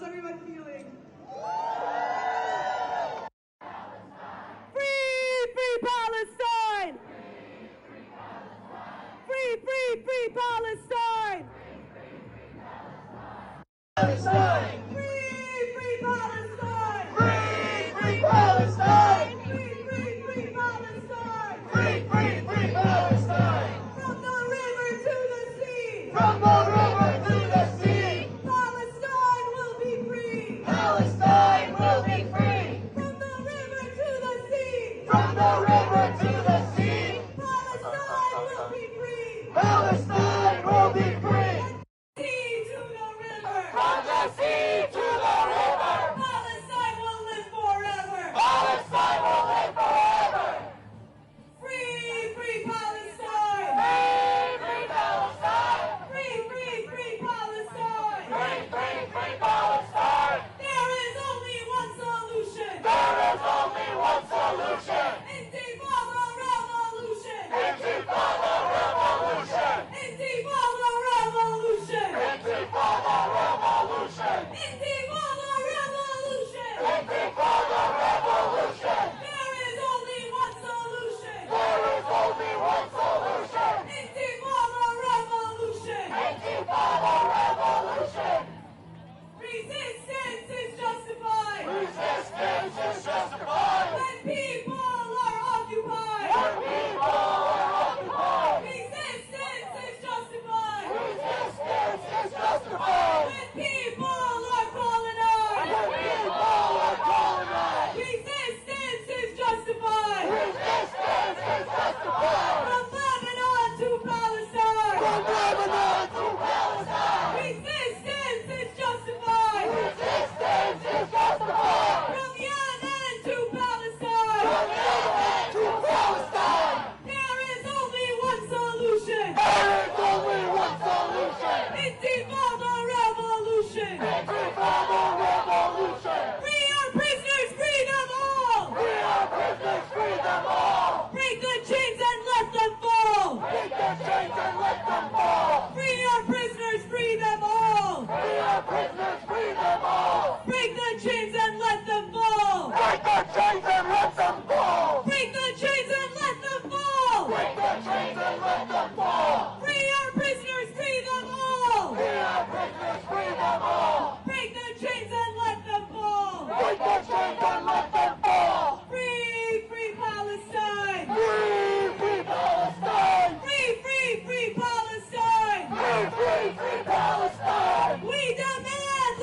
everyone feeling? Free Palestine! Free Palestine! Palestine! Free Palestine! Free Palestine! Free Palestine! Free Palestine! From the river to the sea! From the river to the sea! Palestine will be free! Palestine will be free! From the river to the sea! From the river to the sea! Palestine will be free! Palestine will be free! Sea to the river! From the sea to the river! Palestine will live forever! Palestine will live forever! Free Palestine! Free Palestine! Free Palestine! Free Palestine! There is only one solution! There is only one solution! Intifada revolution! Intifada revolution! Intifada revolution! Intifada revolution! Intifada revolution! Intifada revolution! There is only one solution! There is only one solution! Intifada revolution! Intifada revolution! Resistance is justified! Resistance is justified! When people are occupied! When people are occupied! Resistance is justified! Resistance is justified! When people are colonized! When people are colonized! Resistance is justified! Resistance is justified! From Lebanon to Palestine! From Lebanon to Palestine! Resistance is justified! Resistance is justified! From Yemen to Palestine! From Yemen to Palestine! There is only one solution! There is only one solution! Intifada revolution! Intifada revolution! Free our prisoners, free them all! Free our prisoners, free them all! Break the chains and let them fall! Break the chains and let them fall! Free our prisoners, free them all! Free our prisoners, free them all! Break the chains and let them fall! Break the chains and let them fall! Break the chains and let them fall! Break the chains and let them fall! Free our prisoners, free them all! Free our prisoners, free them all! Break the chains and let them fall! Break the chains and let them fall! Free Palestine! Free Palestine! Free Palestine! Free Palestine! We demand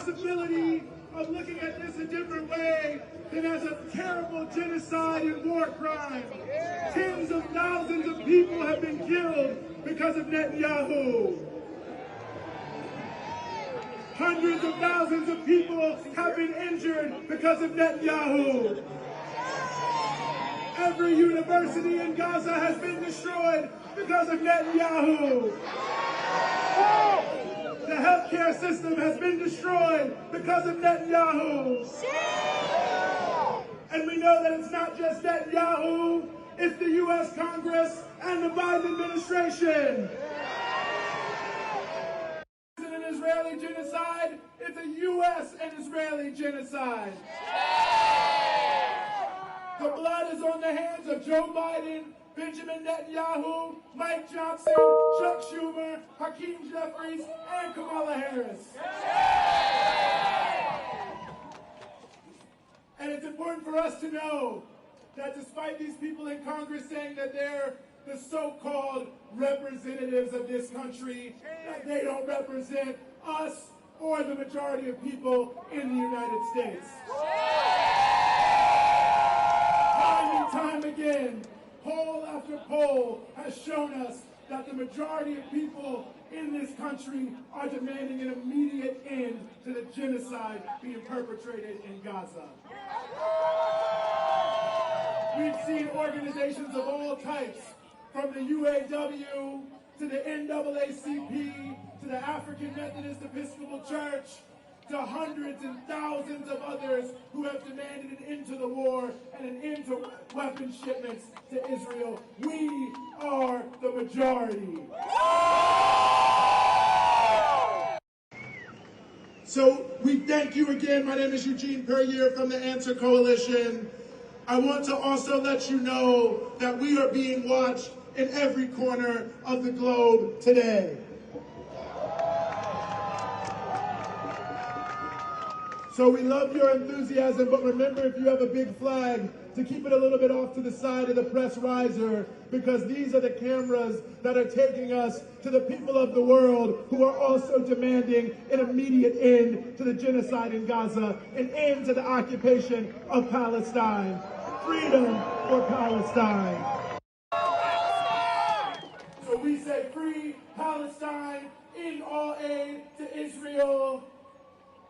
possibility of looking at this a different way than as a terrible genocide and war crime. Tens of thousands of people have been killed because of Netanyahu. Hundreds of thousands of people have been injured because of Netanyahu. Every university in Gaza has been destroyed because of Netanyahu. The healthcare system has been destroyed because of Netanyahu. And we know that it's not just Netanyahu, it's the U.S. Congress and the Biden administration. It's an Israeli genocide, it's a U.S. and Israeli genocide. The blood is on the hands of Joe Biden, Benjamin Netanyahu, Mike Johnson, Chuck Schumer, Hakeem Jeffries, and Kamala Harris. And it's important for us to know that despite these people in Congress saying that they're the so-called representatives of this country, that they don't represent us or the majority of people in the United States. Time and time again, poll after poll has shown us that the majority of people in this country are demanding an immediate end to the genocide being perpetrated in Gaza. We've seen organizations of all types, from the UAW to the NAACP to the African Methodist Episcopal Church, to hundreds and thousands of others who have demanded an end to the war and an end to weapons shipments to Israel. We are the majority. So we thank you again. My name is Eugene Perrier from the Answer Coalition. I want to also let you know that we are being watched in every corner of the globe today. So we love your enthusiasm, but remember, if you have a big flag, to keep it a little bit off to the side of the press riser, because these are the cameras that are taking us to the people of the world who are also demanding an immediate end to the genocide in Gaza, an end to the occupation of Palestine. Freedom for Palestine. So we say free Palestine, in all aid to Israel.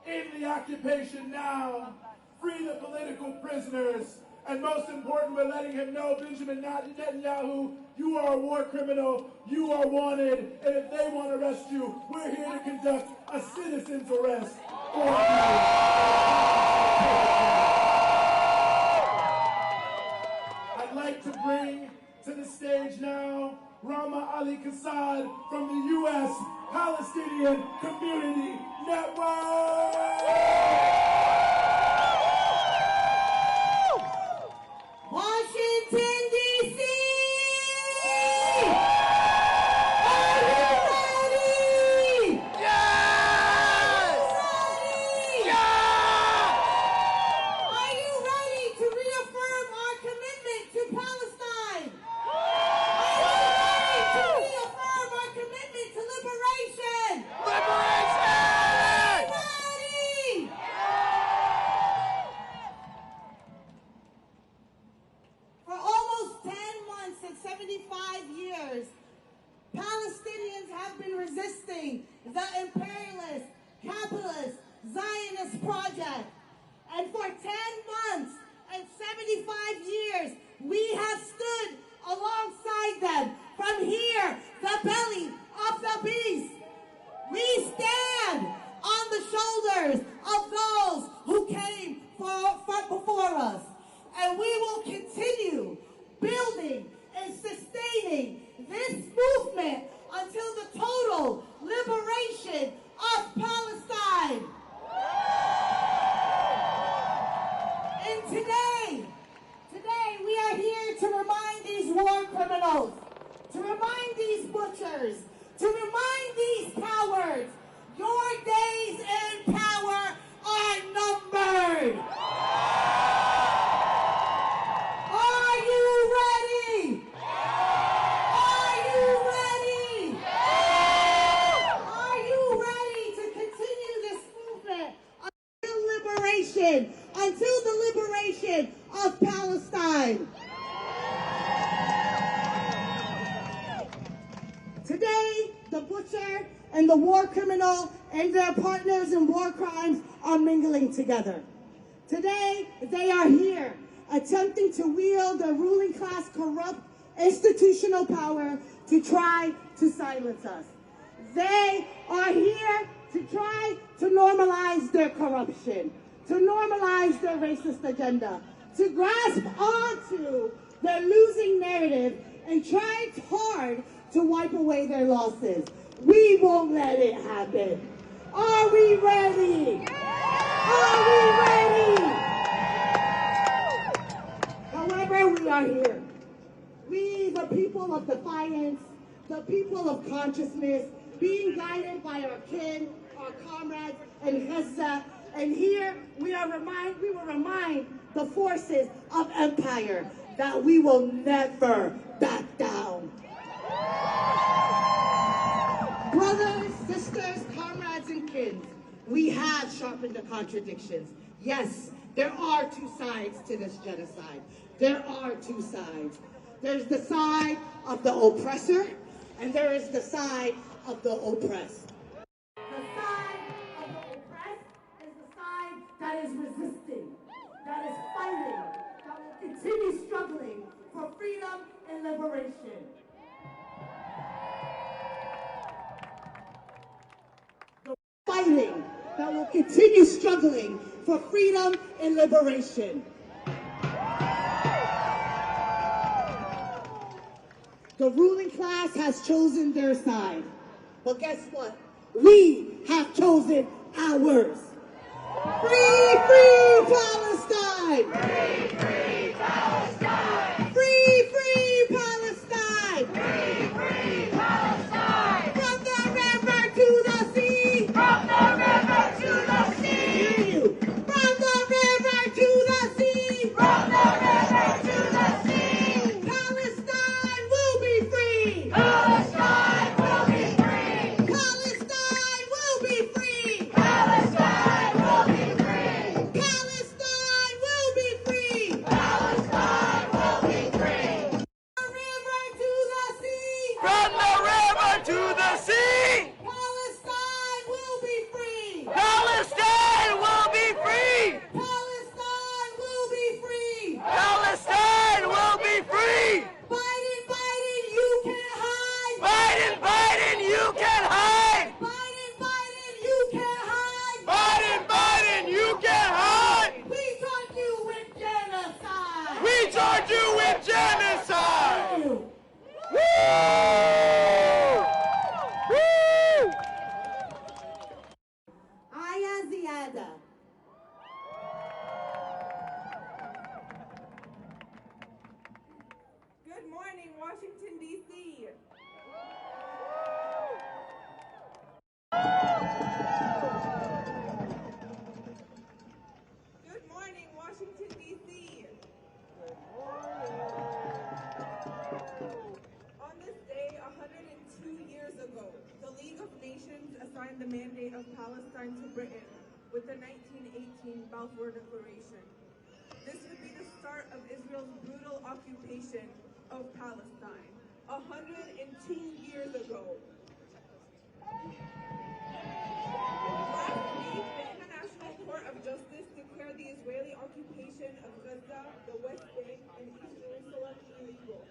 End the occupation now, free the political prisoners, and most important, we're letting him know, Benjamin Netanyahu, you are a war criminal, you are wanted, and if they want to arrest you, we're here to conduct a citizen's arrest for you. I'd like to bring to the stage now Rama Ali Kassad from the U.S. Palestinian Community Network. Washington, D.C. Are you ready? Yes! Ready? Yeah! Are you ready to reaffirm our commitment to Palestine? To reaffirm our commitment to liberation. Liberation! Ready? For almost 10 months and 75 years, Palestinians have been resisting the imperialist, capitalist, Zionist project. And for 10 months and 75 years, we have stood alongside them. From here, the belly of the beast. We stand on the shoulders of those who came before us. And we will continue building and sustaining this movement until the total liberation of Palestine. And today we are here to remind these war criminals, to remind these butchers, nation until the liberation of Palestine. Today, the butcher and the war criminal and their partners in war crimes are mingling together. Today, they are here attempting to wield their ruling class corrupt institutional power to try to silence us. They are here to try to normalize their corruption, to normalize their racist agenda, to grasp onto their losing narrative and try hard to wipe away their losses. We won't let it happen. Are we ready? Are we ready? However, we are here. We, the people of defiance, the people of consciousness, being guided by our kin, our comrades in Gaza, and here we will remind the forces of empire that we will never back down. Brothers, sisters, comrades, and kin, we have sharpened the contradictions. Yes, there are two sides to this genocide. There are two sides. There's the side of the oppressor, and there is the side of the oppressed. The side of the oppressed is the side that is resisting, that is fighting, that will continue struggling for freedom and liberation. Fighting that will continue struggling for freedom and liberation. The ruling class has chosen their side. But guess what? We have chosen ours. Free, free Palestine! Free, free Palestine! Free, free Palestine! Free, free Palestine! From the river to the sea! From the river to the sea! From the river to the sea! From the river to the sea! Palestine will be free! Palestine will be free! Palestine will be free! Palestine will be free! Palestine will be free! Palestine will be free! From the river to the sea! From the river to the sea! Palestine will be free! Palestine will be free! Palestine will be free! Palestine will be free! Biden, Biden, you can't hide! Biden, Biden, you can hide! Biden, Biden, you can't hide! Biden, Biden, you can hide! We charge you with genocide! We charge you with genocide! You. Woo! Woo! Aya Ziada. Good morning, Washington, D.C. Good morning, Washington, D.C. On this day, 102 years ago, the League of Nations assigned the mandate of Palestine to Britain with the 1918 Balfour Declaration. This would be the start of Israel's brutal occupation of Palestine, 102 years ago. Last week, the International Court of Justice declared the Israeli occupation of Gaza, the West Bank, and East Jerusalem illegal.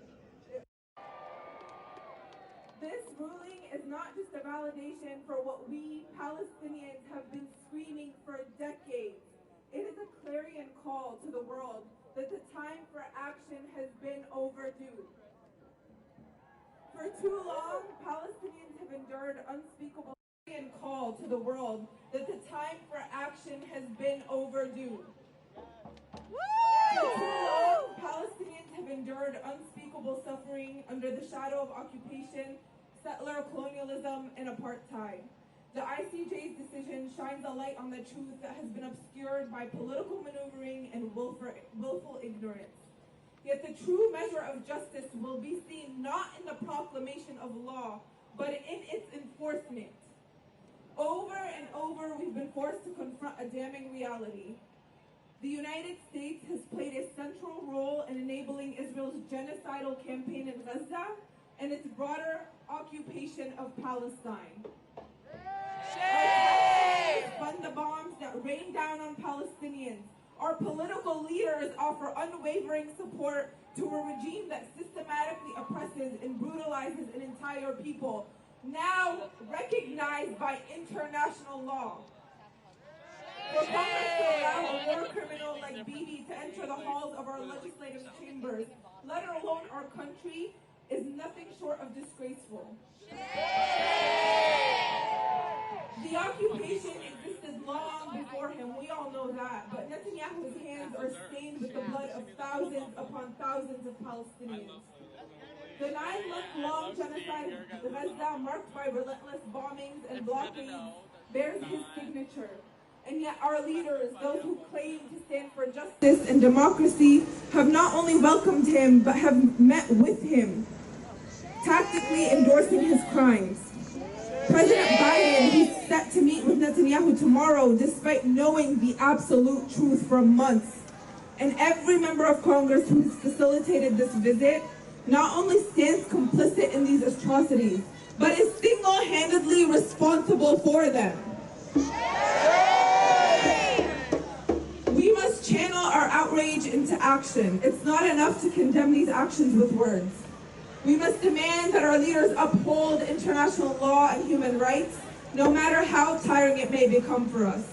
This ruling is not just a validation for what we Palestinians have been screaming for decades. It is a clarion call to the world that the time for action has been overdue. For too long, Palestinians have endured unspeakable clarion call to the world that the time for action has been overdue. For too long, Palestinians have endured unspeakable suffering under the shadow of occupation, settler colonialism, and apartheid. The ICJ's decision shines a light on the truth that has been obscured by political maneuvering and willful ignorance. Yet the true measure of justice will be seen not in the proclamation of law, but in its enforcement. Over and over, we've been forced to confront a damning reality. The United States has played a central role in enabling Israel's genocidal campaign in Gaza and its broader occupation of Palestine. Fund the bombs that rain down on Palestinians. Our political leaders offer unwavering support to a regime that systematically oppresses and brutalizes an entire people, now recognized by international law. For Congress to allow a war criminal like Bibi to enter the halls of our legislative chambers, let alone our country, is nothing short of disgraceful. The occupation existed long before him, we all know that, but Netanyahu's hands are stained with the blood of thousands upon thousands of Palestinians. The 9-month-long genocide of Gaza, marked by relentless bombings and blockades, bears his signature. And yet our leaders, those who claim to stand for justice and democracy, have not only welcomed him, but have met with him, tactically endorsing his crimes. President Biden, who's set to meet with Netanyahu tomorrow, despite knowing the absolute truth for months, and every member of Congress who has facilitated this visit, not only stands complicit in these atrocities, but is single-handedly responsible for them. We must channel our outrage into action. It's not enough to condemn these actions with words. We must demand that our leaders uphold international law and human rights, no matter how tiring it may become for us.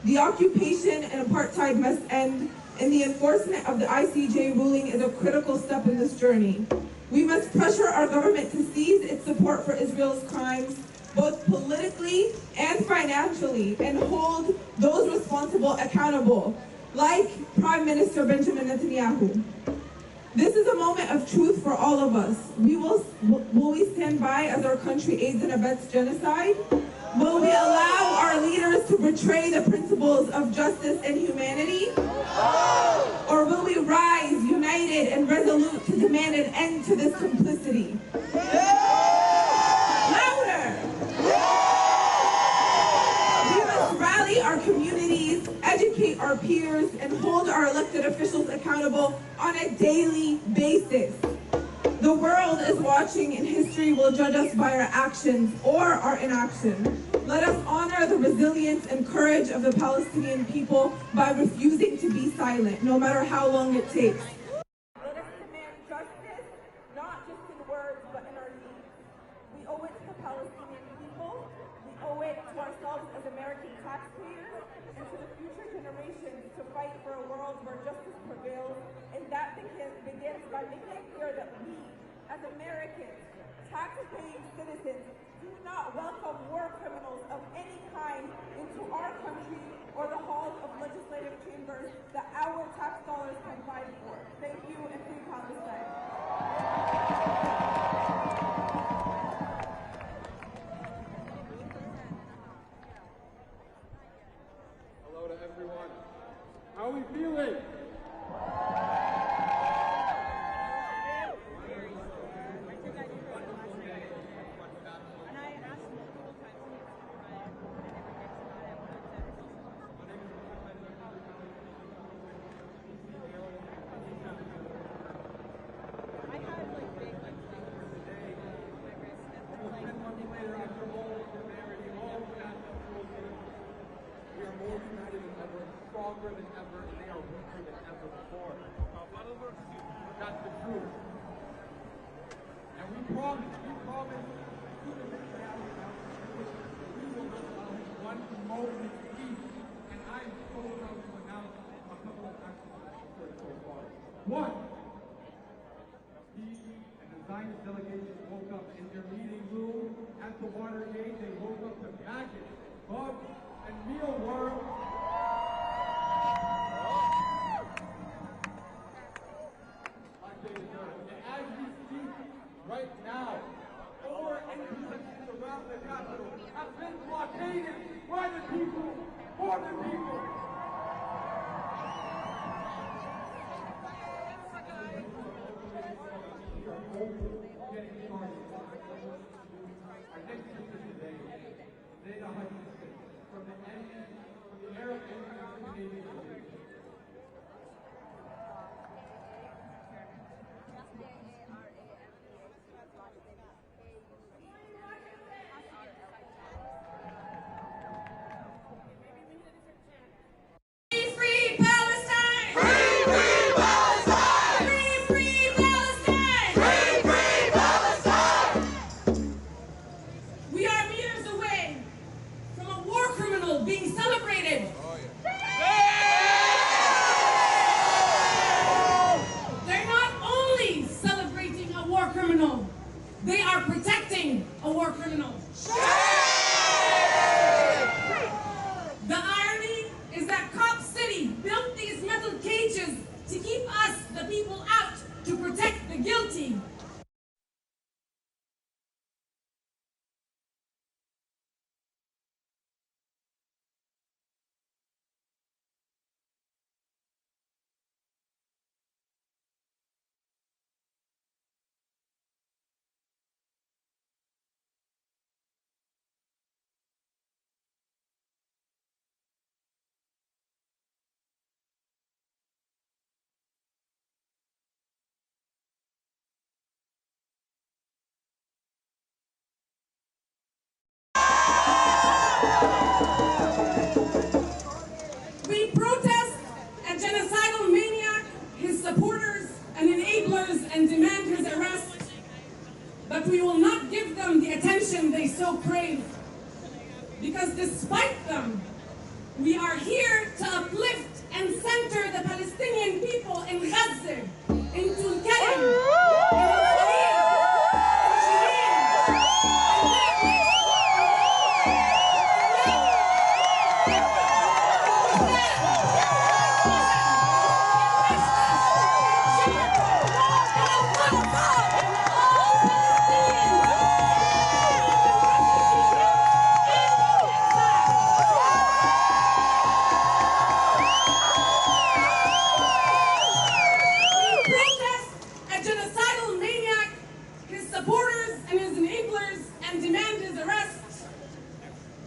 The occupation and apartheid must end, and the enforcement of the ICJ ruling is a critical step in this journey. We must pressure our government to cease its support for Israel's crimes, both politically and financially, and hold those responsible accountable, like Prime Minister Benjamin Netanyahu. This is a moment of truth for all of us. Will we stand by as our country aids and abets genocide? Will we allow our leaders to betray the principles of justice and humanity? Or will we rise united and resolute to demand an end to this complicity? Louder! We must rally our communities, educate our peers, and hold our elected officials accountable on a daily basis. The world is watching, and history will judge us by our actions or our inaction. Let us honor the resilience and courage of the Palestinian people by refusing to be silent, no matter how long it takes. Let us demand justice, not just in words, but in our deeds. We owe it to the Palestinian people, we owe it to ourselves as American taxpayers, and to the future generations to fight for a world where justice prevails, and that begins by making it clear that we, as Americans, tax-paying citizens, do not welcome war criminals of any kind into our country or the halls of legislative chambers that our tax dollars can fight for. Thank you, and free Palestine. Hello to everyone. How are we feeling? Stronger than ever, and they are weaker than ever before. That's the truth. And we promise to the Netanyahu that we will not allow him one moment of peace. And I am so proud to announce a couple of actions so far. One, he and the Zionist delegation woke up in their meeting room at the Watergate. They woke up to maggots, bugs, and mealworms. As we speak right now, 4 entrances around the Capitol have been blockaded by the people, for the people. Getting started. Our next speaker today, from the Arab and Canadian are here to uplift and center the Palestinian people in Gaza, in Tulkarem, in Al-Khalil, in Jenin,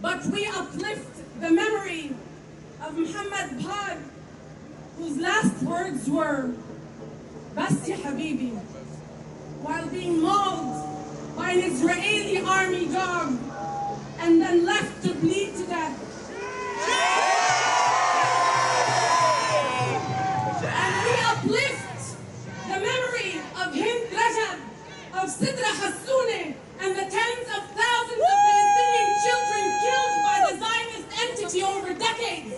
but we uplift the memory of Muhammad Bad, whose last words were, "Bas ya habibi," while being mauled by an Israeli army dog and then left to bleed to death. And we uplift the memory of Hind Rajab, of Sidra Hassoune, and the tens of thousands of Palestinian children killed by the Zionist entity over decades.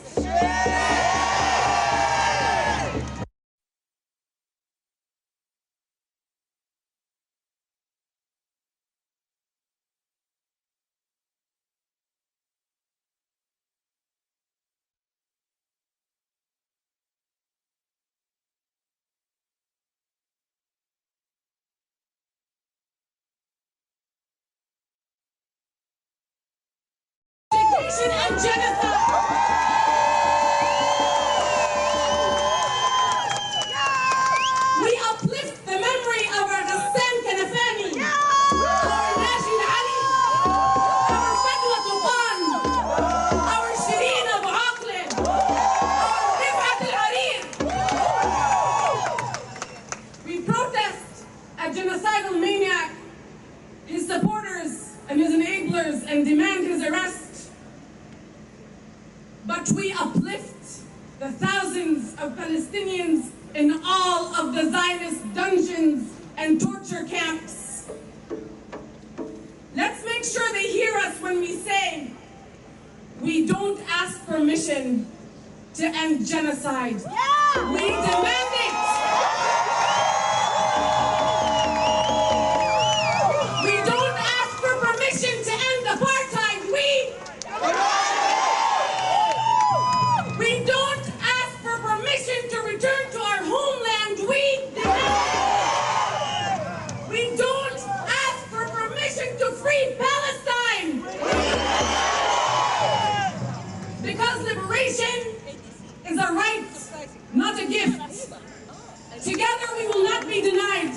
And genocide. We uplift the memory of our Ghassan Kanafani, our Najib Ali, our Fatwa Tuban, our Shireen Abu Aqlin, our Rifat Al-Arid. We protest a genocidal maniac, his supporters and his enablers, and demand his arrest. But we uplift the thousands of Palestinians in all of the Zionist dungeons and torture camps. Let's make sure they hear us when we say, we don't ask permission to end genocide. We demand it. We don't ask for permission to end apartheid. We don't ask for permission to return to our homeland. We don't ask for permission to free Palestine. Because liberation is a right, not a gift. Together we will not be denied.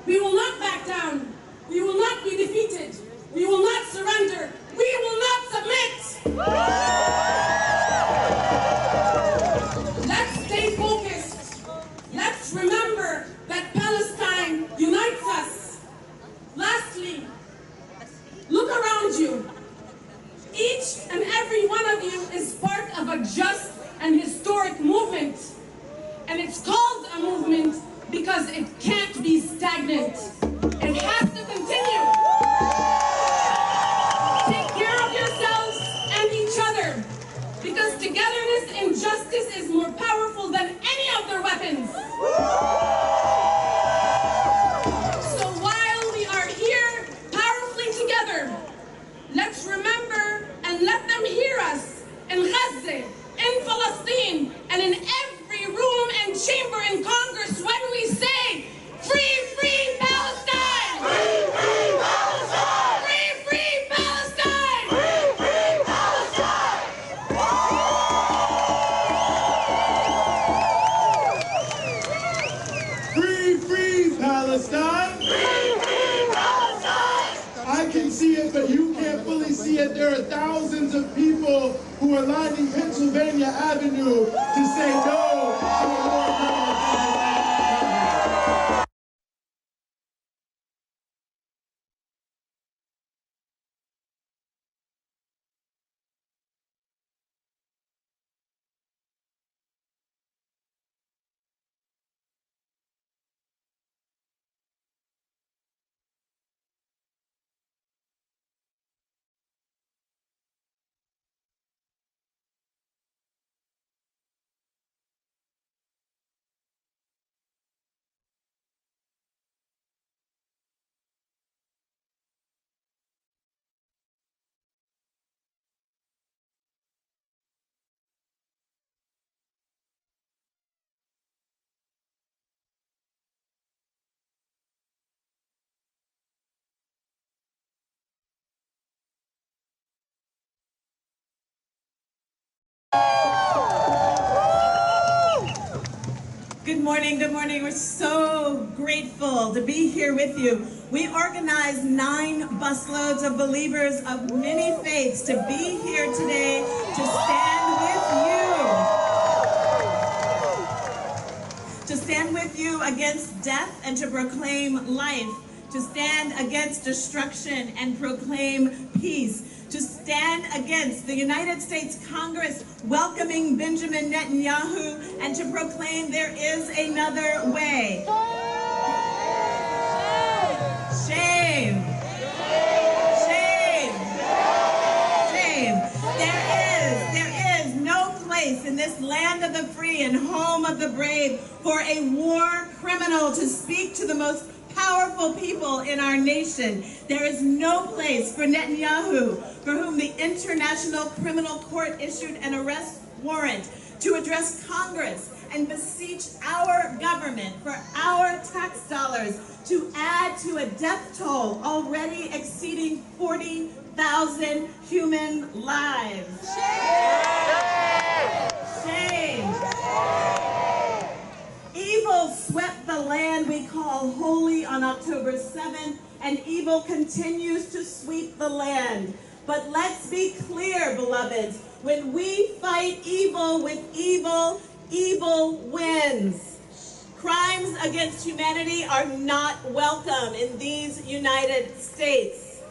We will not back down. We will not be defeated. We will not surrender. We will not submit. Let's stay focused. Let's remember that Palestine unites us. Lastly, look around you. Each and every one of you is part of a just and historic movement. And it's called a movement because it can't be stagnant. It has to continue. Take care of yourselves and each other, because togetherness and justice is more powerful than any of their weapons. So while we are here powerfully together, let's remember and let them hear us in Gaza, in Palestine, and in every room and chamber in Congress when we say, free, free Palestine! Free, free Palestine! Free, free Palestine! Free, free Palestine! Free, free Palestine! Free, free Palestine! I can see it, but you can't fully see it. There are thousands of people who are lining Pennsylvania Avenue to say no to a more permanent morning, good morning. We're so grateful to be here with you. We organized 9 busloads of believers of many faiths to be here today to stand with you. To stand with you against death and to proclaim life. To stand against destruction and proclaim peace. To stand against the United States Congress welcoming Benjamin Netanyahu and to proclaim there is another way. Shame. Shame. Shame. There is no place in this land of the free and home of the brave for a war criminal to speak to the most powerful people in our nation. There is no place for Netanyahu, for whom the International Criminal Court issued an arrest warrant to address Congress and beseech our government for our tax dollars to add to a death toll already exceeding 40,000 human lives. Shame! Evil swept the land we call holy on October 7th, and evil continues to sweep the land. But let's be clear, beloveds, when we fight evil with evil, evil wins. Crimes against humanity are not welcome in these United States.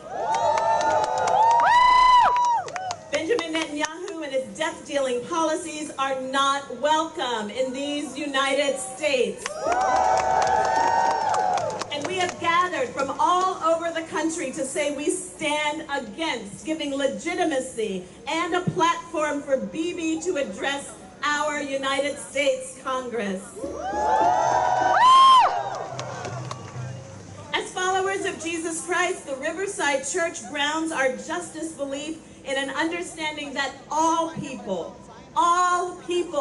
Benjamin Netanyahu and his death-dealing policies are not welcome in these United States. And we have gathered from all over the country to say we stand against giving legitimacy and a platform for Bibi to address our United States Congress. As followers of Jesus Christ, the Riverside Church grounds our justice belief in an understanding that all people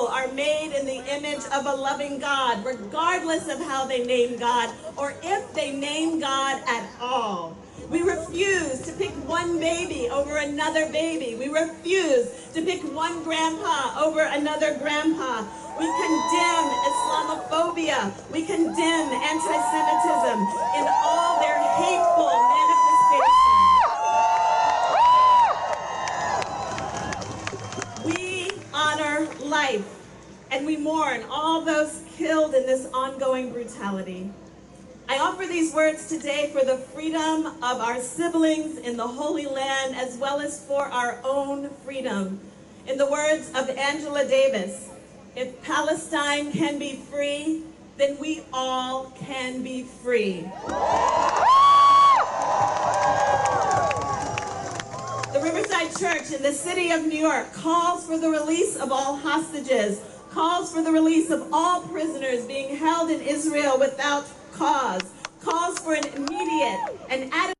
are made in the image of a loving God, regardless of how they name God or if they name God at all. We refuse to pick one baby over another baby. We refuse to pick one grandpa over another grandpa. We condemn Islamophobia. We condemn anti-Semitism in all their hateful manifestations. We honor life, and we mourn all those killed in this ongoing brutality. I offer these words today for the freedom of our siblings in the Holy Land, as well as for our own freedom. In the words of Angela Davis, if Palestine can be free, then we all can be free. The Riverside Church in the city of New York calls for the release of all hostages, calls for the release of all prisoners being held in Israel without cause, calls for an immediate and adequate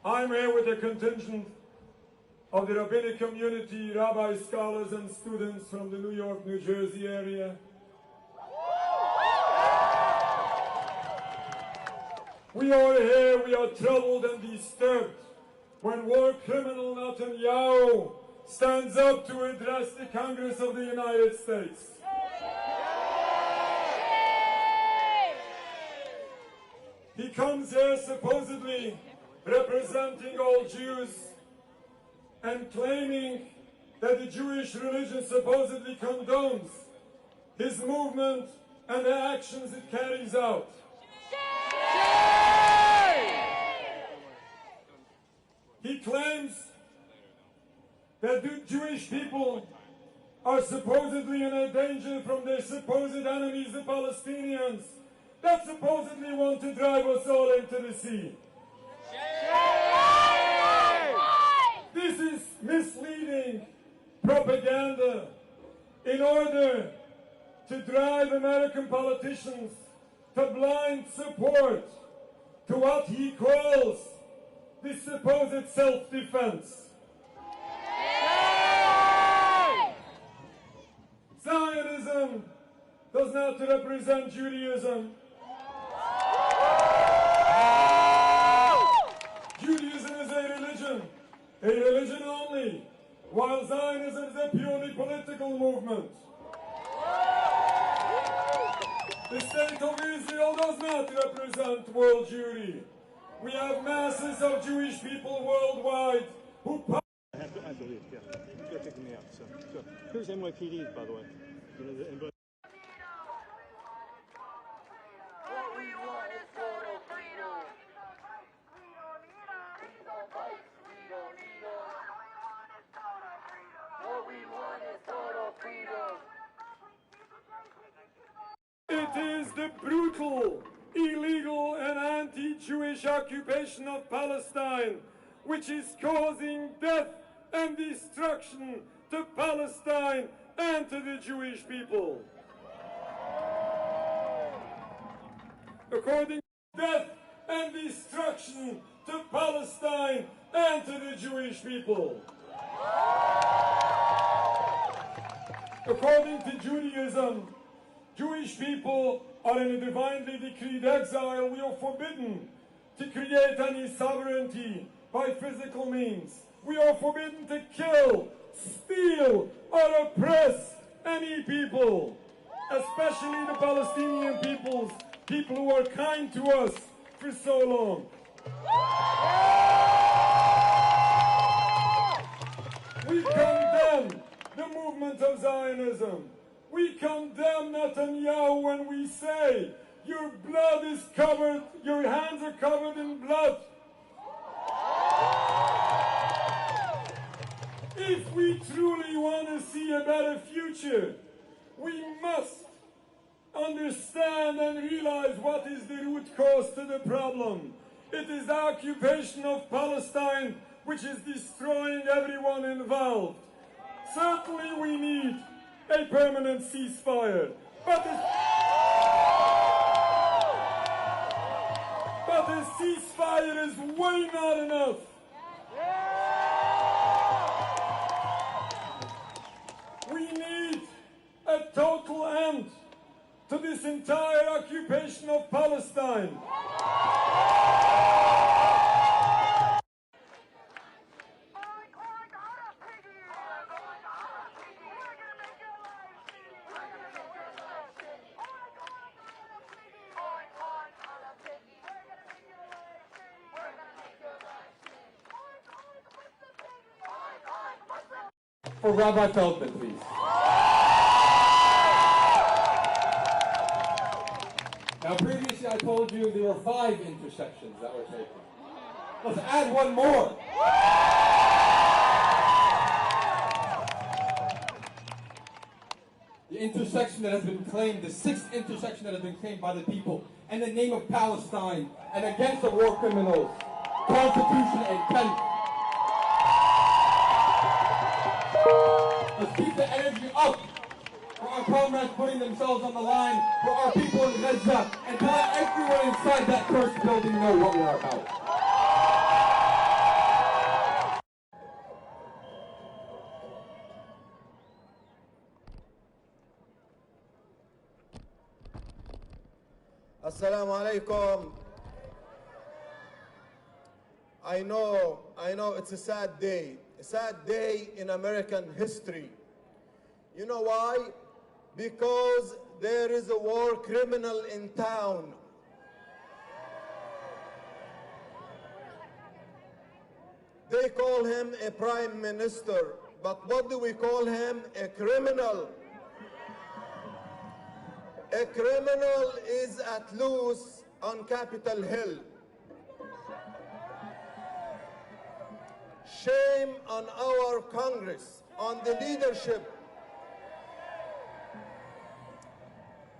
I'm here with a contingent of the rabbinic community, rabbis, scholars, and students from the New York, New Jersey area. We are here, we are troubled and disturbed when war criminal Netanyahu stands up to address the Congress of the United States. He comes here supposedly representing all Jews and claiming that the Jewish religion supposedly condones his movement and the actions it carries out. He claims that the Jewish people are supposedly in a danger from their supposed enemies, the Palestinians, that supposedly want to drive us all into the sea. This is misleading propaganda in order to drive American politicians to blind support to what he calls the supposed self-defense. Zionism does not represent Judaism. Judaism is a religion only, while Zionism is a purely political movement. The state of Israel does not represent world Jewry. We have masses of Jewish people worldwide who... I have to leave, yeah. He's got to take me out. So here's NYPD, by the way. You know, the What we want is total freedom. What we want is total freedom. It is the brutal, illegal and anti-Jewish occupation of Palestine which is causing death and destruction to Palestine and to the Jewish people. According to death and destruction to Palestine and to the Jewish people. According to Judaism, Jewish people are in a divinely decreed exile. We are forbidden to create any sovereignty by physical means. We are forbidden to kill, steal, or oppress any people, especially the Palestinian peoples, people who are kind to us for so long. We condemn the movement of Zionism. We condemn Netanyahu when we say, your blood is covered, your hands are covered in blood. If we truly want to see a better future, we must understand and realize what is the root cause to the problem. It is the occupation of Palestine which is destroying everyone involved. Certainly we need a permanent ceasefire, but a ceasefire is way not enough. We need a total end to this entire occupation of Palestine. For Rabbi Feldman, please. Now, previously I told you there were 5 intersections that were taken. Let's add one more. The intersection that has been claimed, the 6th intersection that has been claimed by the people, in the name of Palestine and against the war criminals, Constitution and 10th. Let's keep the energy up for our comrades putting themselves on the line, for our people in Gaza, and to let everyone inside that cursed building know what we're about. Assalamu alaikum. I know it's a sad day in American history. You know why? Because there is a war criminal in town. They call him a prime minister, but what do we call him? A criminal. A criminal is at loose on Capitol Hill. Shame on our Congress, on the leadership.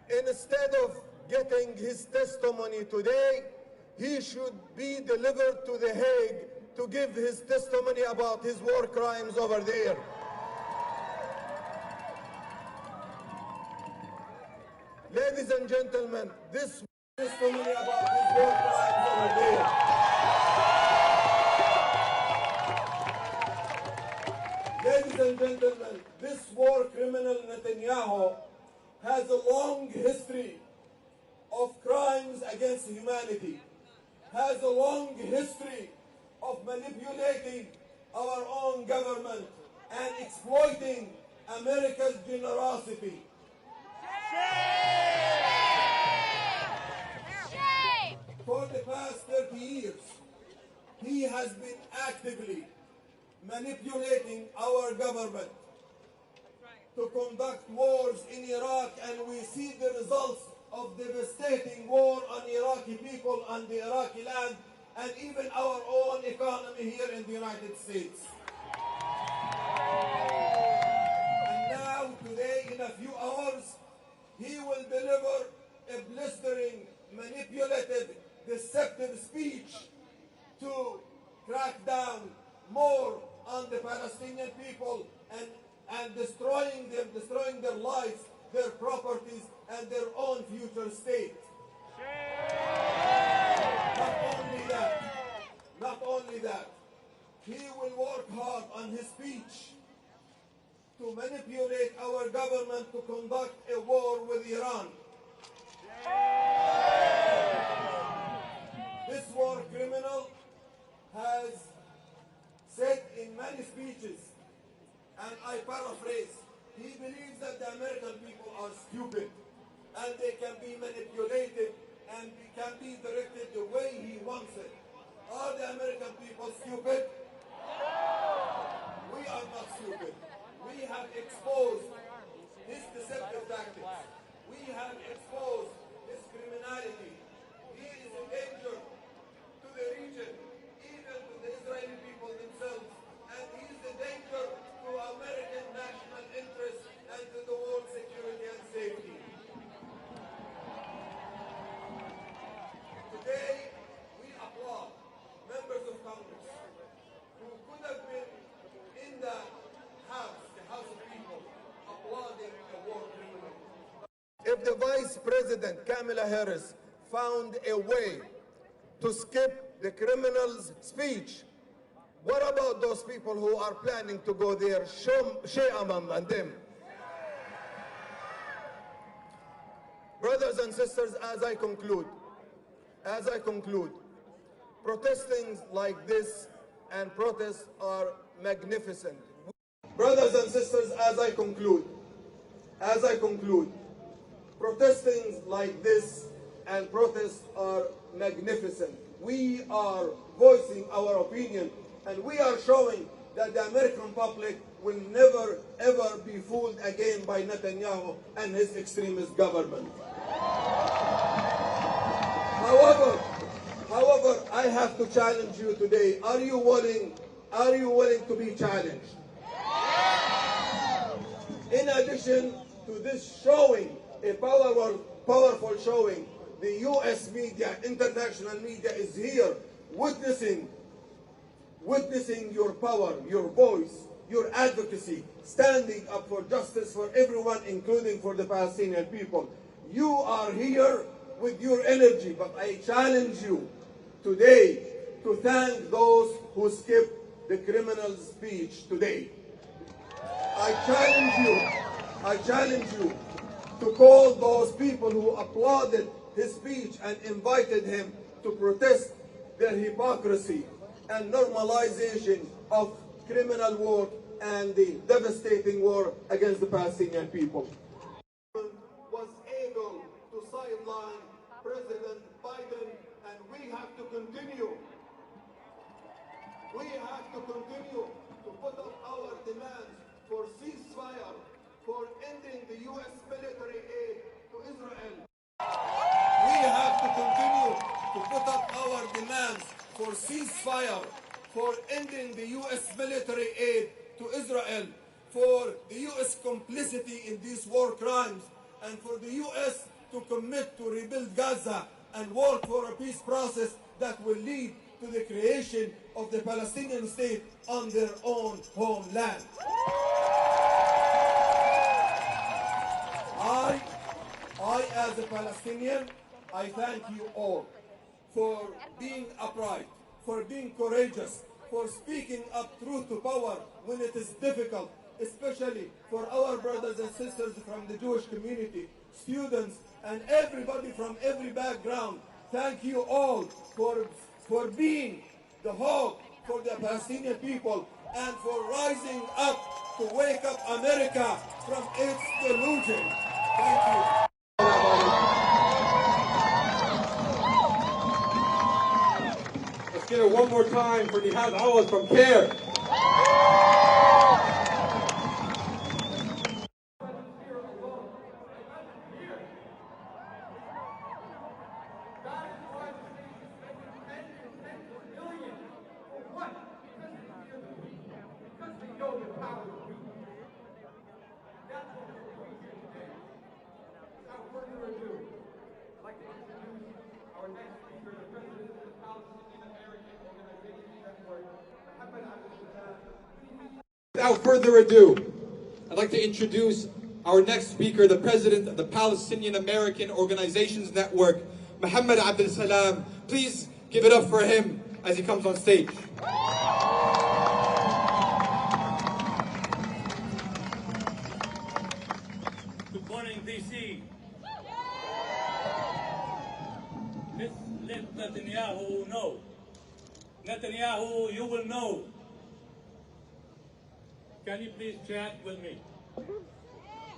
Instead of getting his testimony today, he should be delivered to The Hague to give his testimony about his war crimes over there. Ladies and gentlemen, this testimony about his war crimes over there. Ladies and gentlemen, this war criminal Netanyahu has a long history of crimes against humanity, has a long history of manipulating our own government and exploiting America's generosity. For the past 30 years, he has been actively manipulating our government to conduct wars in Iraq, and we see the results of devastating war on Iraqi people, on the Iraqi land, and even our own economy here in the United States. And now, today, in a few hours, he will deliver a blistering, manipulative, deceptive speech to crack down more on the Palestinian people and destroying them, destroying their lives, their properties, and their own future state. Not only that, he will work hard on his speech to manipulate our government to conduct a war with Iran. This war criminal has said in many speeches, and I paraphrase, he believes that the American people are stupid and they can be manipulated and can be directed the way he wants it. Are the American people stupid? We are not stupid. We have exposed his deceptive tactics. We have exposed his criminality. He is a danger to the region, even to the Israeli people themselves, and he is a danger to American national interests and to the world's security and safety. Today, we applaud members of Congress who could have been in the House of People, applauding a war criminal. If the Vice President, Kamala Harris, found a way to skip the criminal's speech, what about those people who are planning to go there? Shame on them. Brothers and sisters, as I conclude, protesting like this and protests are magnificent. Brothers and sisters, as I conclude, protesting like this and protests are magnificent. We are voicing our opinion, and we are showing that the American public will never ever be fooled again by Netanyahu and his extremist government. However, I have to challenge you today. Are you willing to be challenged? In addition to this showing, a powerful showing, the U.S. media, international media is here witnessing your power, your voice, your advocacy, standing up for justice for everyone, including for the Palestinian people. You are here with your energy, but I challenge you today to thank those who skipped the criminal speech today. I challenge you to call those people who applauded his speech and invited him to protest their hypocrisy, and normalization of criminal war and the devastating war against the Palestinian people. Was able to sideline President Biden, and we have to continue. We have to continue to put up our demands for ceasefire, for ending the U.S. military aid to Israel. We have to continue to put up our demands for ceasefire, for ending the U.S. military aid to Israel, for the U.S. complicity in these war crimes, and for the U.S. to commit to rebuild Gaza and work for a peace process that will lead to the creation of the Palestinian state on their own homeland. I, as a Palestinian, I thank you all for being upright, for being courageous, for speaking up truth to power when it is difficult, especially for our brothers and sisters from the Jewish community, students, and everybody from every background. Thank you all for being the hope for the Palestinian people and for rising up to wake up America from its delusion. Thank you. Let's get it one more time for Nihad Awad from CARE. Without further ado, I'd like to introduce our next speaker, the president of the Palestinian American Organizations Network, Mohammed Abdel Salam. Please give it up for him as he comes on stage. Good morning, DC. Let's let Netanyahu know. Netanyahu, you will know. Can you please chat with me?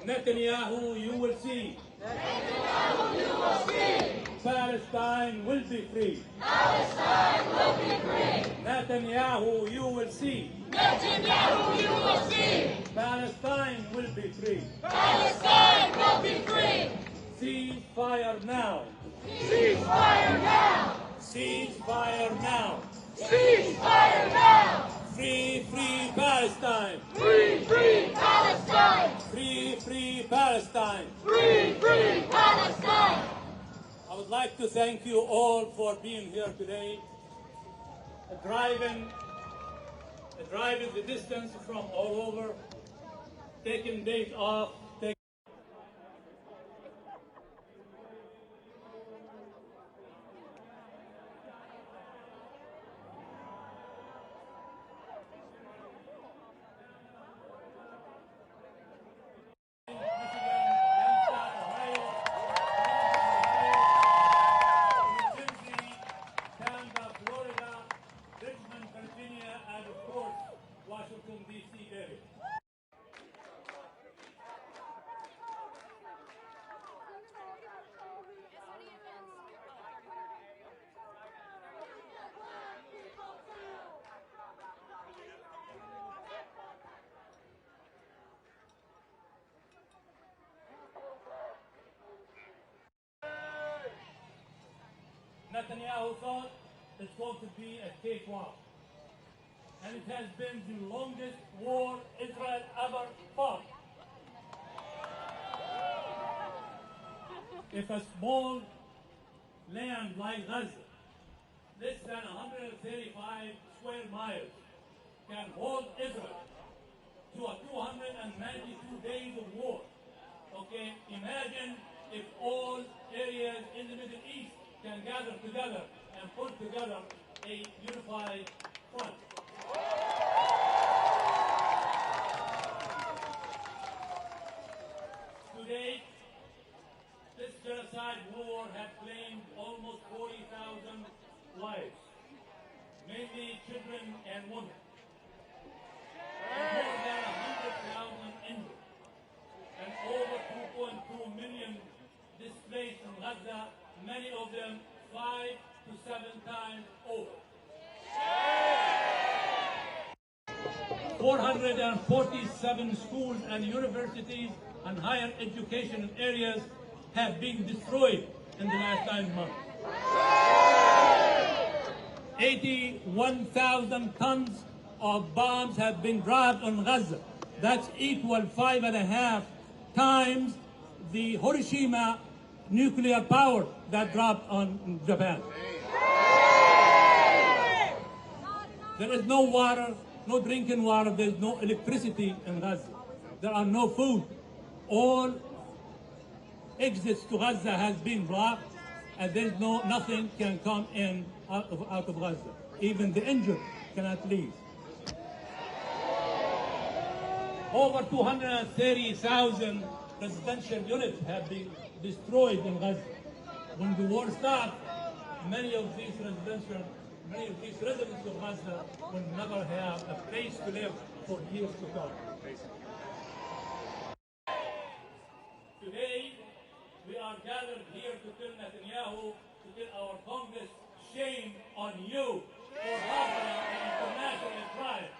Netanyahu, you will see. Netanyahu, you will see. Palestine will be free. Palestine will be free. Netanyahu, you will see. Netanyahu, you will see. Palestine will be free. Palestine will be free. Ceasefire now. Ceasefire now. Ceasefire now. Ceasefire now. Free, free Palestine. Free, free Palestine. Free, free Palestine. Free, free Palestine. I would like to thank you all for being here today, driving the distance from all over, taking days off. Washington, D.C. area. Netanyahu thought it's going to be a cakewalk. And it has been the longest war Israel ever fought. If a small land like Gaza, less than 135 square miles, can hold Israel to a 292 days of war, okay, imagine if all areas in the Middle East can gather together and put together a unified front. To date, this genocide war has claimed almost 40,000 lives. mainly children and women. And more than 100,000 injured. And over 2.2 million displaced in Gaza, many of them 5 to 7 times over. 447 schools and universities and higher education areas have been destroyed in the last 9 months. 81,000 tons of bombs have been dropped on Gaza. That's equal 5.5 times the Hiroshima nuclear power that dropped on Japan. There is no water, no drinking water, there's no electricity in Gaza. There are no food. All exits to Gaza has been blocked, and there's nothing can come in out of Gaza. Even the injured cannot leave. Over 230,000 residential units have been destroyed in Gaza. When the war started, many of these residents of Gaza will never have a place to live for years to come. Today, we are gathered here to tell Netanyahu, to tell our Congress, shame on you for harboring an international crime.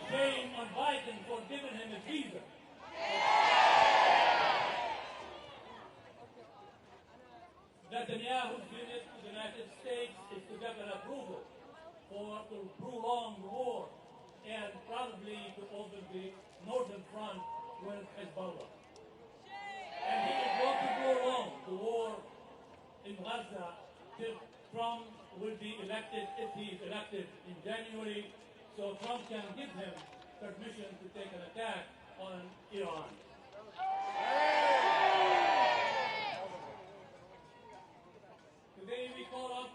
Shame on Biden for giving him a visa. Netanyahu's visit to the United States is to get an approval for the prolonged war and probably to open the northern front with Hezbollah. And he is going to prolong the war in Gaza till Trump will be elected, if he is elected in January, so Trump can give him permission to take an attack on Iran. Today we call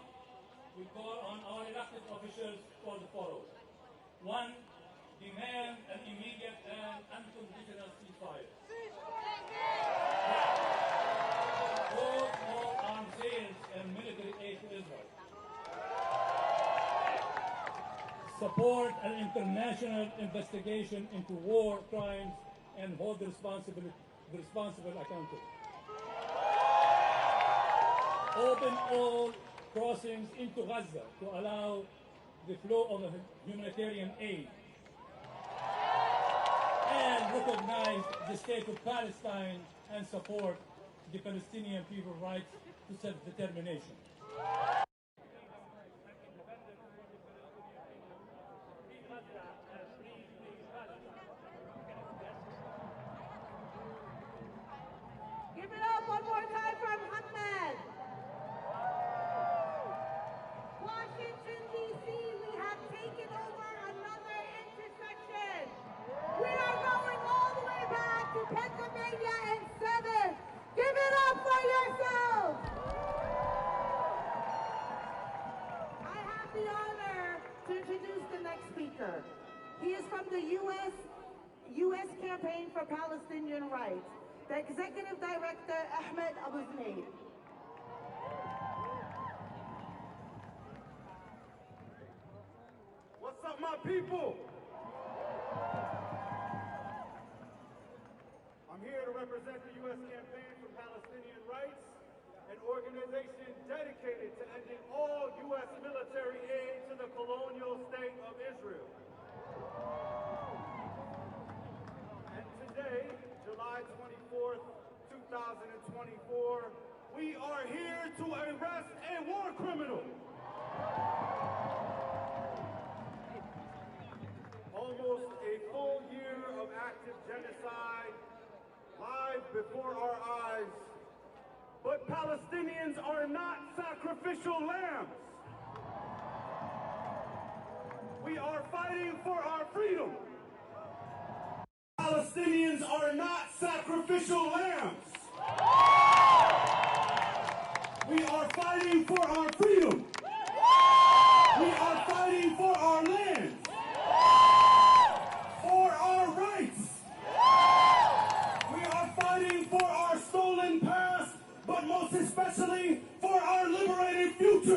on our elected officials for the following. 1, demand an immediate and unconditional ceasefire. Hold all arms sales and military aid to Israel. Support an international investigation into war crimes and hold the responsible accountable. Open all crossings into Gaza to allow the flow of humanitarian aid. And recognize the state of Palestine and support the Palestinian people's rights to self-determination. Give it up one more time for Muhammad. Washington, D.C., we have taken over another intersection. We are going all the way back to Pennsylvania and 7th. Give it up for yourselves. I have the honor to introduce the next speaker. He is from the U.S. Campaign for Palestinian Rights, the Executive Director, Ahmed Abu Zaid. What's up, my people? I'm here to represent the U.S. Campaign for Palestinian Rights, an organization dedicated to ending all U.S. military aid to the colonial state of Israel. And today, July 24th, 2024, we are here to arrest a war criminal. Almost a full year of active genocide live before our eyes. But Palestinians are not sacrificial lambs. We are fighting for our freedom. Palestinians are not sacrificial lambs. We are fighting for our freedom. We are fighting for our land. For our rights. We are fighting for our stolen past, but most especially for our liberated future.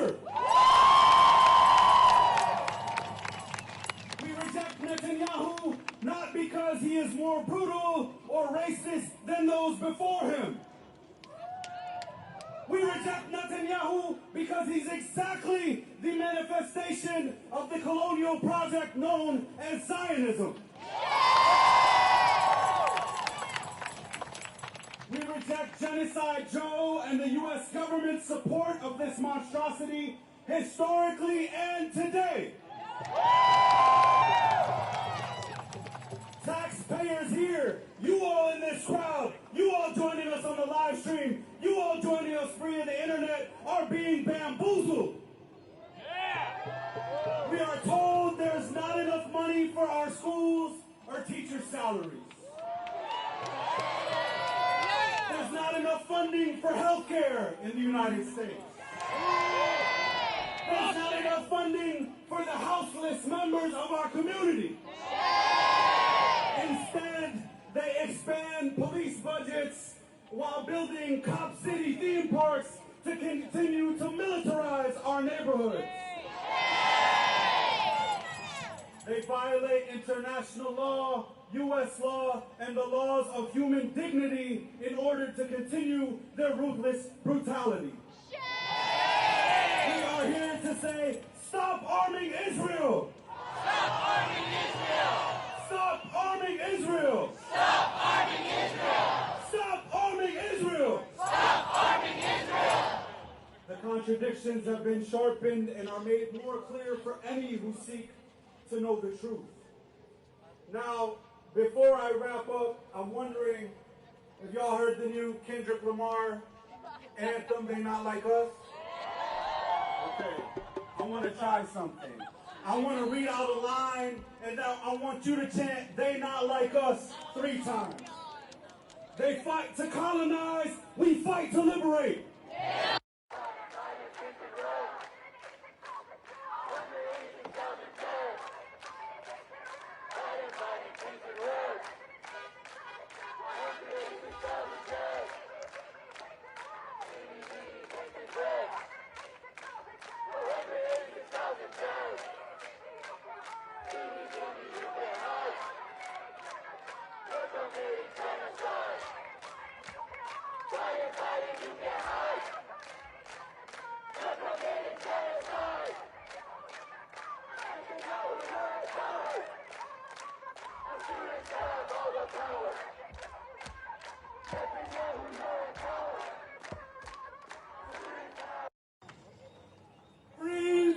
than those before him. We reject Netanyahu because he's exactly the manifestation of the colonial project known as Zionism. We reject Genocide Joe and the U.S. government's support of this monstrosity historically and today. Taxpayers here, you all in this crowd, you all joining us on the live stream, you all joining us free of the internet are being bamboozled. We are told there's not enough money for our schools or teachers' salaries. There's not enough funding for health care in the United States. There's not enough funding for the houseless members of our community. Instead, they expand police budgets while building cop city theme parks to continue to militarize our neighborhoods. They violate international law, U.S. law, and the laws of human dignity in order to continue their ruthless brutality. We are here to say, stop arming Israel! Stop arming Israel! Stop arming Israel! Stop arming Israel! Stop arming Israel! Stop arming Israel! The contradictions have been sharpened and are made more clear for any who seek to know the truth. Now, before I wrap up, I'm wondering if y'all heard the new Kendrick Lamar anthem, They Not Like Us? Okay, I want to try something. I want to read out a line, and now I want you to chant, They Not Like Us, 3 times. They fight to colonize, we fight to liberate.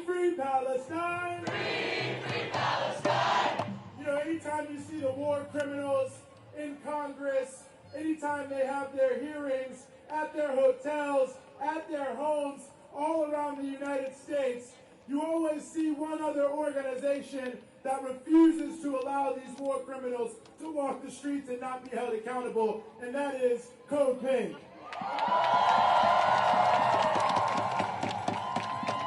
Free Palestine! Free Palestine! You know, anytime you see the war criminals in Congress, anytime they have their hearings at their hotels, at their homes, all around the United States, you always see one other organization that refuses to allow these war criminals to walk the streets and not be held accountable, and that is Code Pink.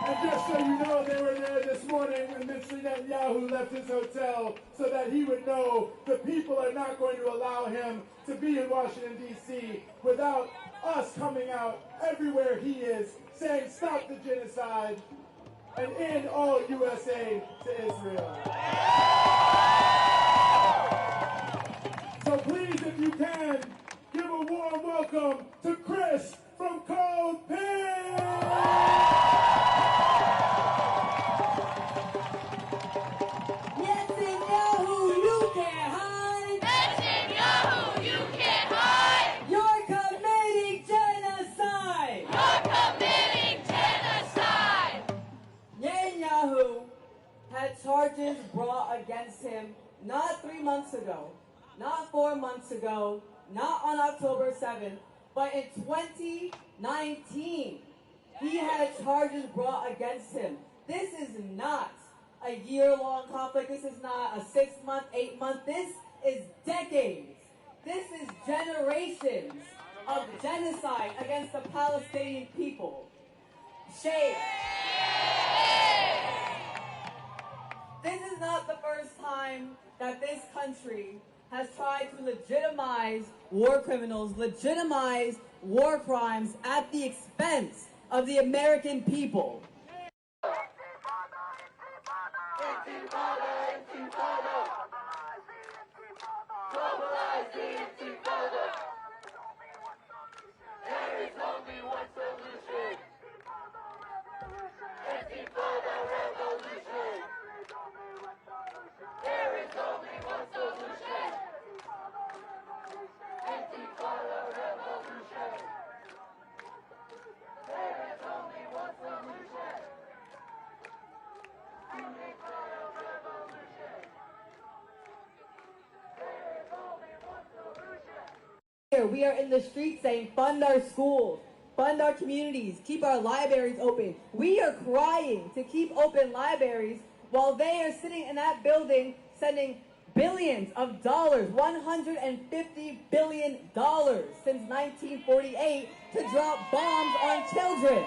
And just so you know, they were there this morning when Mr. Netanyahu left his hotel so that he would know the people are not going to allow him to be in Washington, D.C. without us coming out everywhere he is, saying stop the genocide and end all U.S. aid to Israel. So please, if you can, give a warm welcome to Chris from Code Pink! Netanyahu, you can't hide! Netanyahu, you can't hide! You're committing genocide! You're committing genocide! Netanyahu had charges brought against him not 3 months ago, not 4 months ago, not on October 7th, but in 2019. He had charges brought against him. This is not a year-long conflict. This is not a 6-month, 8-month. This is decades. This is generations of genocide against the Palestinian people. Shame. This is not the first time that this country has tried to legitimize war criminals, legitimize war crimes at the expense of the American people. year, we are in the streets saying, fund our schools, fund our communities, keep our libraries open. We are crying to keep open libraries while they are sitting in that building sending billions of dollars, $150 billion since 1948 to drop bombs on children.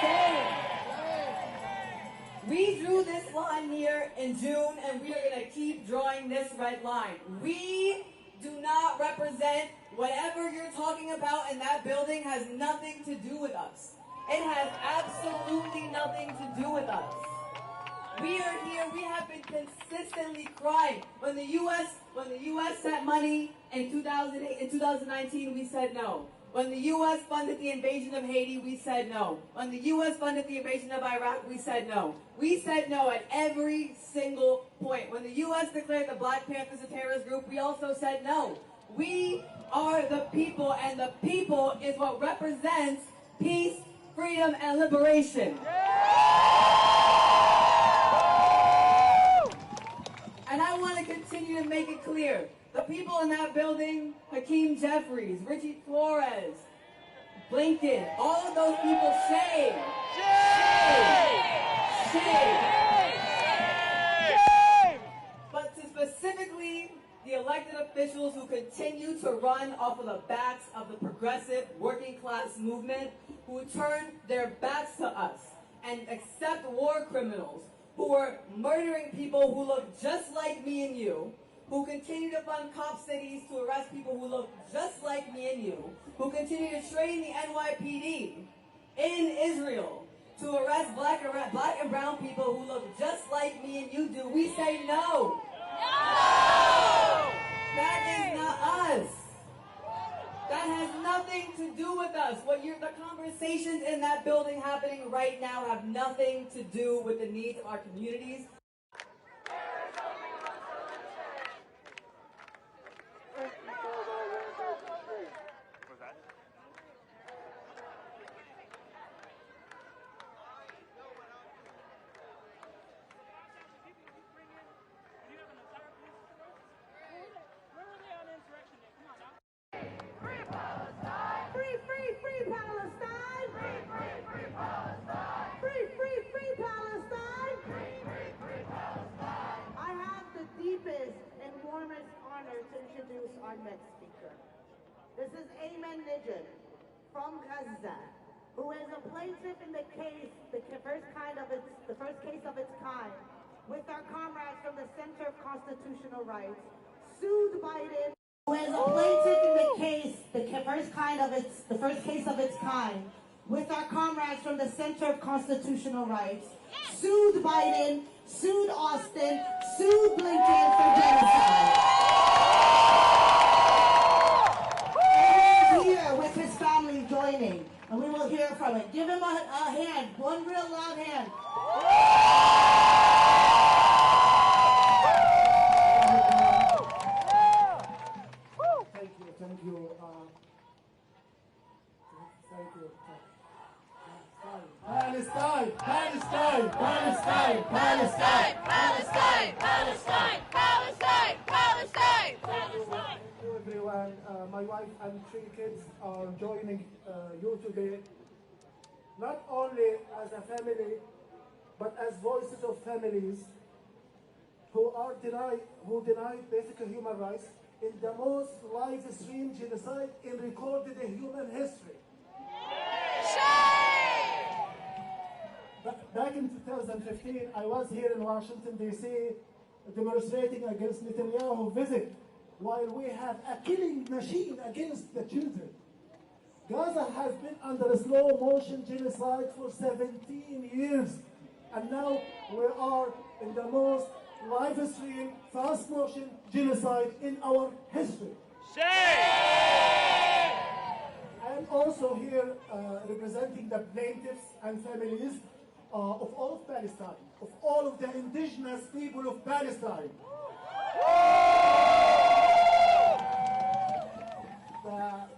So, we drew this line here in June, and we are going to keep drawing this red line. We do not represent whatever you're talking about in that building. Has nothing to do with us. It has absolutely nothing to do with us. We are here. We have been consistently crying. When the U.S. sent money in 2008, in 2019, we said no. When the U.S. funded the invasion of Haiti, we said no. When the U.S. funded the invasion of Iraq, we said no. We said no at every single point. When the U.S. declared the Black Panthers a terrorist group, we also said no. We are the people, and the people is what represents peace, freedom, and liberation. And I want to continue to make it clear. The people in that building, Hakeem Jeffries, Richie Flores, Blinken, all of those people, shame. But to specifically the elected officials who continue to run off of the backs of the progressive working class movement, who turn their backs to us and accept war criminals, who are murdering people who look just like me and you, who continue to fund cop cities to arrest people who look just like me and you, who continue to train the NYPD in Israel to arrest black and brown people who look just like me and you do. We say no. No! That is not us. That has nothing to do with us. The conversations in that building happening right now have nothing to do with the needs of our communities. Our next speaker. This is from Gaza, who is a plaintiff in the case, the first case of its kind, with our comrades from the Center of Constitutional Rights, sued Biden. Who is a plaintiff in the case, the first case of its kind, with our comrades from the Center of Constitutional Rights, sued Biden, sued Austin, sued Blinken for genocide. Here with his family joining, and we will hear from it. Give him a hand, one real loud hand. Thank you. Palestine, Palestine, Palestine, Palestine, Palestine, Palestine, Palestine, Palestine, Palestine. Hello everyone, my wife and 3 kids are joining you today, not only as a family, but as voices of families who denied basic human rights in the most live-stream genocide in recorded human history. Back in 2015, I was here in Washington, D.C., demonstrating against Netanyahu's visit, while we have a killing machine against the children. Gaza has been under a slow-motion genocide for 17 years, and now we are in the most live-stream, fast-motion genocide in our history. I am also here representing the plaintiffs and families of all of Palestine, of all of the indigenous people of Palestine.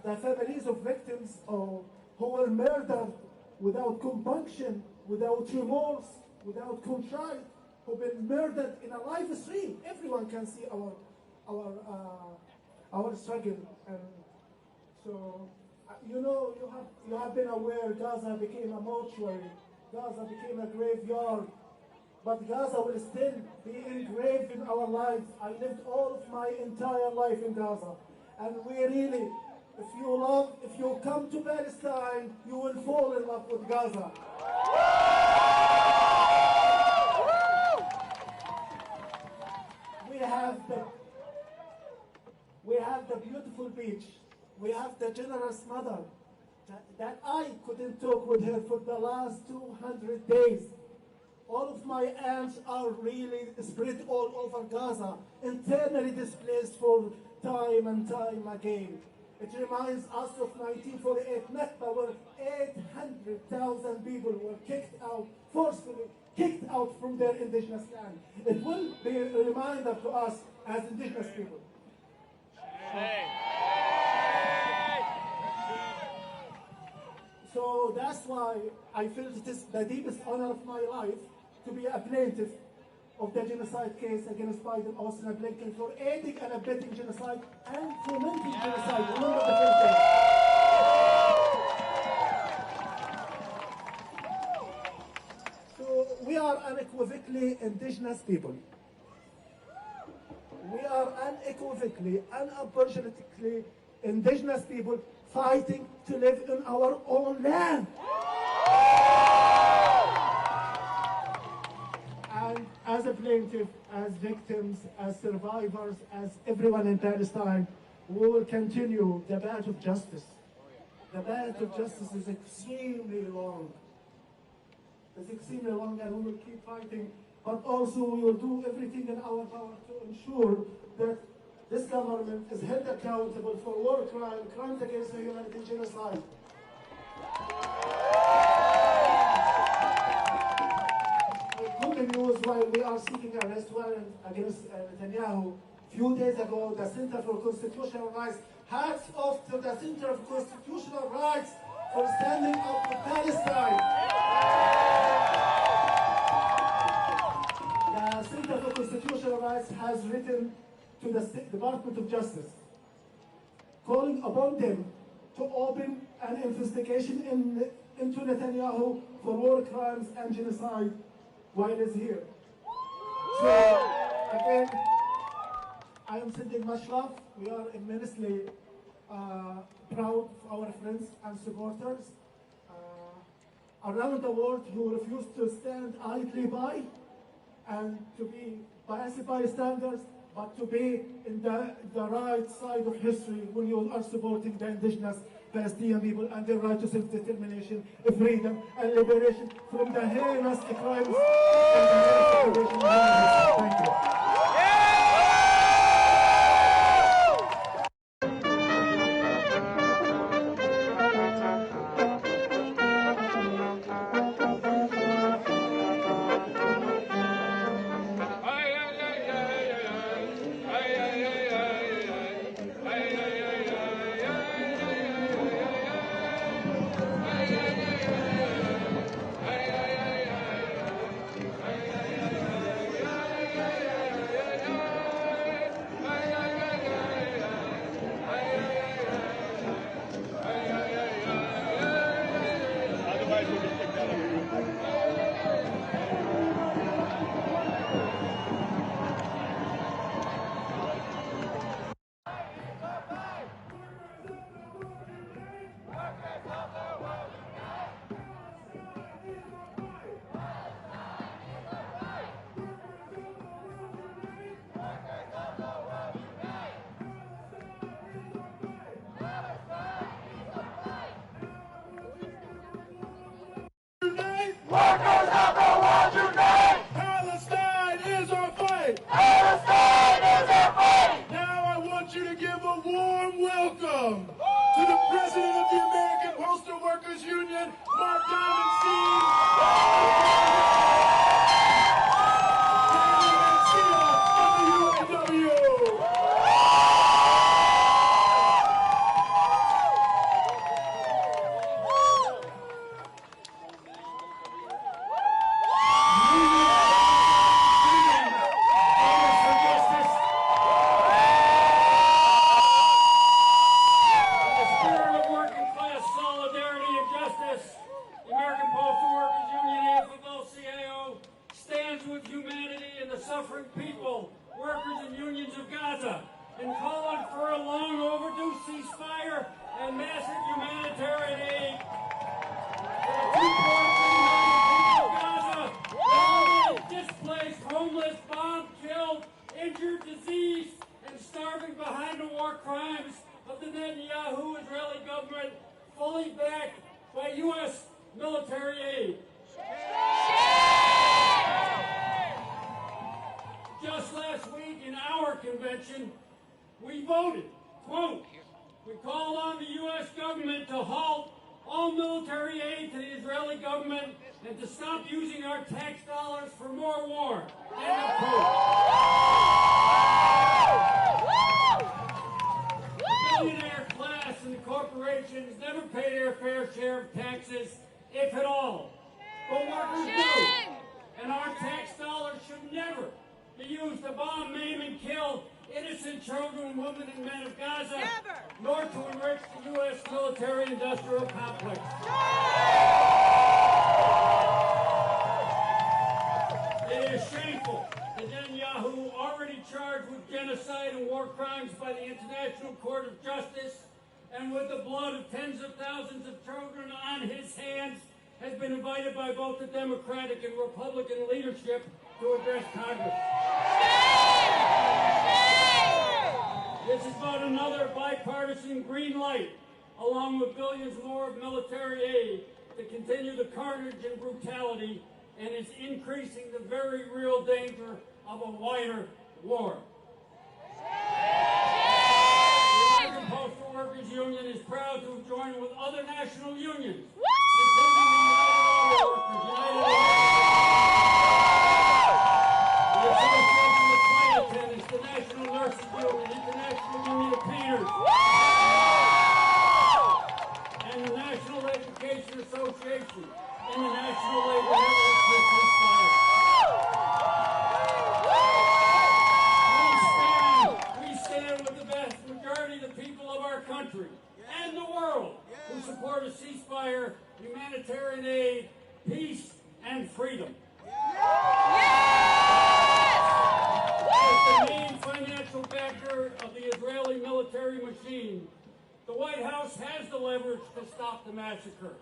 The families of victims who were murdered without compunction, without remorse, without contrition, who've been murdered in a live stream. Everyone can see our our struggle. And so, you know, you have been aware Gaza became a mortuary, Gaza became a graveyard, but Gaza will still be engraved in our lives. I lived all of my entire life in Gaza, and we really, if you come to Palestine, you will fall in love with Gaza. We have the beautiful beach. We have the generous mother that I couldn't talk with her for the last 200 days. All of my aunts are really spread all over Gaza, internally displaced for time and time again. It reminds us of 1948 Nakba, where 800,000 people were kicked out, forcefully kicked out from their indigenous land. It will be a reminder to us as indigenous people. So that's why I feel it is the deepest honor of my life to be a plaintiff of the genocide case against Biden, Austin, and Blinken for aiding and abetting genocide and fomenting genocide. Remember the first day. So we are unequivocally indigenous people. We are unequivocally, unapologetically indigenous people fighting to live in our own land. And as a plaintiff, as victims, as survivors, as everyone in Palestine, we will continue the battle of justice. The battle of justice is extremely long. It's extremely long, and we will keep fighting. But also we will do everything in our power to ensure that this government is held accountable for war crimes against humanity, genocide. Good news, while we are seeking arrest warrant against Netanyahu, a few days ago, the Center for Constitutional Rights, hats off to the Center for Constitutional Rights for standing up for Palestine. The Center for Constitutional Rights has written to the Department of Justice, calling upon them to open an investigation into Netanyahu for war crimes and genocide while he's here. So, again, I am sending much love. We are immensely proud of our friends and supporters around the world who refuse to stand idly by and to be passive bystanders, but to be in the right side of history when you are supporting the indigenous Palestinian people and their right to self-determination, freedom, and liberation from the heinous crimes and the heinous occupation. Thank you. Workers of the world unite! Palestine is our fight! Palestine is our fight! Now I want you to give a warm welcome to the President of the American Postal Workers Union, Mark Netanyahu Israeli government fully backed by U.S. military aid. Just last week in our convention, we voted, quote, we called on the U.S. government to halt all military aid to the Israeli government and to stop using our tax dollars for more war. End of quote. The billionaire class and the corporations never pay their fair share of taxes, if at all. But workers do. And our tax dollars should never be used to bomb, maim, and kill innocent children, women, and men of Gaza, nor to enrich the U.S. military-industrial complex. It is shameful that Netanyahu, already charged with genocide and war crimes by the International Court of Justice, and with the blood of tens of thousands of children on his hands, has been invited by both the Democratic and Republican leadership to address Congress. This is but another bipartisan green light, along with billions more of military aid, to continue the carnage and brutality, and is increasing the very real danger of a wider war. The American Postal Workers Union is proud to have joined with other national unions, including the United Auto Workers, the National Nurses Union, International Union of Painters, and the National Education Association, and the National Labor Network for ceasefire. We stand with the vast majority of the people of our country and the world who support a ceasefire, humanitarian aid, peace, and freedom. As the main financial backer of the Israeli military machine, the White House has the leverage to stop the massacre.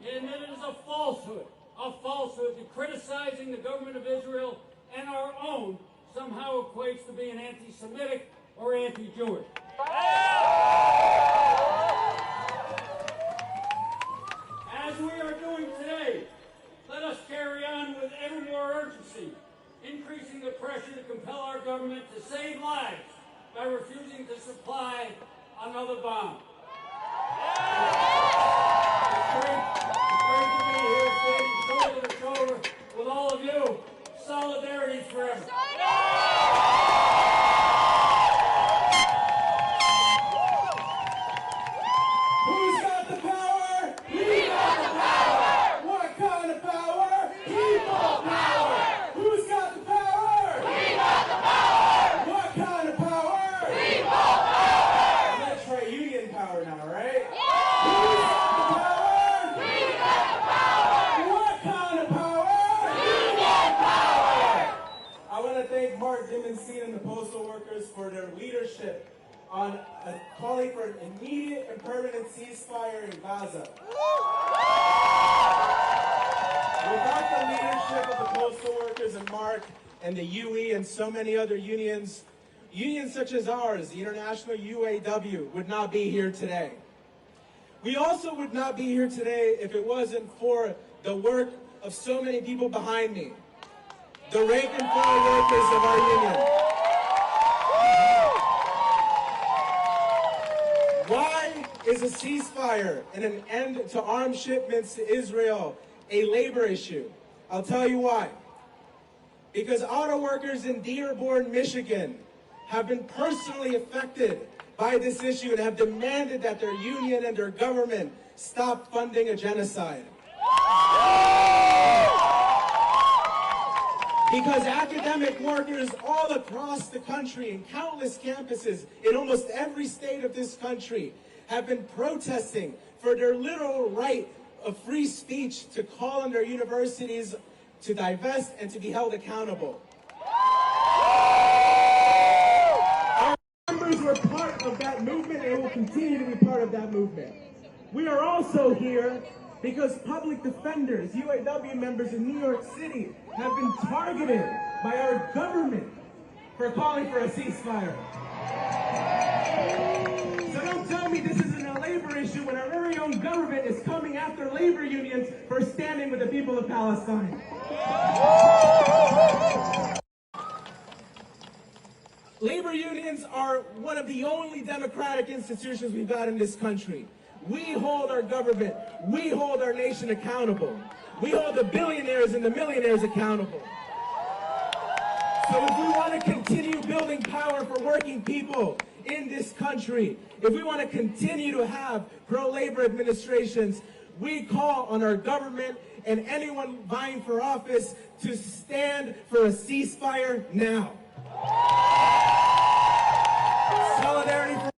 And it is a falsehood that criticizing the government of Israel and our own somehow equates to being anti-Semitic or anti-Jewish. As we are doing today, let us carry on with ever more urgency, increasing the pressure to compel our government to save lives by refusing to supply another bomb. It's great to be here standing shoulder to shoulder with all of you. Solidarity forever. Who's got the power? We got the power! What kind of power? People power! Who's got the power? We got the power! What kind of power? People power! That's right, union power now, right? Yeah! Who's got the power? We got the power! What kind of power? Union power! I want to thank Mark Dimmonstein and the postal workers for their leadership on calling for an immediate and permanent ceasefire in Gaza. Without the leadership of the postal workers and Mark and the UE and so many other unions, unions such as ours, the International UAW, would not be here today. We also would not be here today if it wasn't for the work of so many people behind me, the rank and file workers of our union. Why is a ceasefire and an end to arms shipments to Israel a labor issue? I'll tell you why. Because auto workers in Dearborn, Michigan have been personally affected by this issue and have demanded that their union and their government stop funding a genocide. Because academic workers all across the country in countless campuses in almost every state of this country have been protesting for their literal right of free speech to call on their universities to divest and to be held accountable. Our members were part of that movement and will continue to be part of that movement. We are also here because public defenders, UAW members in New York City, have been targeted by our government for calling for a ceasefire. So don't tell me this isn't a labor issue when our very own government is coming after labor unions for standing with the people of Palestine. Labor unions are one of the only democratic institutions we've got in this country. We hold our government, we hold our nation accountable. We hold the billionaires and the millionaires accountable. So if we want to continue building power for working people in this country, if we want to continue to have pro-labor administrations, we call on our government and anyone vying for office to stand for a ceasefire now. Solidarity for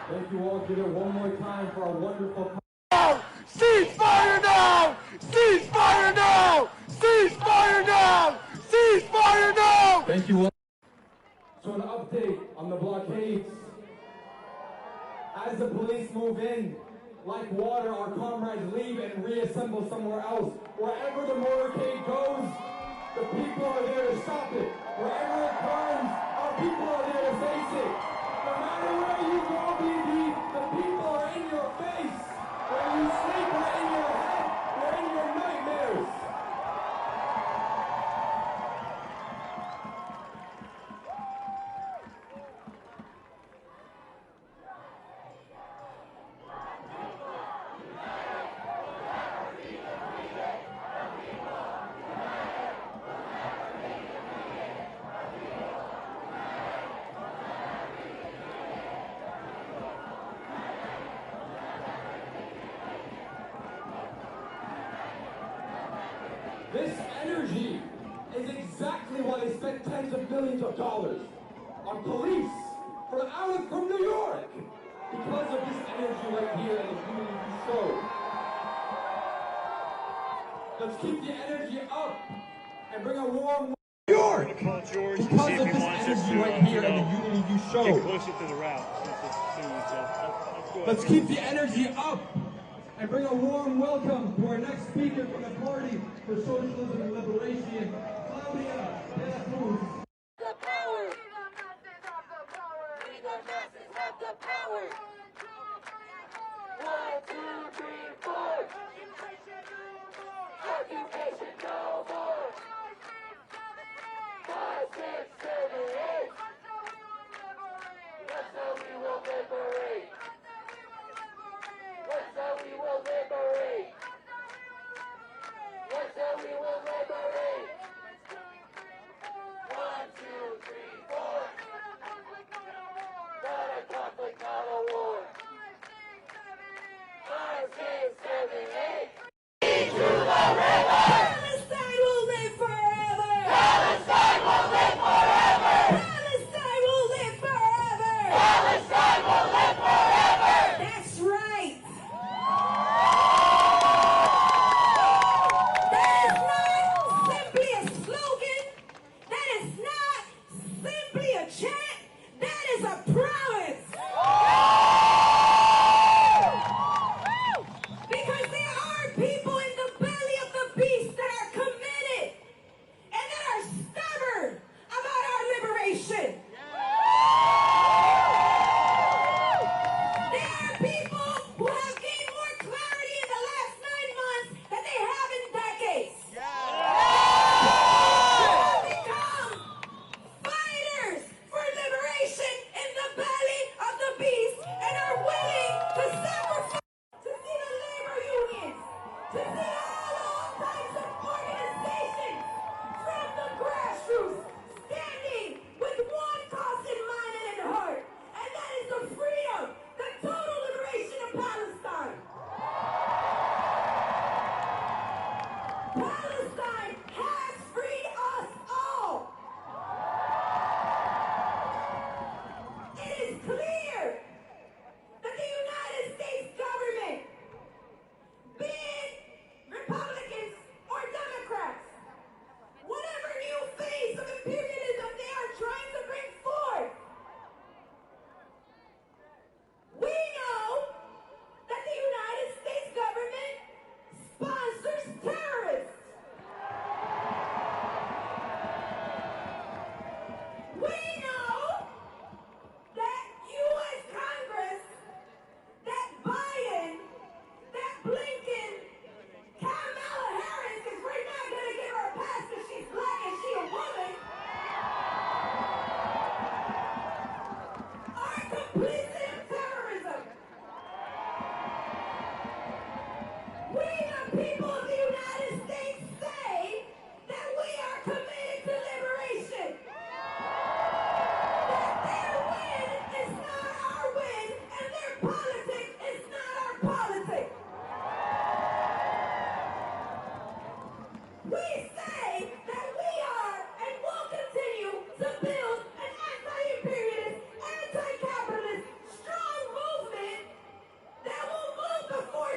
Thank you all. Give it one more time for our wonderful... Ceasefire now! Ceasefire now! Ceasefire now! Ceasefire now! Thank you all. So an update on the blockades. As the police move in, like water, our comrades leave and reassemble somewhere else. Wherever the motorcade goes, the people are there to stop it. Wherever it burns, our people are there to face it. No matter where you go, BB, the people are in your face. Where you sleep, we're in your head. We're in your nightmares. This energy is exactly why they spent tens of millions of dollars on police from New York. Because of this energy right here and the unity we show. Let's keep the energy up and bring a warm New York. Because of this energy right here and the unity you show. Get closer to the route. Let's keep the energy up and bring a warm welcome to our next speaker from the Party for Socialism and Liberation, Claudia de la Cruz. The power! We the masses have the power! 1, 2, 3, 4! Occupation no more! 5, 6, 7, 8! That's how we will liberate! That's how we will liberate! That's how we will liberate! 1, 2, 3, 4! Not a conflict, not a war!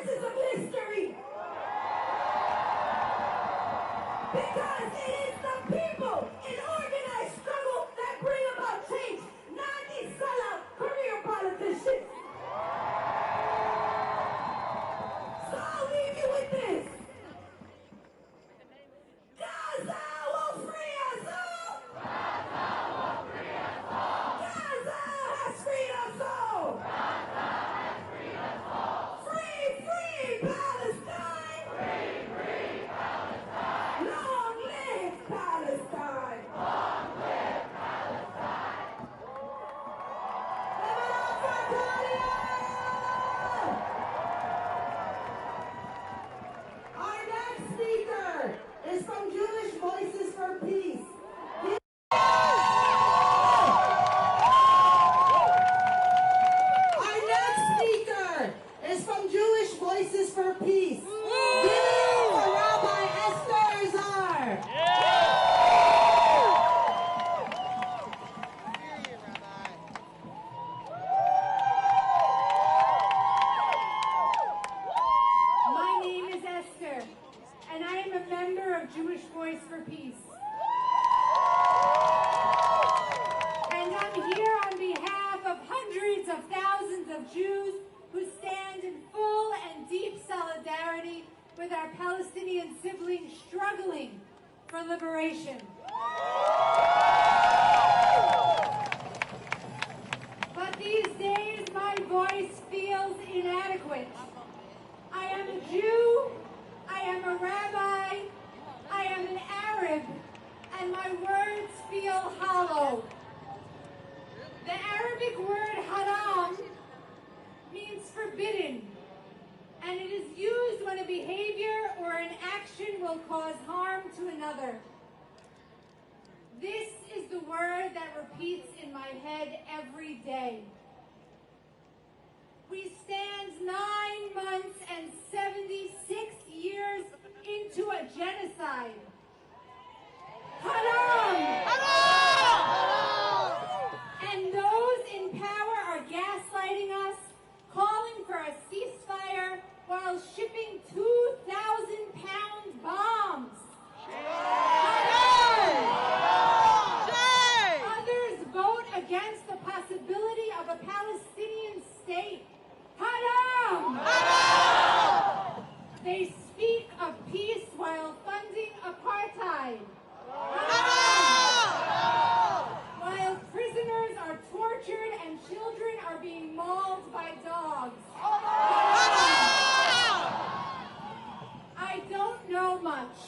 voices of history. Because it is the people in organized struggle that bring about change, not these sellout career politicians. So I'll leave you with this. Gaza will free us all. Gaza will free us all. Gaza has freed us all. Gaza has freed us all. Free, free Palestine. Free, free Palestine. Long live Palestine. Long live Palestine. Our next speaker is from Jewish Voices for Peace. Our next speaker is from Jewish Voices for Peace. Give it for Rabbi Esther Azar. My name is Esther, and I am a member of Jewish Voice for Peace. And I'm here on behalf of hundreds of thousands of Jews who stand in full and deep solidarity with our Palestinian siblings struggling for liberation. But these days, my voice feels inadequate. I am a Jew, I am a rabbi, I am an Arab, and my words feel hollow. The Arabic word haram means forbidden, and it is used when a behavior or an action will cause harm to another. This is the word that repeats in my head every day. We stand 9 months and 76 years into a genocide. Haram! Haram! And those in power are gaslighting us, calling for a ceasefire while shipping 2,000-pound bombs. Haram! Others vote against the possibility of a Palestinian state. Haram! Haram! They speak of peace while funding apartheid. Haram! While prisoners are tortured and children are being mauled by dogs. Haram! I don't know much,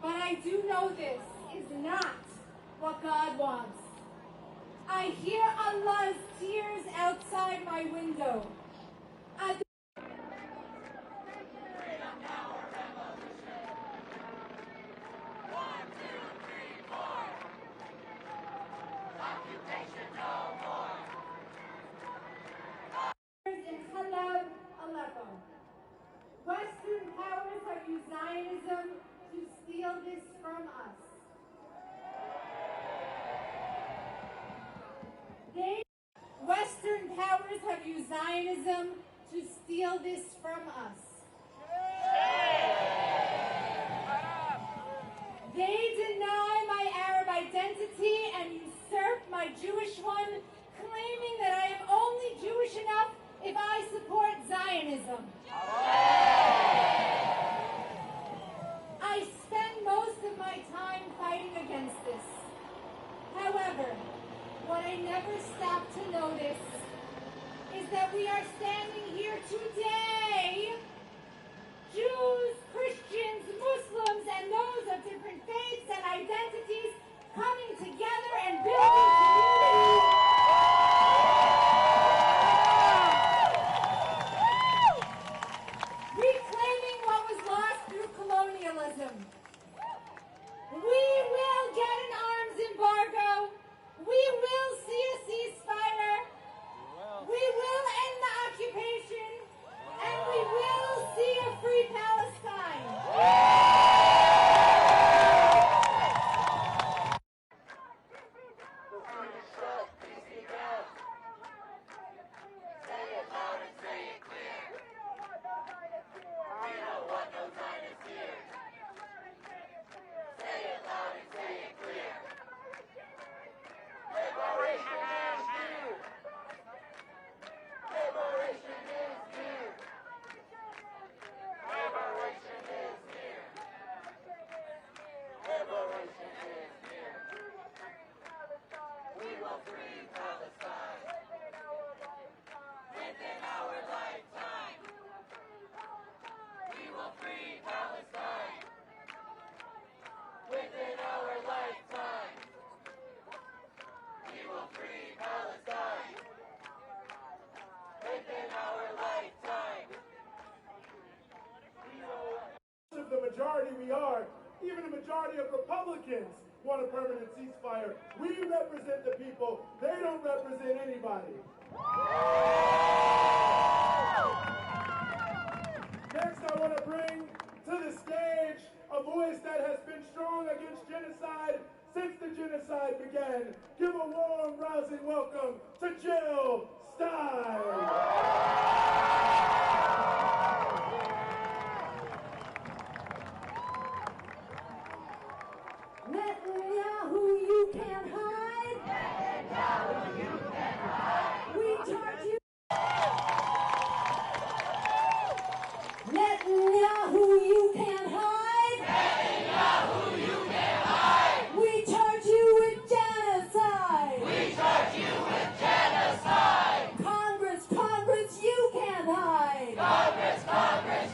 but I do know this is not what God wants. I hear Allah's tears outside my window. Western powers have used Zionism to steal this from us. Western powers have used Zionism to steal this from us. They deny my Arab identity and usurp my Jewish one, claiming that I am only Jewish enough if I support Zionism. I spend most of my time fighting against this. However, what I never stop to notice is that we are standing here today majority of Republicans want a permanent ceasefire. We represent the people. They don't represent anybody. Next, I want to bring to the stage a voice that has been strong against genocide since the genocide began. Give a warm, rousing welcome to Jill Stein. Netanyahu, you can't hide. Netanyahu, you can't hide. We charge you. Netanyahu, you can't hide. Netanyahu, you can't hide. We charge you with genocide. We charge you with genocide. Congress, you can't hide. Congress,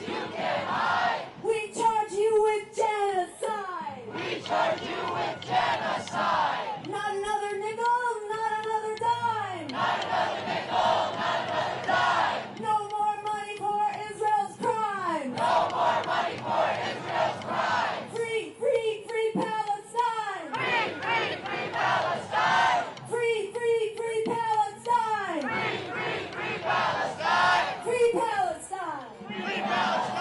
you can't hide. We charge you with genocide. We charge you with genocide. Not another nickel, not another dime. Not another nickel, not another dime. No more money for Israel's crime. No more money for Israel's crime. Free, free, free Palestine. Free, free, free Palestine. Free, free, free Palestine. Free, free, free Palestine. Free Palestine. Free Palestine.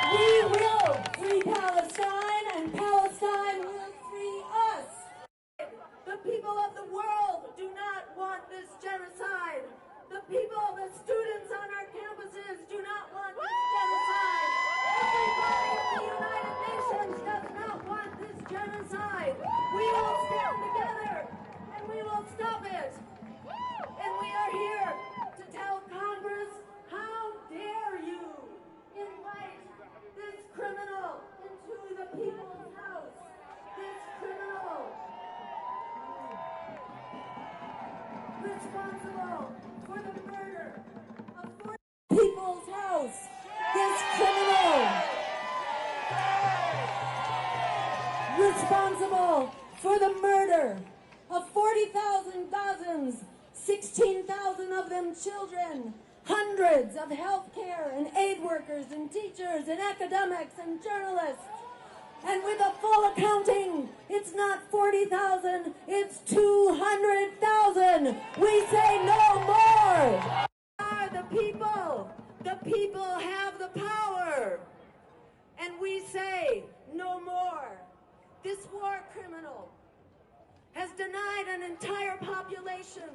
We will free Palestine, and Palestine will free us. The people of the world do not want this genocide. The people, the students on our campuses do not want this genocide. Everybody in the United Nations does not want this genocide. We will stand together and we will stop it. And we are here to tell Congress, how dare you invite this criminal into the people's house. This criminal responsible for the murder of 40 people's house. This criminal responsible for the murder of 40,000 Gazans, 16,000 of them children, hundreds of healthcare and aid workers and teachers and academics and journalists. And with a full accounting, it's not 40,000, it's 200,000. We say no more. Are the people. The people have the power. And we say no more. This war criminal has denied an entire population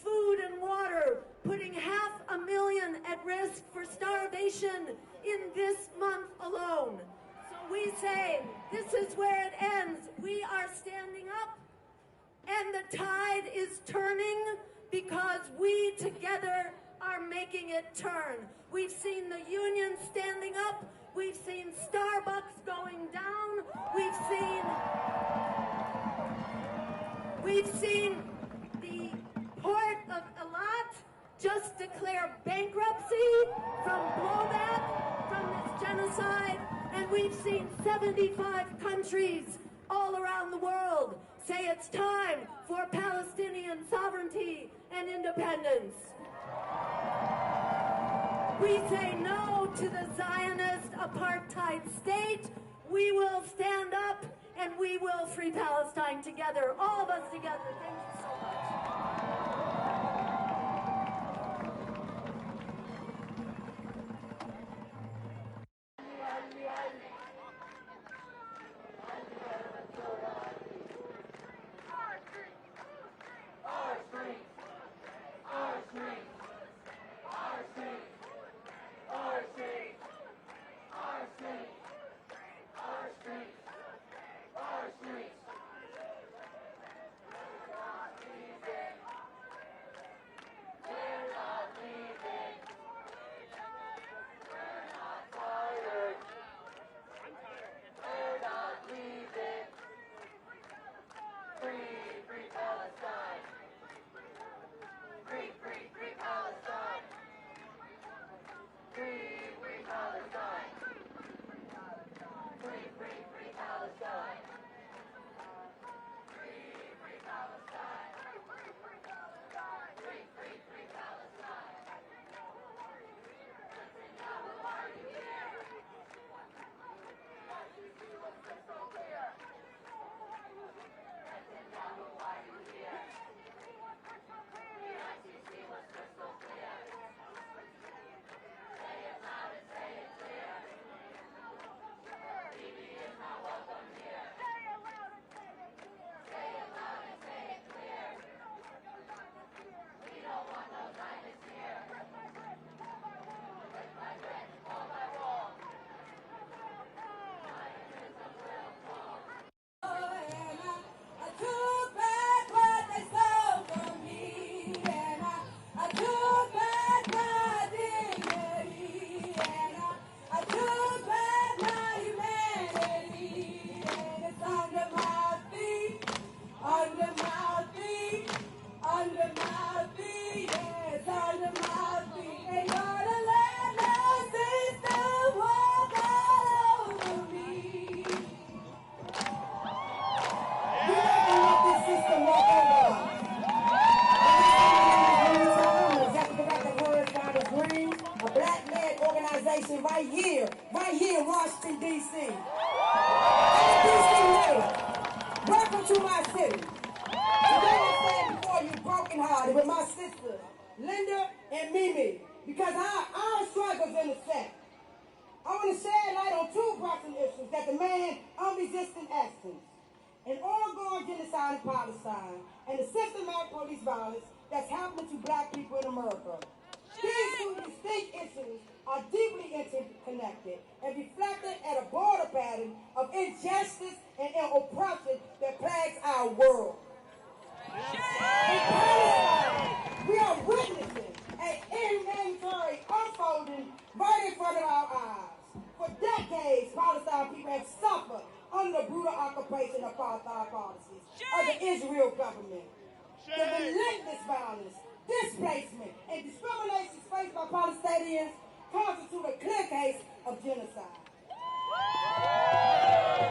food and water, putting 500,000 at risk for starvation in this month alone. So we say, this is where it ends. We are standing up, and the tide is turning because we together are making it turn. We've seen the union standing up. We've seen Starbucks going down. We've seen the Port of Eilat just declare bankruptcy from blowback from this genocide. And we've seen 75 countries all around the world say it's time for Palestinian sovereignty and independence. We say no to the Zionist apartheid state. We will stand up and we will free Palestine together, all of us together. Thank you so much. right here in Washington, D.C. I'm a D.C. native. Welcome to my city. Today I stand before you brokenhearted with my sisters, Linda and Mimi, because our struggles intersect. I want to shed light on two pressing issues that demand unresistant actions: an ongoing genocide in Palestine and the systematic police violence that's happening to black people in America. These two distinct issues are deeply interconnected and reflected at a broader pattern of injustice and oppression that plagues our world. In Palestine, we are witnessing an inventory unfolding right in front of our eyes. For decades, Palestine people have suffered under the brutal occupation of apartheid policies of the Israel government. The relentless violence, displacement, and discrimination faced by Palestinians constitute a clear case of genocide.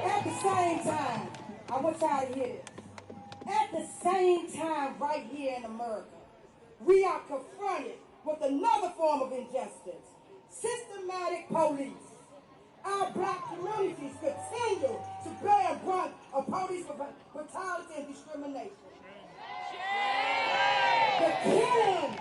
At the same time, I want y'all to hear this. At the same time, right here in America, we are confronted with another form of injustice: systematic police. Our black communities continue to bear the brunt of police brutality and discrimination. The killing.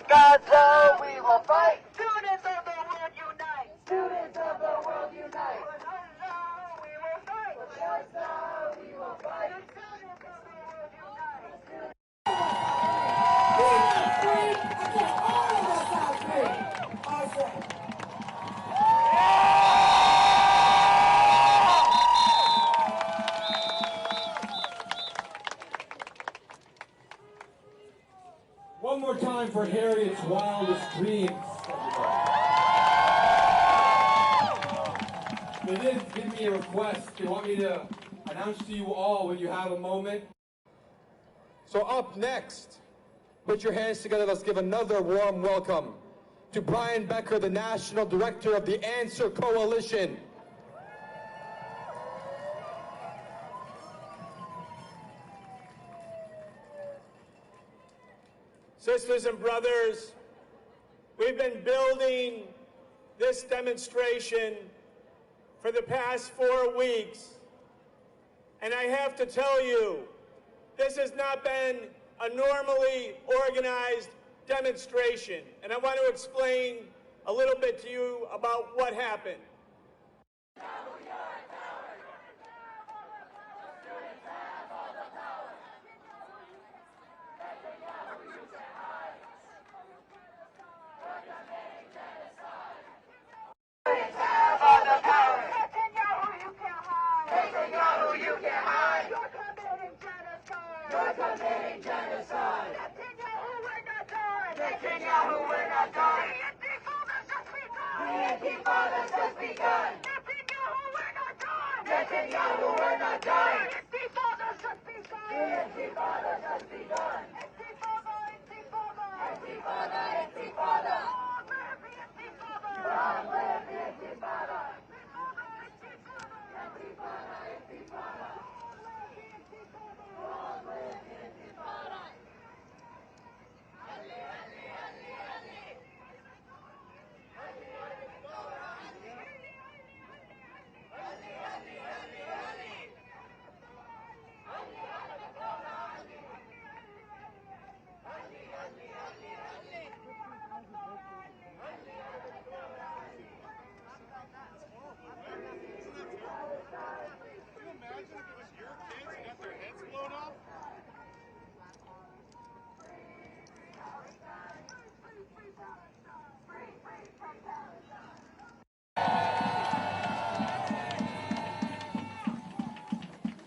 Gaza, we will fight. Students of the world unite. Students of the world unite. me a request. They want me to announce to you all when you have a moment. So up next, put your hands together. Let's give another warm welcome to Brian Becker, the National Director of the Answer Coalition. Sisters and brothers, we've been building this demonstration for the past 4 weeks. And I have to tell you, this has not been a normally organized demonstration. And I want to explain a little bit to you about what happened.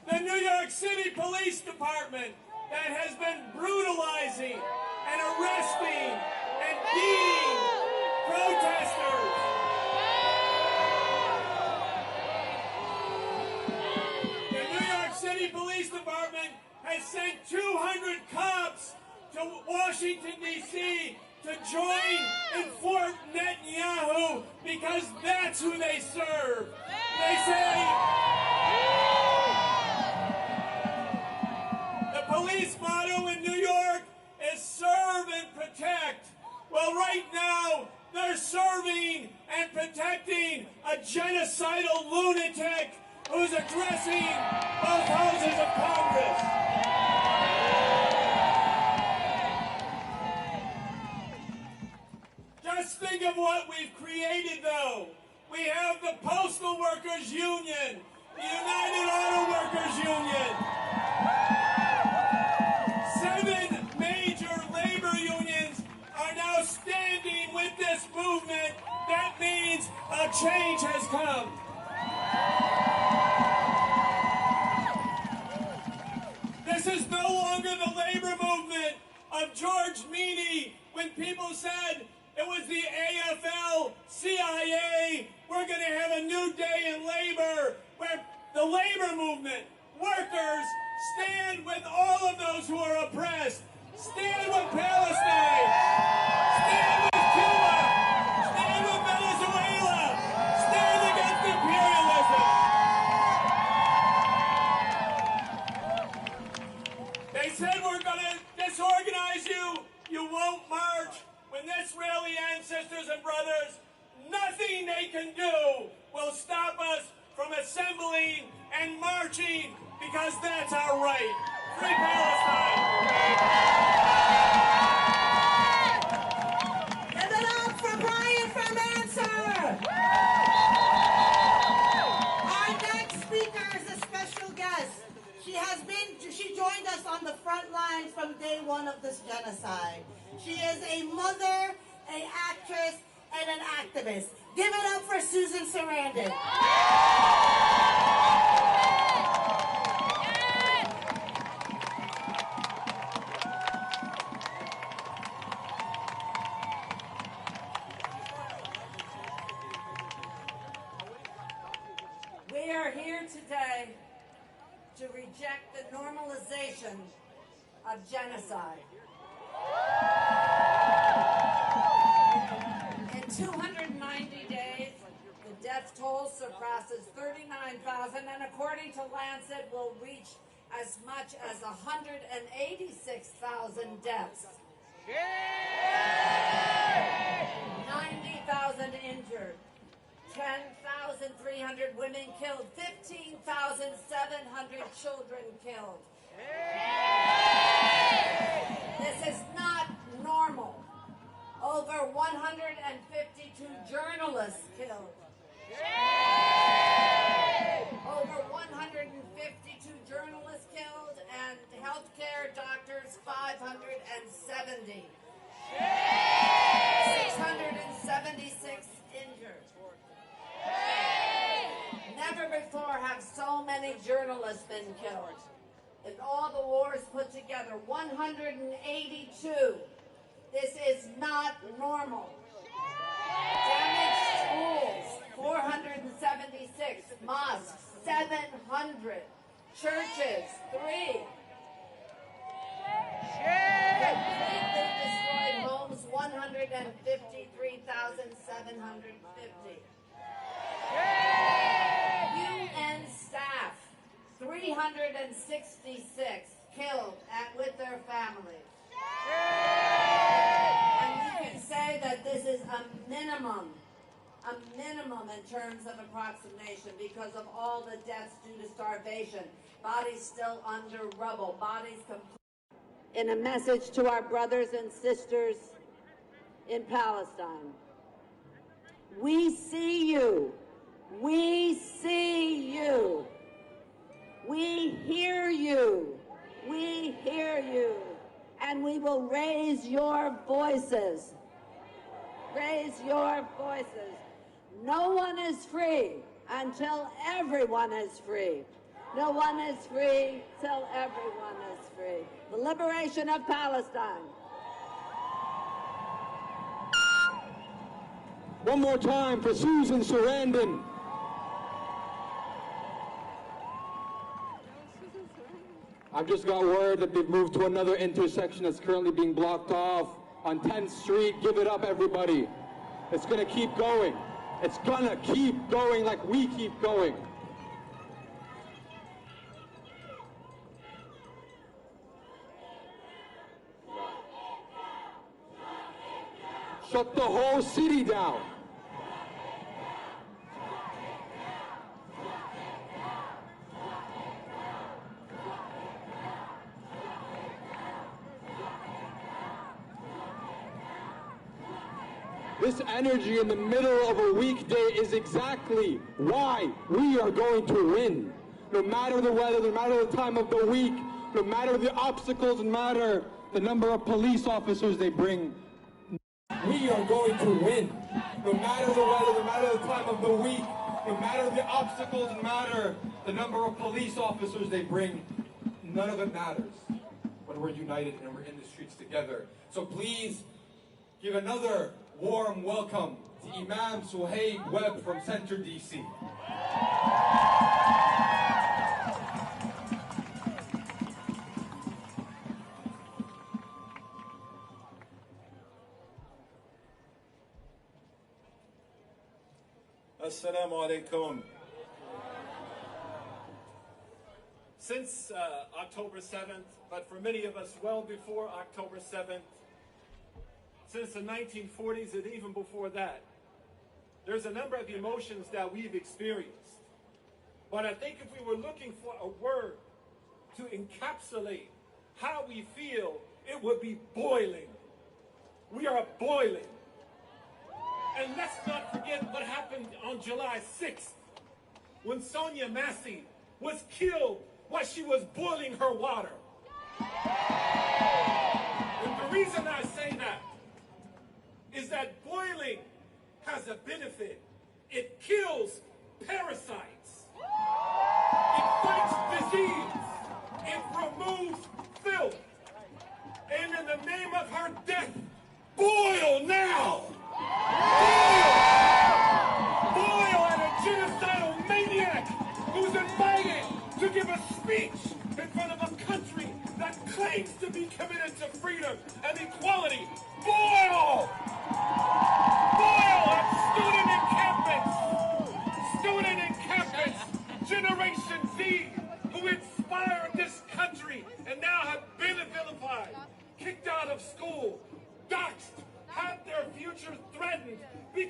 The New York City Police Department that has been brutalizing and arresting and beating protesters. The New York City Police Department has sent 200 cops to Washington, D.C. to join in Fort Netanyahu because that's who they serve. They say the police motto in New York is serve and protect. Well, right now, they're serving and protecting a genocidal lunatic who's addressing both houses of Congress. Just think of what we've created, though. We have the Postal Workers Union, the United Auto Workers Union, 7 major labor unions are now standing with this movement. That means a change has come. This is no longer the labor movement of George Meany when people said it was the AFL-CIA. We're going to have a new day in labor where the labor movement, workers, stand with all of those who are oppressed. Stand with Palestine. Stand with Cuba. Stand with Venezuela. Stand against imperialism. They said we're going to disorganize you. You won't march. When this rally ends, sisters and brothers, nothing they can do will stop us from assembling and marching because that's our right. Free Palestine! Give it up for Brian from Answer! Our next speaker is a special guest. She joined us on the front lines from day one of this genocide. She is a mother, an actress, and an activist. Give it up for Susan Sarandon. We are here today to reject the normalization of genocide. In 290 days, the death toll surpasses 39,000, and according to Lancet, will reach as much as 186,000 deaths. 90,000 injured. 10,300 women killed, 15,700 children killed. This is not normal. Over 152 journalists killed. Over 152 journalists killed, and healthcare doctors 570. 676 injured. Never before have so many journalists been killed. In all the wars put together, 182. This is not normal. Damaged schools, 476. Mosques, 700. Churches, 3. Completely destroyed homes, 153,750. UN staff, 366 killed with their families. And you can say that this is a minimum in terms of approximation because of all the deaths due to starvation, bodies still under rubble, bodies complete. In a message to our brothers and sisters in Palestine, we see you. We see you. We hear you. We hear you. And we will raise your voices. Raise your voices. No one is free until everyone is free. No one is free till everyone is free. The liberation of Palestine. One more time for Susan Sarandon. I've just got word that they've moved to another intersection that's currently being blocked off on 10th Street. Give it up, everybody. It's going to keep going. It's going to keep going like we keep going. Shut the whole city down. This energy in the middle of a weekday is exactly why we are going to win. No matter the weather, no matter the time of the week, no matter the obstacles, no matter the number of police officers they bring, we are going to win. No matter the weather, no matter the time of the week, no matter the obstacles, no matter the number of police officers they bring, none of it matters when we're united and we're in the streets together. So please give another warm welcome to Imam Suhaib Webb from Center, D.C. Assalamu alaikum. Since October 7th, but for many of us well before October 7th, since the 1940s and even before that, there's a number of emotions that we've experienced. But I think if we were looking for a word to encapsulate how we feel, it would be boiling. We are boiling. And let's not forget what happened on July 6th when Sonia Massey was killed while she was boiling her water. And the reason I say that is that boiling has a benefit. It kills parasites. It fights disease. It removes filth. And in the name of her death, boil now! Boil at a genocidal maniac who's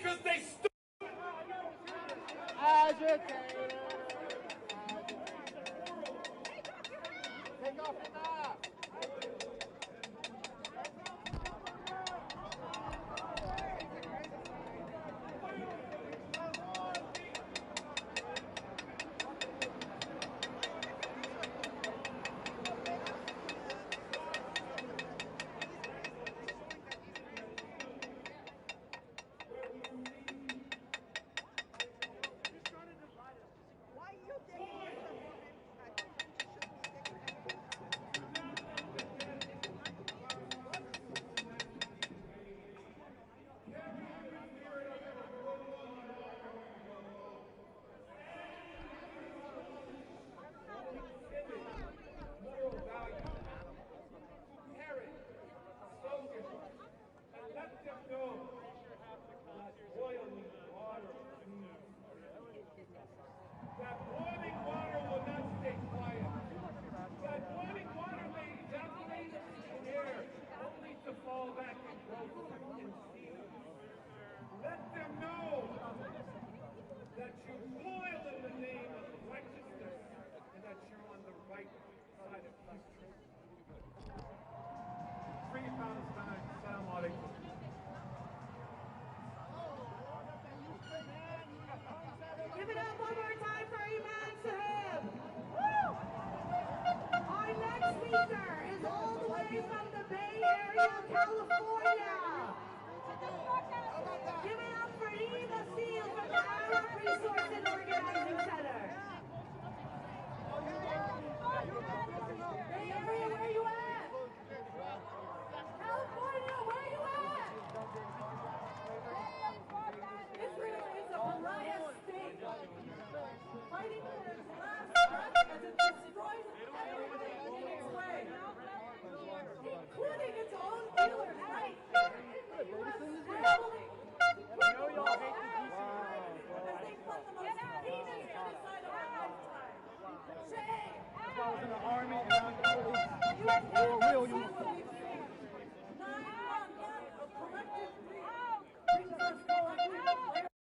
because they stood. Agitator. Take off the knob. That boiling water will not stay quiet. That boiling water may evaporate in air, only to fall back and grow and steam. Let them know that you boil in the name of righteousness and that you're on the right side of history. Free Palestine. Assalamu alaikum. Give it up one more time for Iman Sahib. Woo! Our next speaker is all the way from the Bay Area, California. Give it up for Eva Seal from the Arab Resource and Organizing Center. Bay Area, where you at? California, where you at? Israel is a pariah state, fighting for its last breath as it destroys everything in its way, including its own dealers right here in the U.S. family. We know y'all hate the as they fund the most heinous genocide of our lifetime. Shame! If I was in the army and I'm in the police, you're a real uniform. 9 months of collective grief brings us collective.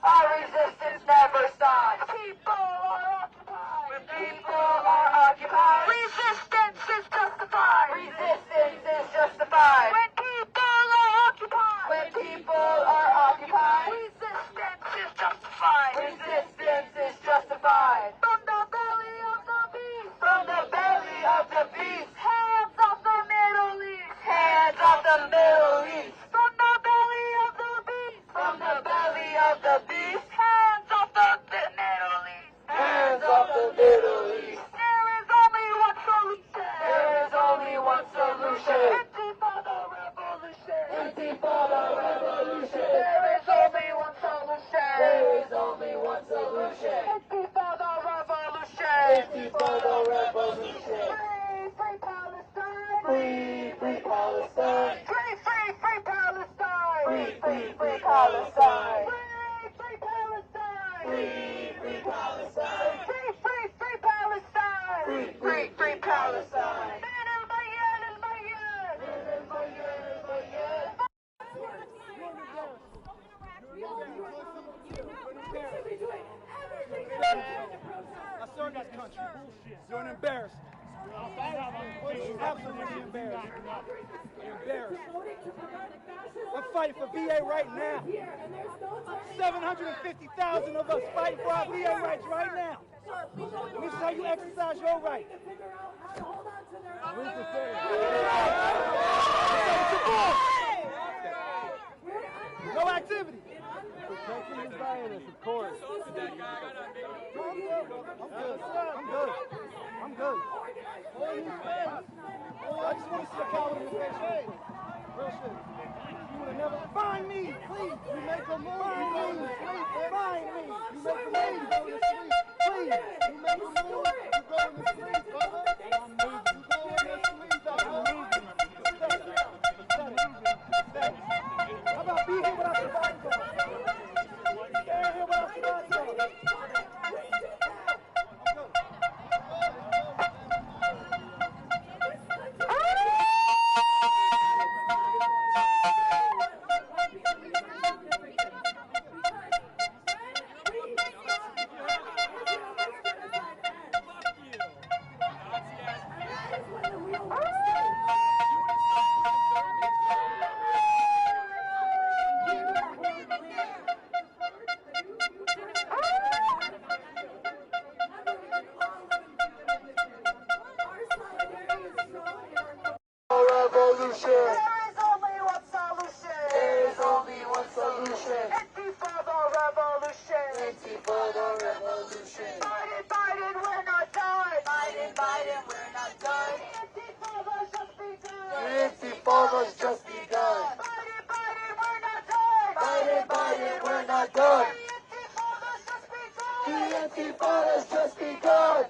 Our resistance never stops. People are occupied. When people are occupied, resistance is justified. Resistance is justified. When people are occupied. When people are occupied, resistance is justified. Resistance is justified. From the belly of the beast. From the belly of the beast. Hands of the Middle East. Hands of the Middle East. From the belly of the beast. From the belly of the beast. Hands of the Middle East. Hands of the Middle East. There is only one solution. There is only one solution. Intifada revolution. Intifada revolution. There is only one solution. There is only one solution. Intifada revolution. Intifada revolution. Free, free Palestine. Free, free Palestine. Free, free, free Palestine. Free, free, free Palestine. Free, free Palestine. Free, free Palestine. Free, free, free Palestine. Free, free, free Palestine. من البيان البيان. من البيان البيان. I served that country. You're an embarrassment. Absolutely embarrassing. Embarrassing. We're fighting for VA right now. 750,000 of us fighting for our VA rights right now. This is how you exercise your right. No activity. Protecting the Zionists, of course. I'm good. I'm good. I just want to see a coward in the face. Real shit. You would have never find me, please. You make a move. Find me. Find me. You make a move. You go in the street. Please. You make a move. You go in the street, brother. I'm moving. You go in the street, brother. I'm moving. How about be here without your body guard? Stand here without your body guard. begun. The Intifada's just begun.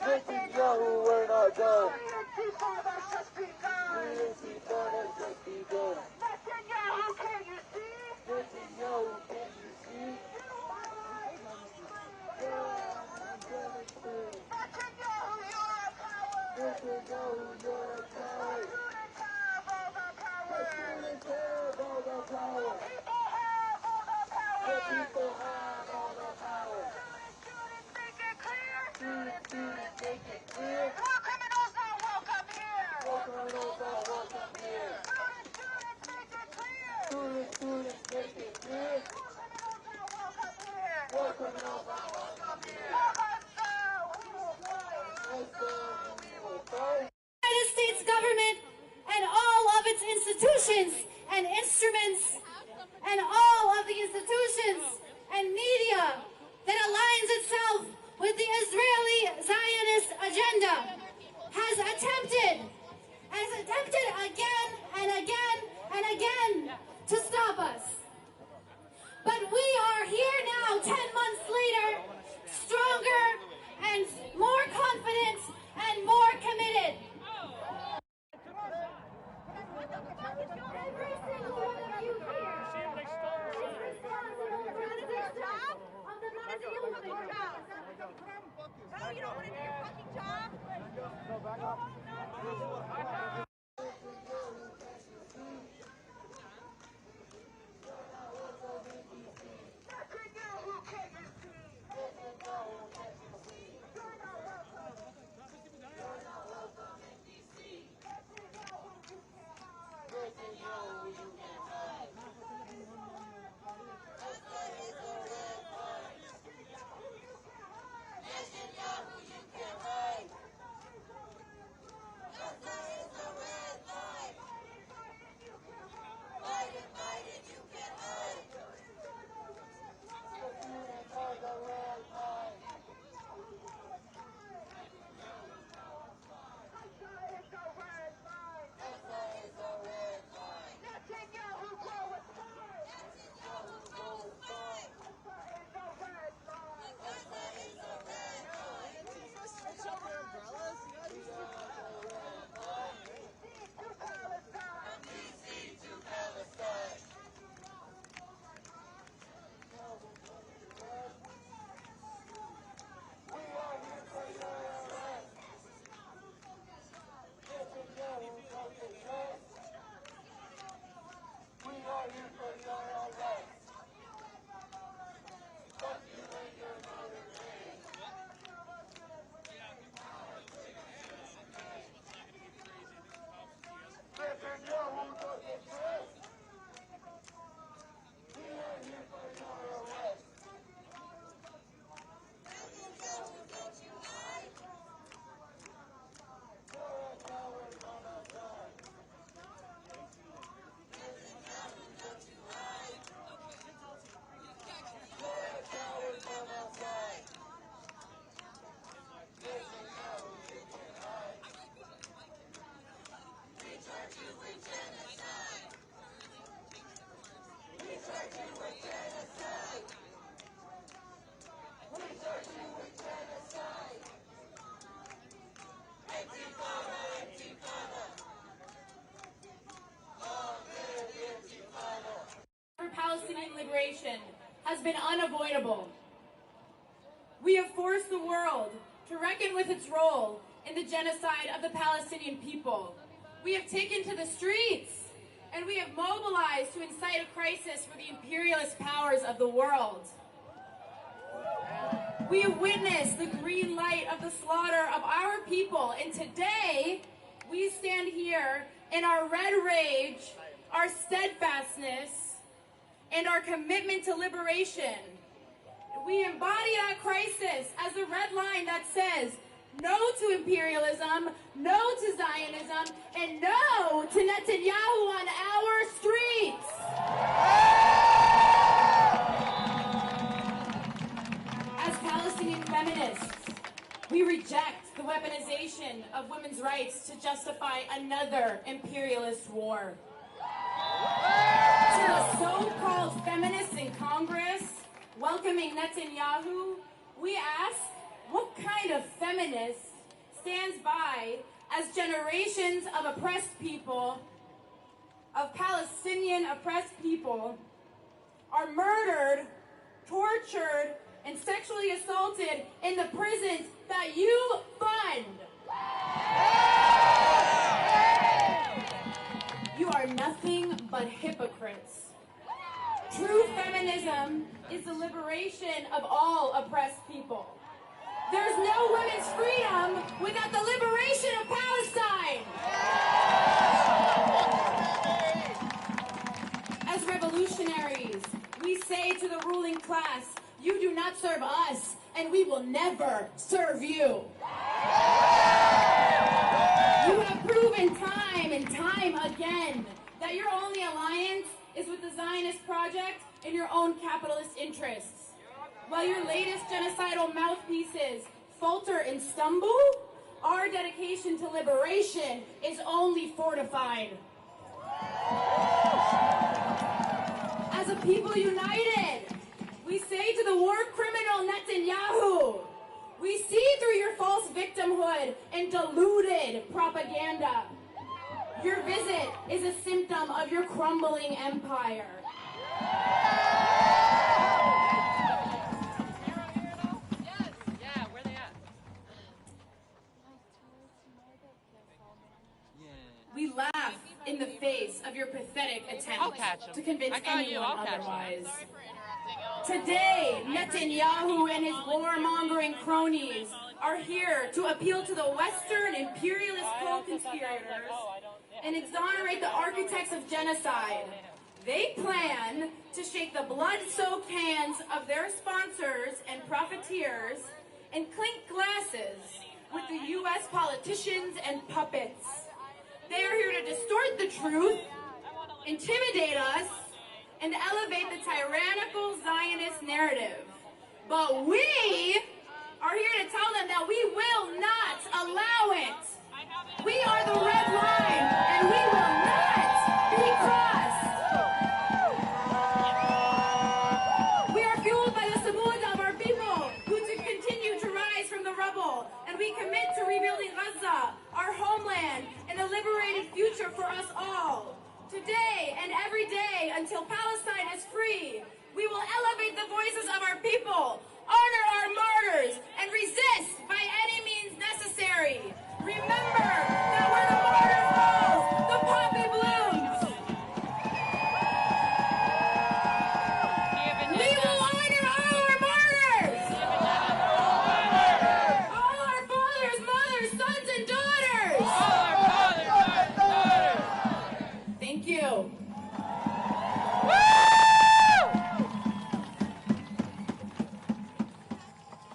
Netanyahu, we're not done. The Intifada's just begun. The Intifada's just begun. Netanyahu, can you see? Netanyahu, can you see? Netanyahu, you're a coward. Netanyahu, you're a coward. The students have all the power. The students have all the power. The people have all the power. Students, make it clear. Students, make it clear. War criminals not welcome here. War criminals not welcome here. Students, make it clear. Students, make it clear. War criminals not welcome here. War criminals not welcome here. We will fight. We will fight. The United States government and all of its institutions and instruments and all of the institutions and media that aligns itself with the Israeli Zionist agenda has attempted again and again and again to stop us. But we are here now, 10 months later, stronger and more confident and more committed. Every single one of you here is responsible for the success of the Palestinian job. No, you don't want to do your fucking job? No, back up. Palestinian liberation has been unavoidable. We have forced the world to reckon with its role in the genocide of the Palestinian people. We have taken to the streets and we have mobilized to incite a crisis for the imperialist powers of the world. We have witnessed the green light of the slaughter of our people, and today we stand here in our red rage, our steadfastness, and our commitment to liberation. We embody that crisis as a red line that says no to imperialism, no to Zionism, and no to Netanyahu on our streets. As Palestinian feminists, we reject the weaponization of women's rights to justify another imperialist war. To the so-called feminists in Congress welcoming Netanyahu, we ask, what kind of feminist stands by as generations of oppressed people, of Palestinian oppressed people, are murdered, tortured, and sexually assaulted in the prisons that you fund? You are nothing but hypocrites. True feminism is the liberation of all oppressed people. There's no women's freedom without the liberation of Palestine. As revolutionaries, we say to the ruling class, you do not serve us, and we will never serve you. You have proven time and time again that your only alliance is with the Zionist project in your own capitalist interests. While your latest genocidal mouthpieces falter and stumble, our dedication to liberation is only fortified. As a people united, we say to the war criminal Netanyahu, we see through your false victimhood and deluded propaganda. Your visit is a symptom of your crumbling empire. We laugh in the face of your pathetic attempt to convince anyone otherwise. Today, Netanyahu and his warmongering cronies are here to appeal to the Western imperialist co-conspirators and exonerate the architects of genocide. They plan to shake the blood-soaked hands of their sponsors and profiteers and clink glasses with the U.S. politicians and puppets. They are here to distort the truth, intimidate us, and elevate the tyrannical Zionist narrative. But we are here to tell them that we will not allow it. We are the red line, and we will not be crossed. We are fueled by the samud of our people who continue to rise from the rubble, and we commit to rebuilding Gaza, our homeland, and a liberated future for us all. Today and every day until Palestine is free, we will elevate the voices of our people, honor our martyrs, and resist by any means necessary. Remember that where the martyr falls, the poppy blooms. We will honor all our martyrs. All our fathers, mothers, sons, and daughters. Thank you.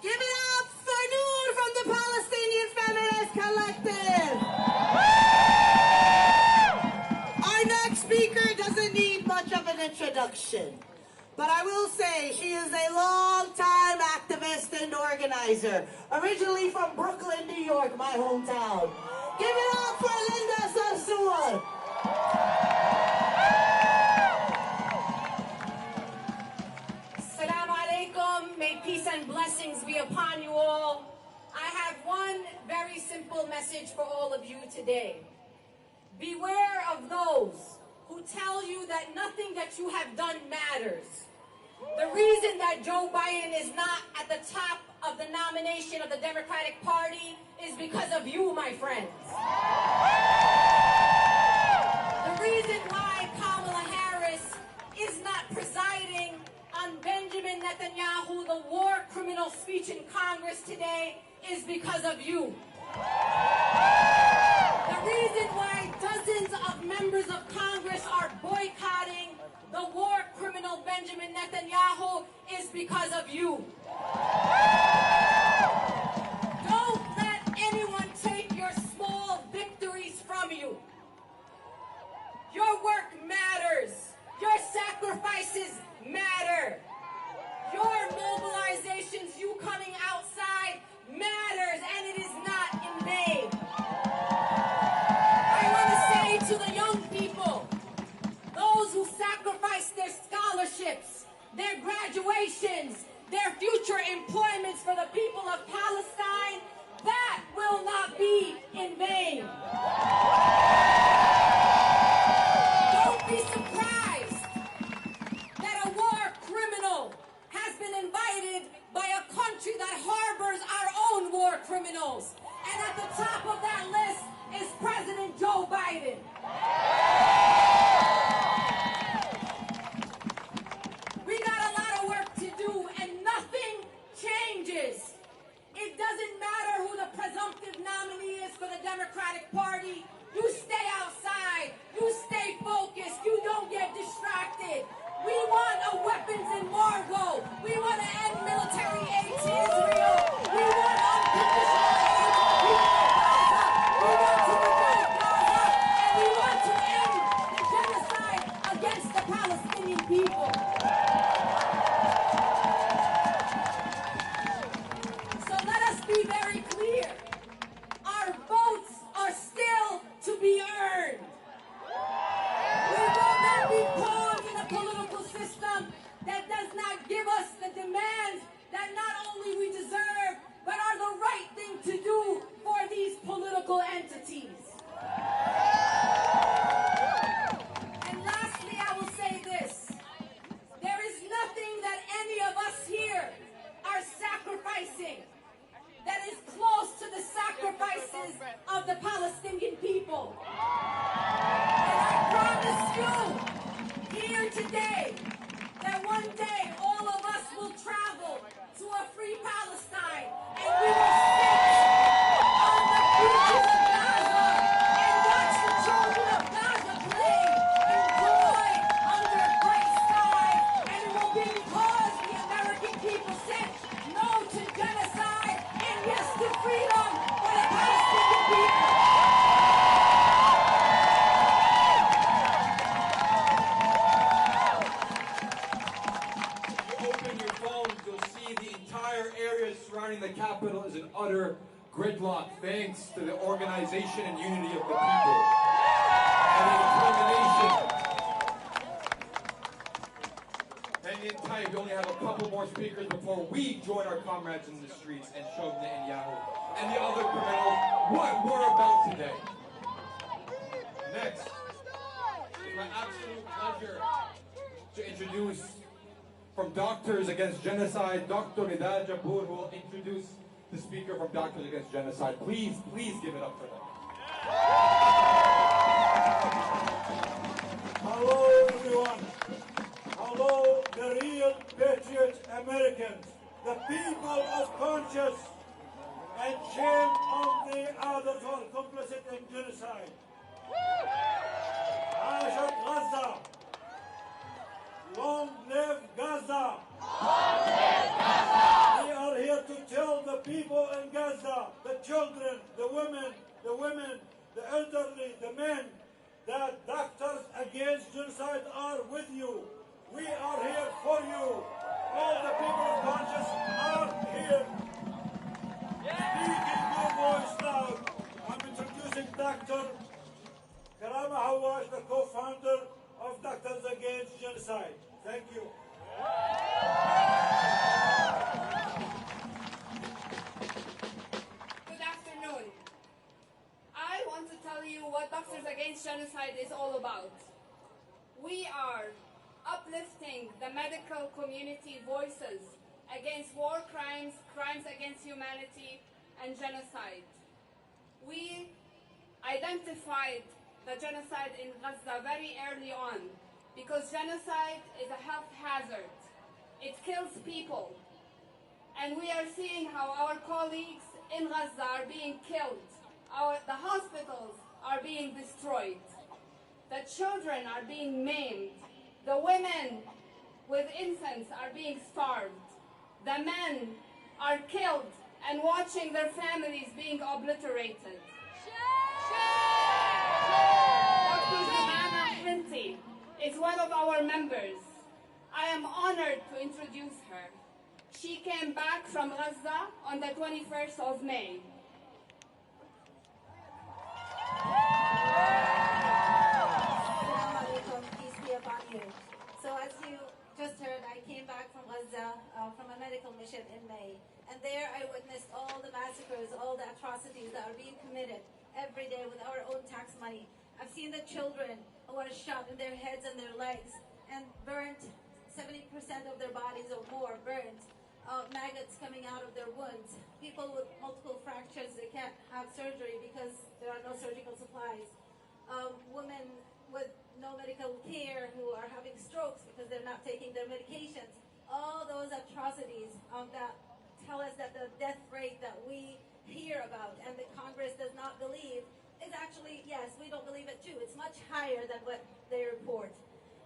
Give it up for Noor from the Palestinian Feminist Collective. Our next speaker doesn't need much of an introduction, but I will say she is a long-time activist and organizer, originally from Brooklyn, New York, my hometown. Give it up for Linda Sarsour. Assalamu alaikum. May peace and blessings be upon you all. I have one very simple message for all of you today. Beware of those who tell you that nothing that you have done matters. The reason that Joe Biden is not at the top of the nomination of the Democratic Party is because of you, my friends. The reason why Kamala Harris is not presiding on Benjamin Netanyahu, the war criminal speech in Congress today, is because of you. The reason why dozens of members of Congress are boycotting the war criminal Benjamin Netanyahu is because of you. Don't let anyone take your small victories from you. Your work matters. Your sacrifices matter. Your mobilizations, you coming outside, matters, and it is not in vain. I want to say to the young people, those who sacrifice their graduations, their future employments for the people of Palestine, that will not be in vain. Don't be surprised that a war criminal has been invited by a country that harbors our own war criminals. And at the top of that list is President Joe Biden. We got a lot of work to do and nothing changes. It doesn't matter who the presumptive nominee is for the Democratic Party. You stay outside. You stay focused. You don't get distracted. We want a weapons embargo. We want to end military aid to Israel. We want unconditional aid to the people of Gaza. We want to rebuild Gaza. And we want to end the genocide against the Palestinian people. So let us be very clear. Our votes are still to be earned. We will not be pawns in a political system that does not give us the demands that not only we deserve, but are the right thing to do for these political entities. And lastly, I will say this. There is nothing that any of us here are sacrificing that is close to the sacrifices of the Palestinian people. And I promise you here today that one day all of us will travel to a free Palestine and we will sit on the beaches of Gaza and watch the children of Gaza play and joy under bright skies. And it will be because the American people said no to genocide and yes to freedom for the Palestinian people. Open your phones, you'll see the entire area surrounding the Capitol is an utter gridlock, thanks to the organization and unity of the people. And the determination. Hang in tight, we only have a couple more speakers before we join our comrades in the streets and show Netanyahu and the other criminals what we're about today. Next, it's my absolute pleasure to introduce from Doctors Against Genocide, Dr. Nida Jabour, who will introduce the speaker from Doctors Against Genocide. Please give it up for them. Hello, everyone. Hello, the real patriot Americans, the people of conscience, and shame on the others who are complicit in genocide. عاشت Gaza. Long live Gaza! Long live Gaza! We are here to tell the people in Gaza, the children, the women, the elderly, the men, that Doctors Against Genocide are with you. We are here for you. All the people of conscience are here. Speaking your voice loud. I'm introducing Dr. Karama Hawash, the co-founder of Doctors Against Genocide. Thank you. Good afternoon. I want to tell you what Doctors Against Genocide is all about. We are uplifting the medical community voices against war crimes, crimes against humanity, and genocide. We identified the genocide in Gaza very early on because genocide is a health hazard. It kills people. And we are seeing how our colleagues in Gaza are being killed. The hospitals are being destroyed. The children are being maimed. The women with infants are being starved. The men are killed and watching their families being obliterated. Dr. Jemana Hinti is one of our members. I am honored to introduce her. She came back from Gaza on the 21st of May. Peace be upon you. So as you just heard, I came back medical mission in May. And there I witnessed all the massacres, all the atrocities that are being committed every day with our own tax money. I've seen the children who are shot in their heads and their legs and burnt, 70% of their bodies or more burnt. Maggots coming out of their wounds. People with multiple fractures, they can't have surgery because there are no surgical supplies. Women with no medical care who are having strokes because they're not taking their medications. All those atrocities that tell us that the death rate that we hear about and the Congress does not believe is actually, yes, we don't believe it too. It's much higher than what they report.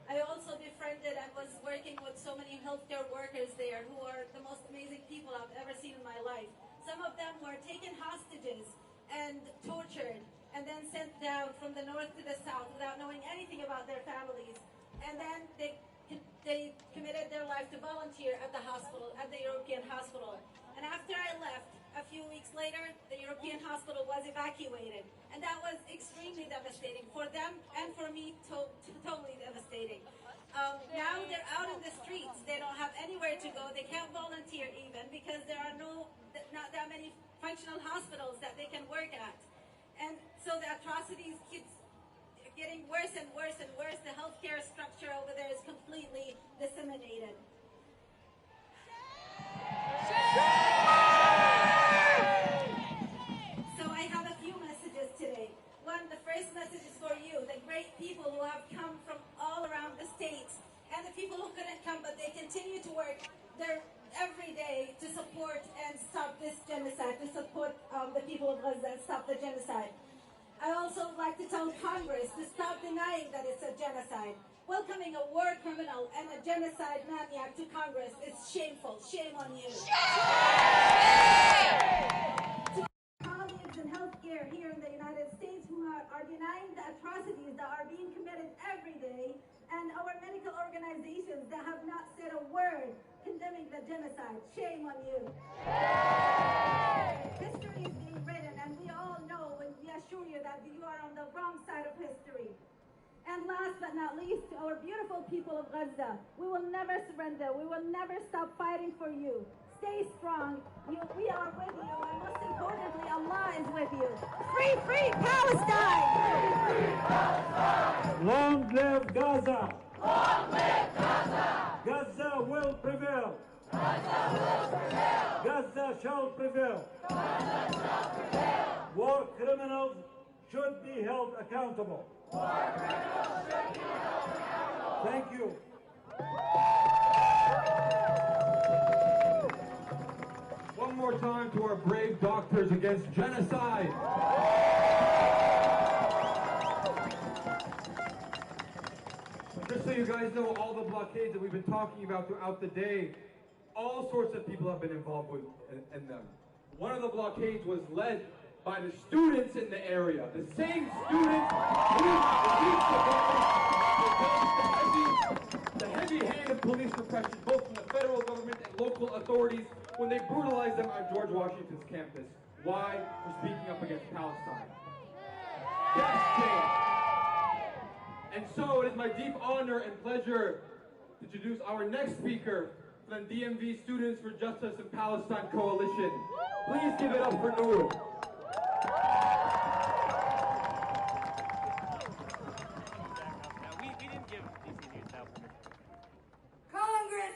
I also befriended and was working with so many healthcare workers there who are the most amazing people I've ever seen in my life. Some of them were taken hostages and tortured and then sent down from the north to the south without knowing anything about their families. And then they committed their life to volunteer at the hospital, at the European hospital. And after I left, a few weeks later, the European hospital was evacuated. And that was extremely devastating for them and for me, totally devastating. Now they're out in the streets. They don't have anywhere to go. They can't volunteer even because there are not that many functional hospitals that they can work at. And so the atrocities keep getting worse and worse and worse. The healthcare structure over there is completely disseminated. So I have a few messages today. One, the first message is for you, the great people who have come from all around the states, and the people who couldn't come, but they continue to work there every day to support and stop this genocide, to support the people of Gaza and stop the genocide. I also would like to tell Congress to stop denying that it's a genocide. Welcoming a war criminal and a genocide maniac to Congress is shameful. Shame on you. To our colleagues in healthcare here in the United States who are denying the atrocities that are being committed every day, and our medical organizations that have not said a word condemning the genocide. Shame on you. History is being written, and we all know, and we assure you that you are on the wrong side of history. And last but not least, to our beautiful people of Gaza, we will never surrender. We will never stop fighting for you. Stay strong. We are with you, and most importantly, Allah is with you. Free, free Palestine! Free, free Palestine! Long live Gaza! Long live Gaza! Gaza will prevail! Gaza will prevail! Gaza shall prevail! Gaza shall prevail! War criminals should be held accountable. War criminals should be held accountable. Thank you. One more time to our brave doctors against genocide. Just so you guys know, all the blockades that we've been talking about throughout the day, all sorts of people have been involved with in them. One of the blockades was led by the students in the area, the same students who the heavy-handed police repression, both from the federal government and local authorities, when they brutalized them on George Washington's campus. Why? For speaking up against Palestine. Yes, and so it is my deep honor and pleasure to introduce our next speaker from the DMV Students for Justice in Palestine Coalition. Please give it up for Noor.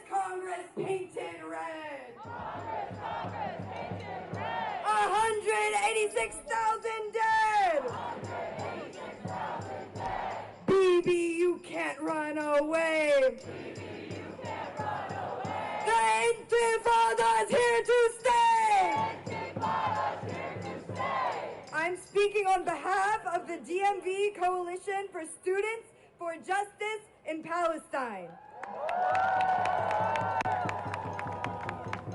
Congress, painted red. Congress, painted red. 186,000 dead. 186,000 dead. Baby, you can't run away. Baby, you can't run away. The Intifada's here to stay. Intifada's here to stay. I'm speaking on behalf of the DMV Coalition for Students for Justice in Palestine.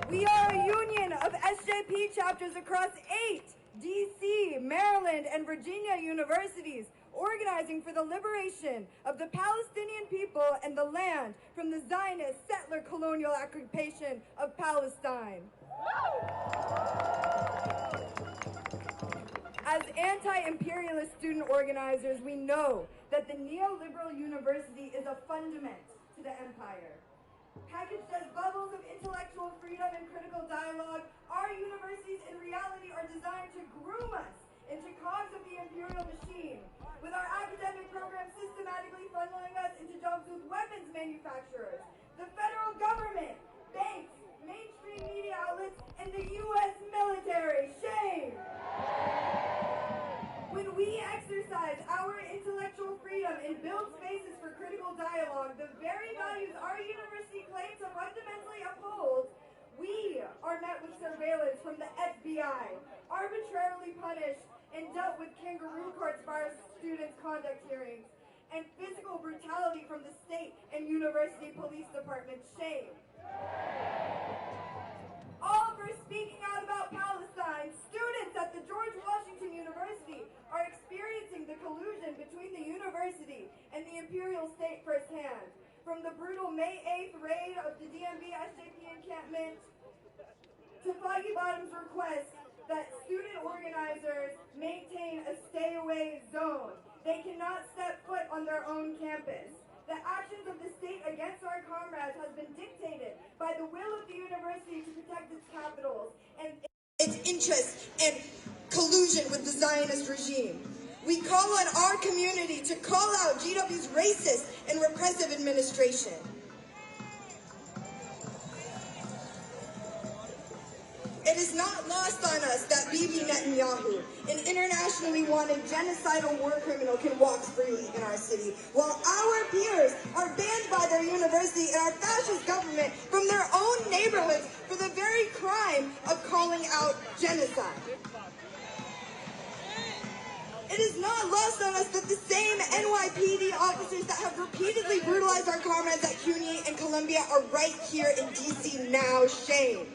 We are a union of SJP chapters across 8 DC, Maryland, and Virginia universities, organizing for the liberation of the Palestinian people and the land from the Zionist settler colonial occupation of Palestine. As anti-imperialist student organizers, we know that the neoliberal university is a fundament to the empire. Packaged as bubbles of intellectual freedom and critical dialogue, our universities in reality are designed to groom us into cogs of the imperial machine, with our academic programs systematically funneling us into jobs with weapons manufacturers, the federal government, banks, mainstream media outlets, and the U.S. military. Shame! When we exercise our intellectual freedom and build spaces for critical dialogue, the very values our university claims to fundamentally uphold, we are met with surveillance from the FBI, arbitrarily punished and dealt with kangaroo courts for our students' conduct hearings, and physical brutality from the state and university police departments. Shame! All for speaking out about Palestine, students at the George Washington University are experiencing the collusion between the university and the imperial state firsthand. From the brutal May 8th raid of the DMV SJP encampment to Foggy Bottom's request that student organizers maintain a stay-away zone. They cannot step foot on their own campus. The actions of the state against our comrades has been dictated by the will of the university to protect its capitals and its interests and collusion with the Zionist regime. We call on our community to call out GW's racist and repressive administration. It is not lost on us that PM Netanyahu, an internationally wanted genocidal war criminal, can walk freely in our city, while our peers are banned by their university and our fascist government from their own neighborhoods for the very crime of calling out genocide. It is not lost on us that the same NYPD officers that have repeatedly brutalized our comrades at CUNY and Columbia are right here in DC now. Shame.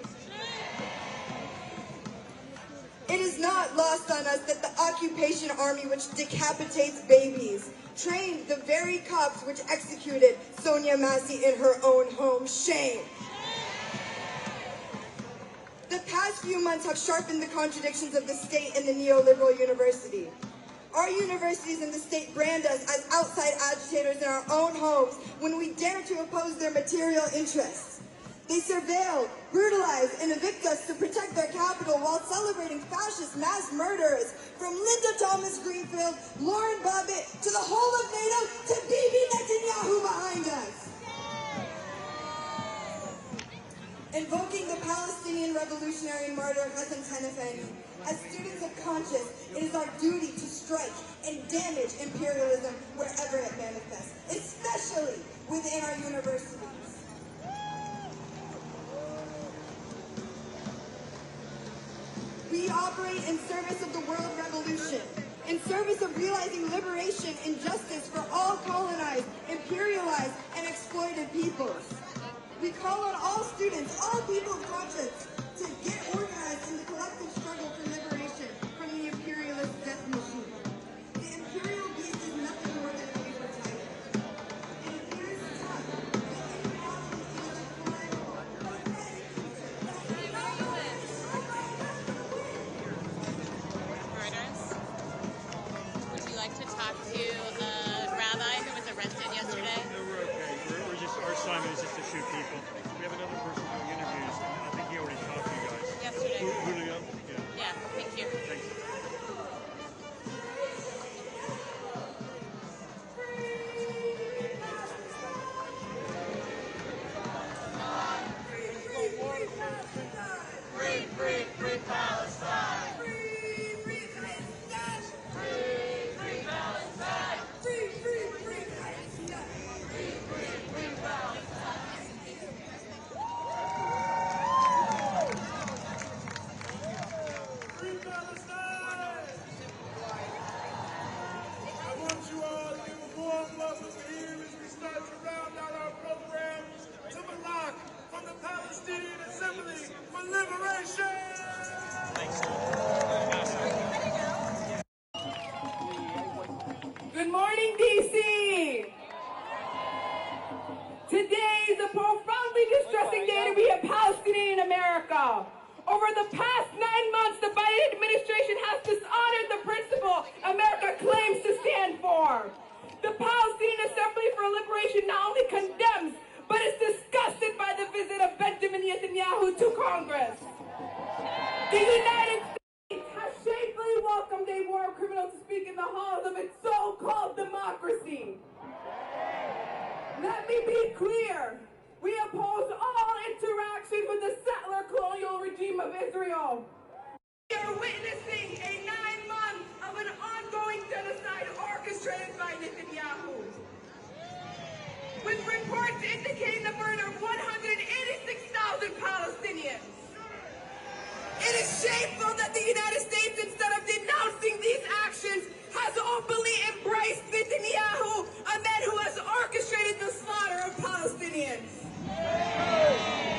It is not lost on us that the occupation army, which decapitates babies, trained the very cops which executed Sonia Massey in her own home. Shame. The past few months have sharpened the contradictions of the state and the neoliberal university. Our universities and the state brand us as outside agitators in our own homes when we dare to oppose their material interests. They surveil, brutalize, and evict us to protect their capital while celebrating fascist mass murderers from Linda Thomas Greenfield, Lauren Bobbitt, to the whole of NATO, to Bibi Netanyahu behind us. Invoking the Palestinian revolutionary and martyr Hassan Tanafani, as students of conscience, it is our duty to strike and damage imperialism wherever it manifests, especially within our universities. We operate in service of the world revolution, in service of realizing liberation and justice for all colonized, imperialized, and exploited peoples. We call on all students, all people of conscience, to get organized in the collective struggle for liberation from the imperialist death machine. The imperial beast is nothing more than a paper tiger. It appears tough, but in reality it is a primal, pathetic creature that Would you like to talk to a rabbi who was arrested yesterday? No, we're okay. Our assignment is just to shoot people. We have another person doing interviews. I think he already talked to you guys. Yesterday. Julio? Yeah, thank you. Thanks. Free, free, free Palestine! Free, free Palestine! Free, free Palestine! Free, free, free Palestine! Free, free, free Palestine! Free Palestine! I want you all to give a warm welcome here as we start to round out our program to Malak from the Palestinian Assembly for Liberation! Good morning, DC! Today is a profoundly distressing day to be a Palestinian in America. Over the past 9 months, the Biden administration has dishonored the principle America claims to stand for. The Palestinian Assembly for Liberation not only condemns, but is disgusted The United States has shamefully welcomed a war criminal to speak in the halls of its so-called democracy. Let me be clear. We oppose all interactions with the settler colonial regime of Israel. We are witnessing a 9 months of an ongoing genocide orchestrated by Netanyahu, with reports indicating the murder of 186,000 Palestinians. It is shameful that the United States, instead of denouncing these actions, has openly embraced Netanyahu, a man who has orchestrated the slaughter of Palestinians.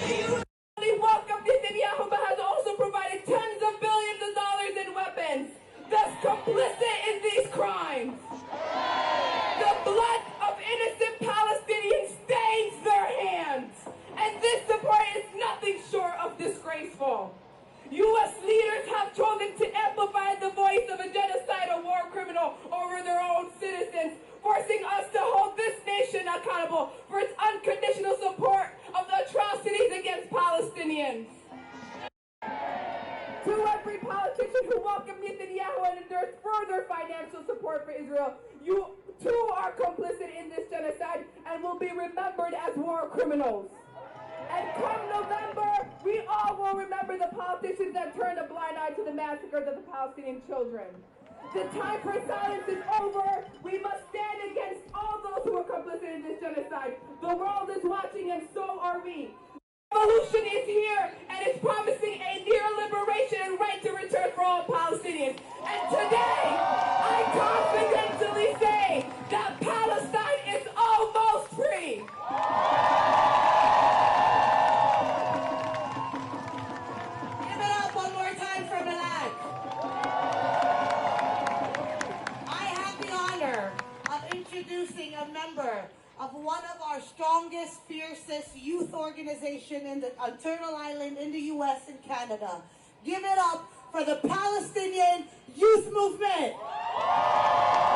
The U.S. only welcomed Netanyahu, but has also provided tens of billions of dollars in weapons, thus complicit in these crimes. The blood of innocent Palestinians stains their hands, and this support is nothing short of disgraceful. U.S. leaders have chosen to amplify the voice of a genocidal war criminal over their own citizens, forcing us to hold this nation accountable for its unconditional support of the atrocities against Palestinians. To every politician who welcomed Netanyahu and endorsed further financial support for Israel, you too are complicit in this genocide and will be remembered as war criminals. And come November, we all will remember the politicians that turned a blind eye to the massacres of the Palestinian children. The time for silence is over. We must stand against all those who are complicit in this genocide. The world is watching, and so are we. Revolution is here, and it's promising a near liberation and right to return for all Palestinians. And today, I confidently say that Palestine is almost free. Introducing a member of one of our strongest, fiercest youth organization on Turtle Island in the U.S. and Canada. Give it up for the Palestinian Youth Movement,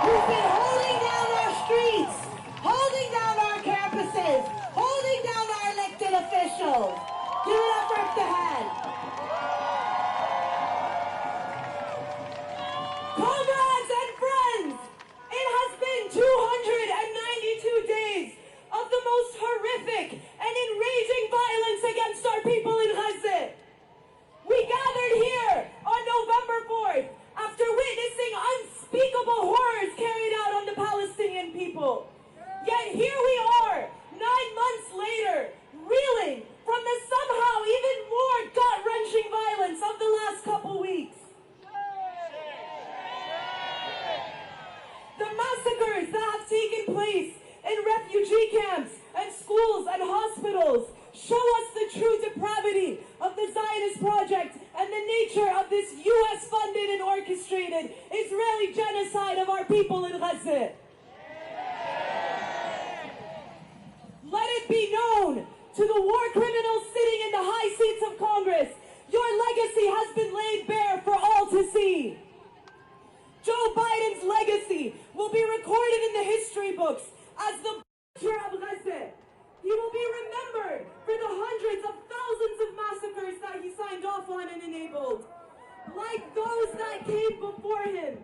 who's been holding down our streets, holding down our campuses, holding down our elected officials. Give it up for the hand. Comrades and friends, it has been 292 days of the most horrific and enraging violence against our people in Gaza. We gathered here on November 4th after witnessing unspeakable horrors carried out on the Palestinian people. Yet here we are, 9 months later, reeling from the somehow even more gut-wrenching violence of the last couple weeks. The massacres that have taken place in refugee camps and schools and hospitals show us the true depravity of the Zionist project and the nature of this U.S.-funded and orchestrated Israeli genocide of our people in Gaza. Let it be known to the war criminals sitting in the high seats of Congress, your legacy has been laid bare for all to see. Joe Biden's legacy will be recorded in the history books as the butcher of Gaza. He will be remembered for the hundreds of thousands of massacres that he signed off on and enabled. Like those that came before him.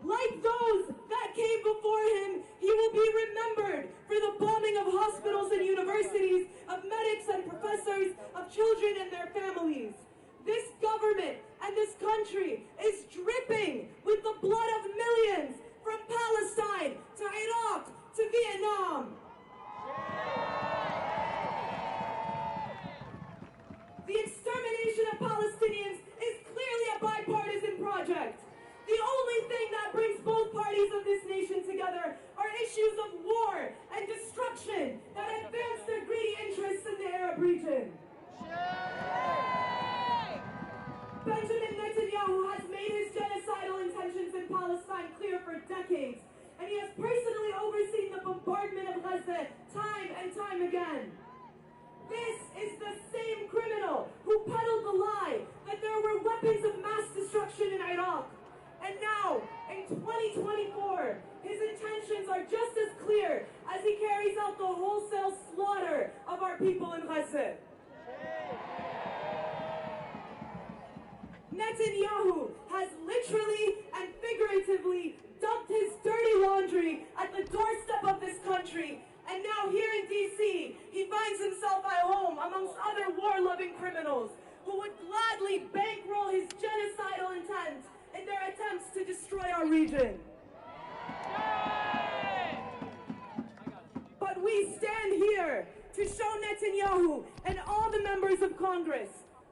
Like those that came before him, he will be remembered for the bombing of hospitals and universities, of medics and professors, of children and their families. This government and this country is dripping with the blood of millions from Palestine to Iraq to Vietnam. The extermination of Palestinians is clearly a bipartisan project. The only thing that brings both parties of this nation together are issues of war and destruction that advance their greedy interests in the Arab region. Benjamin Netanyahu has made his genocidal intentions in Palestine clear for decades, and he has personally overseen the bombardment of Gaza time and time again. This is the same criminal who peddled the lie that there were weapons of mass destruction in Iraq. And now, in 2024, his intentions are just as clear as he carries out the wholesale slaughter of our people in Gaza. Netanyahu has literally and figuratively dumped his dirty laundry at the doorstep of this country. And now here in D.C., he finds himself at home amongst other war-loving criminals who would gladly bankroll his genocidal intent in their attempts to destroy our region. But we stand here to show Netanyahu and all the members of Congress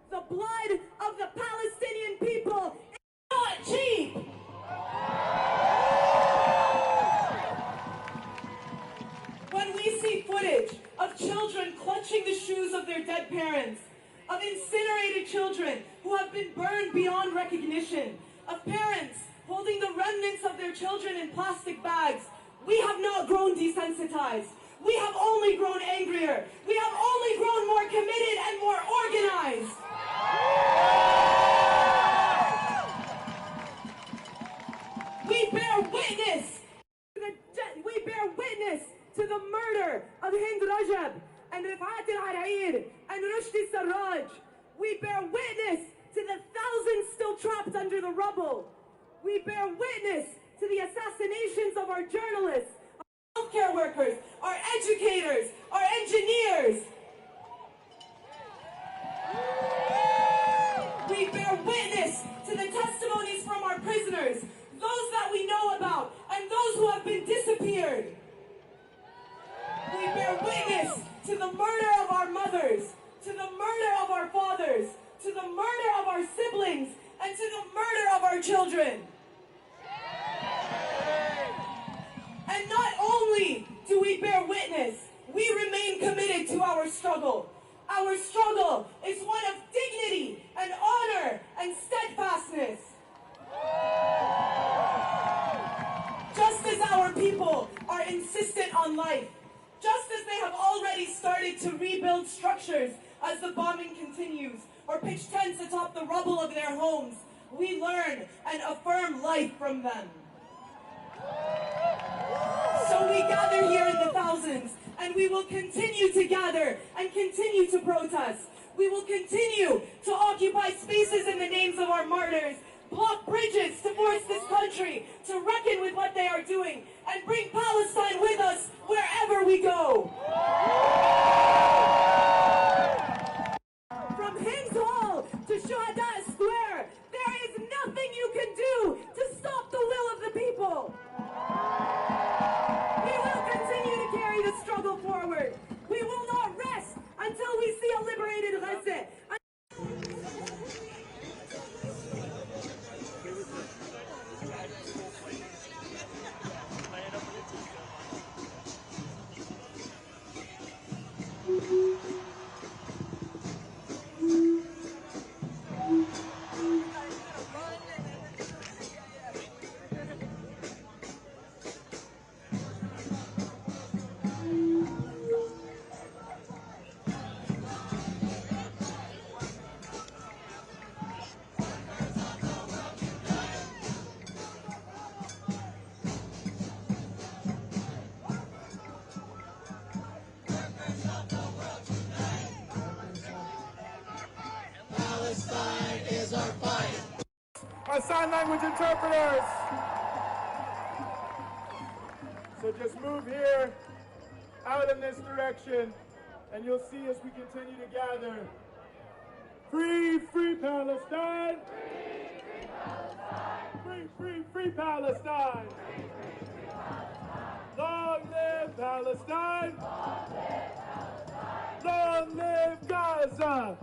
the blood of the Palestinian people is not cheap. When we see footage of children clutching the shoes of their dead parents, of incinerated children who have been burned beyond recognition, of parents holding the remnants of their children in plastic bags, we have not grown desensitized. We have only grown angrier. We have only grown more committed and more organized. We bear witness to the murder of Hind Rajab and Rifat al-Arair and Rushdie Sarraj. We bear witness to the thousands still trapped under the rubble. We bear witness to the assassinations of our journalists, our healthcare workers, our educators, our engineers. We bear witness to the testimonies from our prisoners, those that we know about, and those who have been disappeared. We bear witness to the murder of our mothers, to the murder of our fathers, to the murder of our siblings, and to the murder of our children. And not only do we bear witness, we remain committed to our struggle. Our struggle is one of dignity and honor and steadfastness. Just as our people are insistent on life, just as they have already started to rebuild structures as the bombing continues, or pitch tents atop the rubble of their homes, we learn and affirm life from them. So we gather here in the thousands, and we will continue to gather and continue to protest. We will continue to occupy spaces in the names of our martyrs, block bridges to force this country to reckon with what they are doing, and bring Palestine with us wherever we go. From Hymns Hall to Shuhada Square, there is nothing you can do to stop the will of the people. We will continue to carry the struggle forward. We will not rest until we see a liberated Gaza. Palestine is our fight. Our sign language interpreters. So just move here, out in this direction, and you'll see as we continue to gather. Free, free Palestine! Free, free, free Palestine! Long live Palestine! Long live Gaza!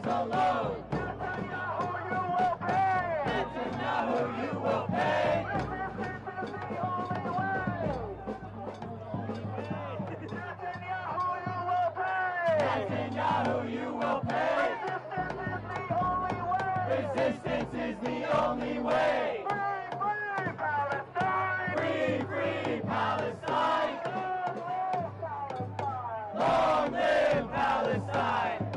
as a load. Netanyahu, you will pay. Netanyahu, you will pay. Resistance is the only way. Netanyahu, you will pay. Netanyahu, you will pay. Resistance is the only way. Free, free Palestine. Free, free Palestine. Long live Palestine.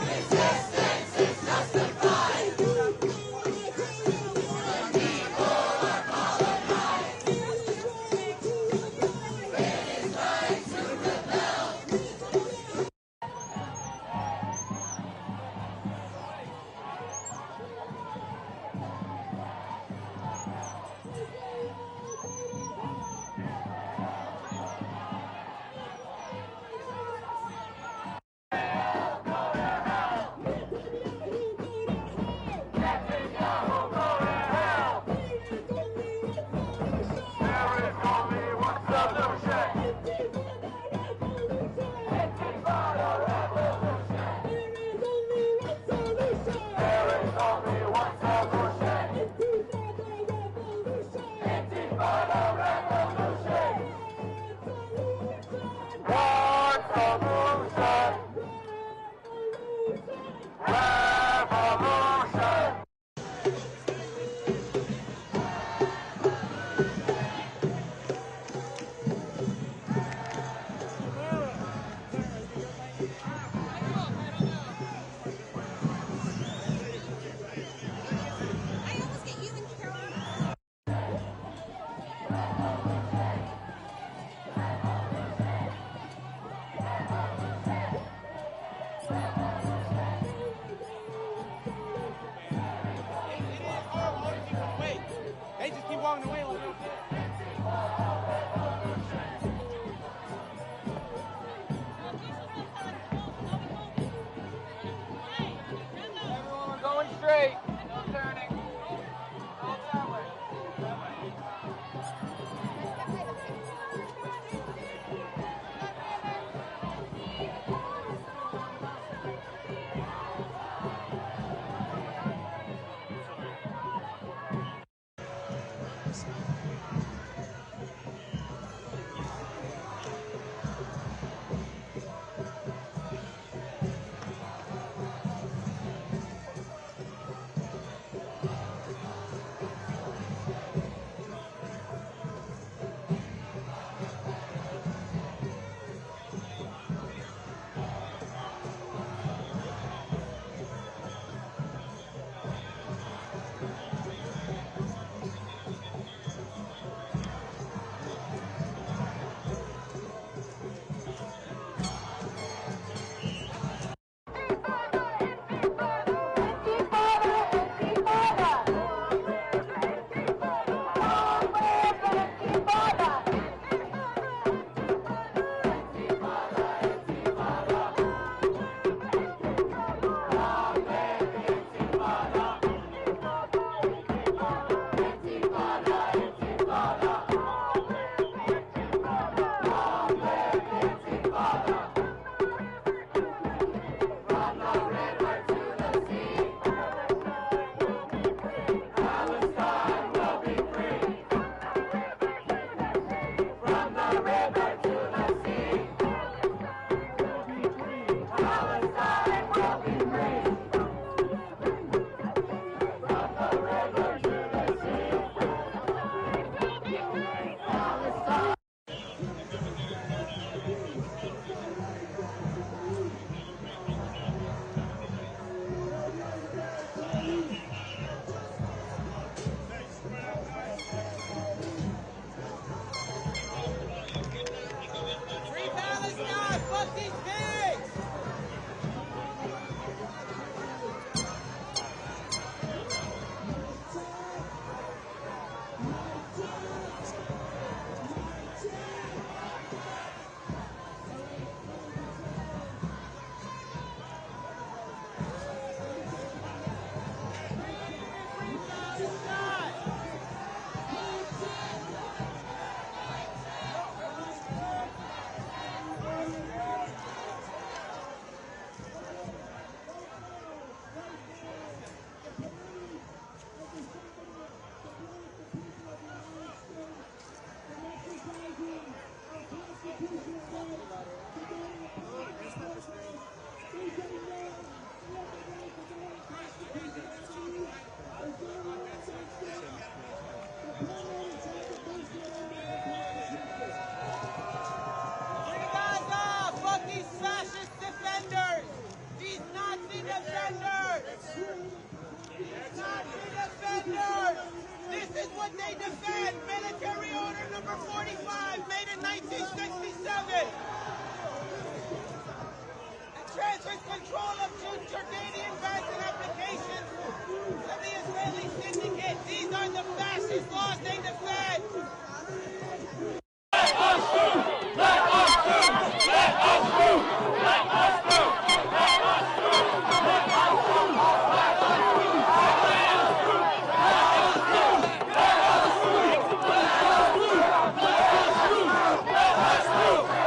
Resistance that they defend, Military Order number 45, made in 1967. It transfers control of Jordanian banks and applications to the Israeli syndicate. These are the fascist laws they defend. Let us through! Let us through! Let us through! Let us through! Let us through! Let us through! Let us through!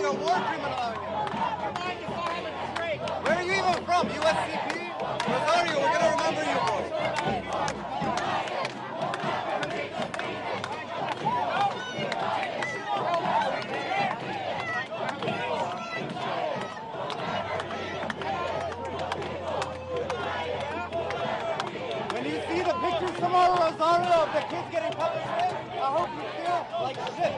a war criminal out here. Where are you even from? USCP? Rosario, we're gonna remember you, bro. When you see the pictures tomorrow, Rosario, of the kids getting published with, I hope you feel like shit.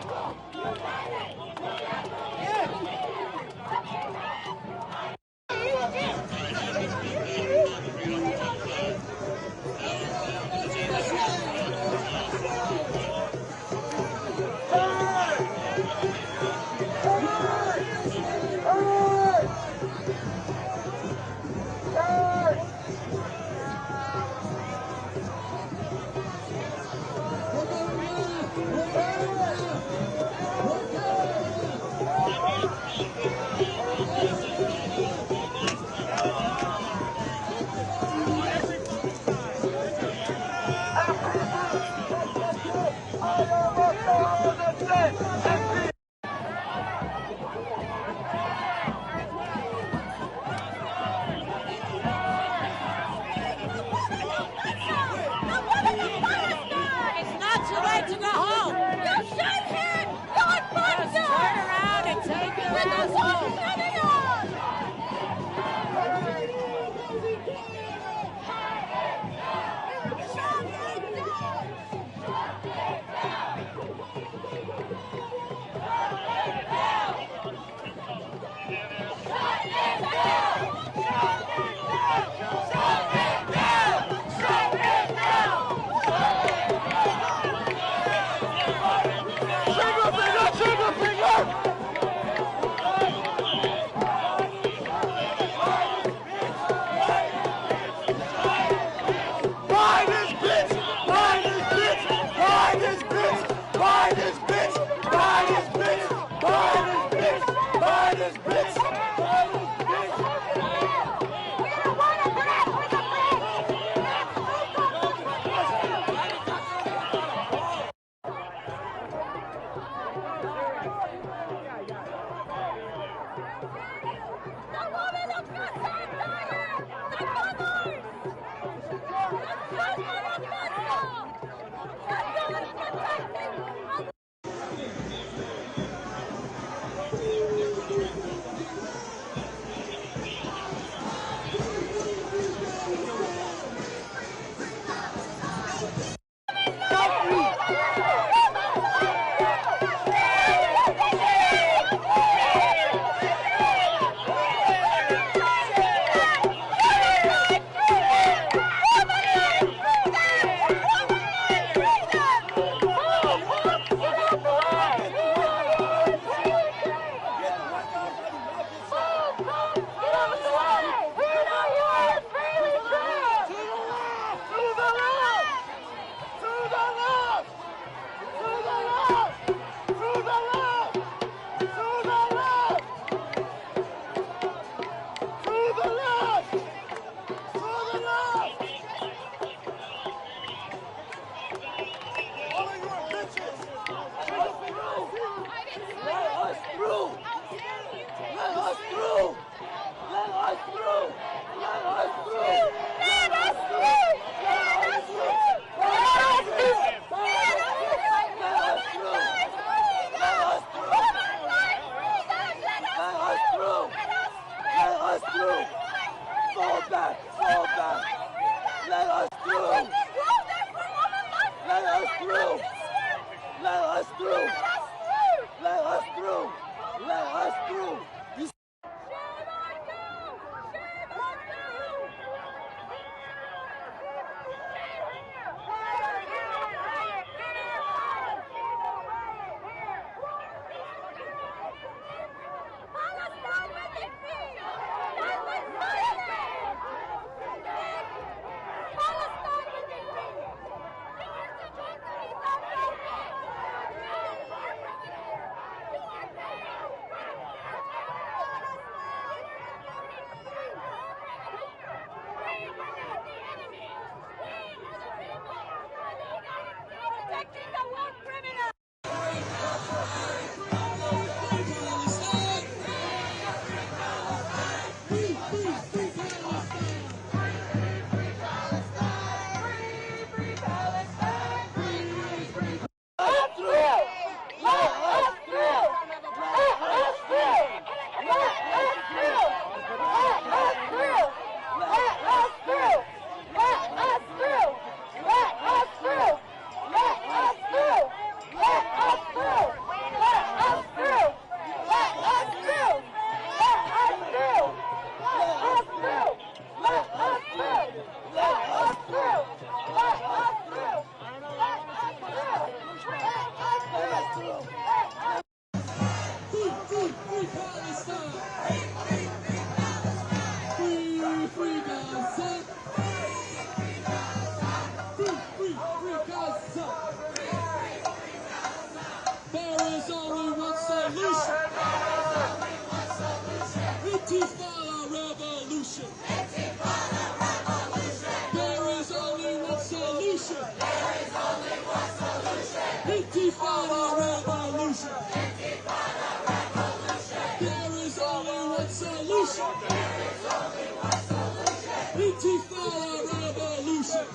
solution. There is only one solution. Intifada revolution. Intifada revolution. There is only one solution. There is only one solution. Intifada revolution.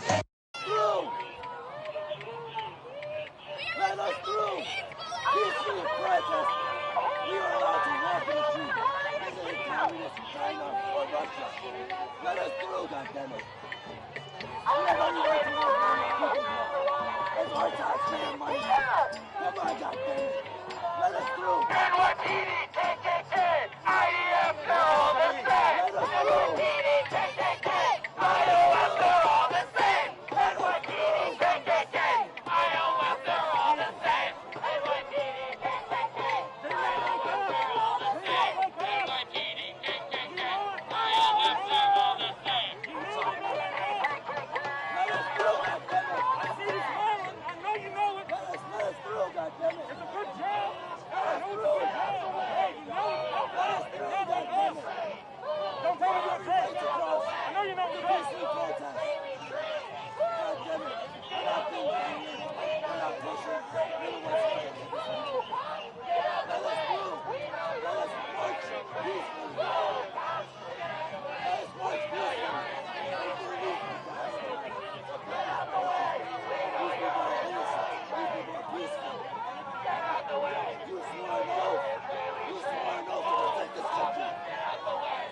Through. Let us through. Peaceful protest. We are allowed to walk in the street as a communist from China or Russia. Let us through, goddammit. We have only right to walk around the people's law. It's our taxpayer money. Come on, goddammit. Let us through. NYPD, KKK, IEF, they're all the same. Let us through. NYPD, KKK, IOF, they're all the same. NYPD, KKK, IOF, they're all the same. NYPD, KKK, IOF, they're all the same. NYPD, KKK, IOF, they're all the same. Let us through, goddammit. I see this man. I know you know it. Let us through, goddammit. It's a good job. Let us through. Hey, you know it. Let us through, goddammit. Don't tell me you're afraid. I know you know the peaceful protest. Goddammit. We're not being violent. We're not pushing. We're the ones fighting. Let us through. Let us march peacefully. Let us march peacefully. Get out the way! These people are innocent. These people are peaceful. Get out the way! You swore an oath. You swore an oath to protect this country. Get out the way!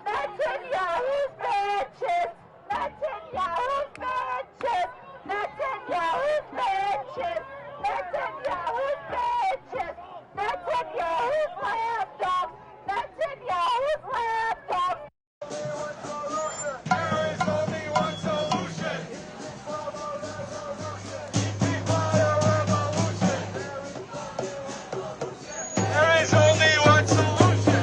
Netanyahu's bitches! Netanyahu's bitches! Netanyahu's bitches! Netanyahu's bitches! Netanyahu's lapdogs! Netanyahu's lapdogs! There is only one solution. There is only one solution.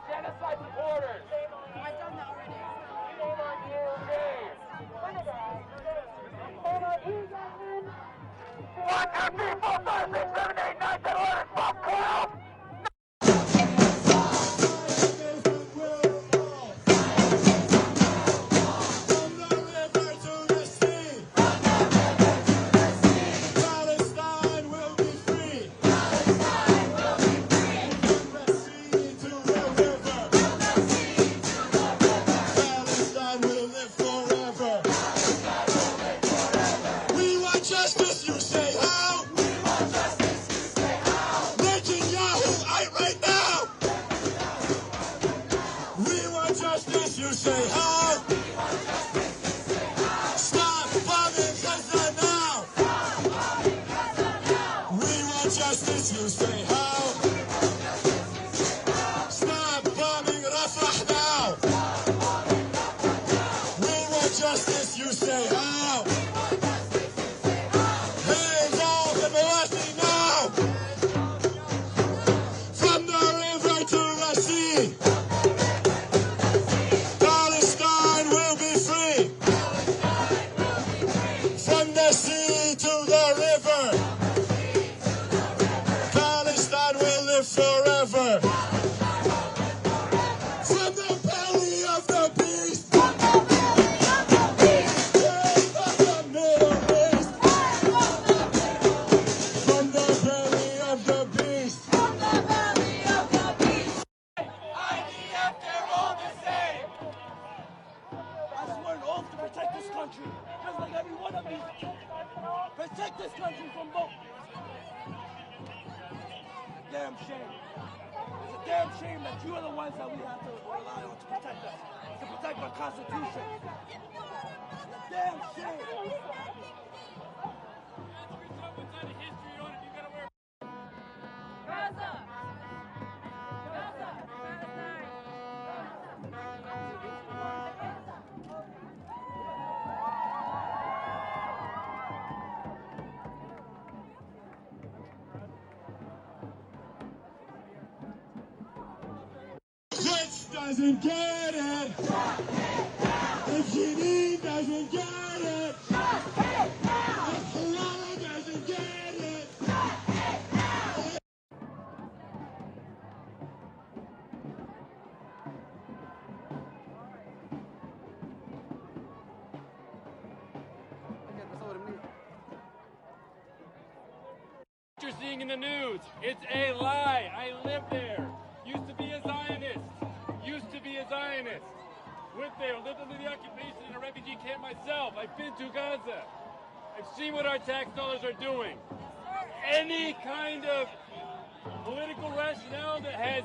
Genocide supporters! I've done that already. Shame on you, Dave! Shame on you, young men! 1, 2, 3, 4, 5, 6, 7, 8, 9, 10, 11, 12, 12! Justice, you say how? We want this country from voting. Damn shame. It's a damn shame that you are the ones that we have to rely on to protect us, to protect our Constitution. It's a damn shame. Gaza! Twitch doesn't get it. If Janine doesn't get it. If Kalala doesn't get it. What you're seeing in the news, it's a lie. I live there. Used to be a Zionist. Used to be a Zionist. Went there, lived under the occupation in a refugee camp myself. I've been to Gaza. I've seen what our tax dollars are doing. Any kind of political rationale that has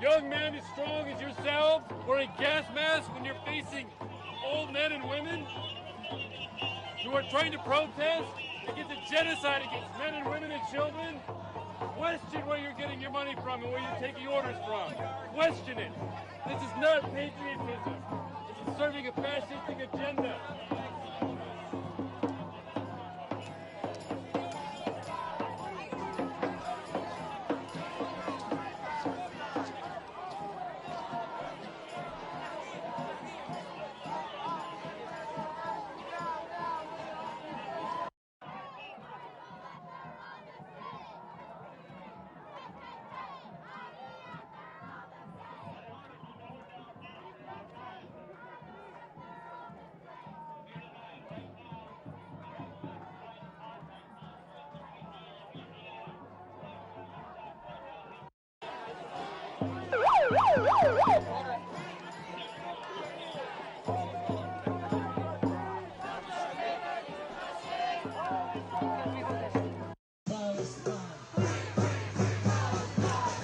young men as strong as yourselves wearing gas masks when you're facing old men and women who are trying to protest against a genocide against men and women and children, question where you're getting your money from and where you're taking orders from. Question it. This is not patriotism. This is serving a fascistic agenda.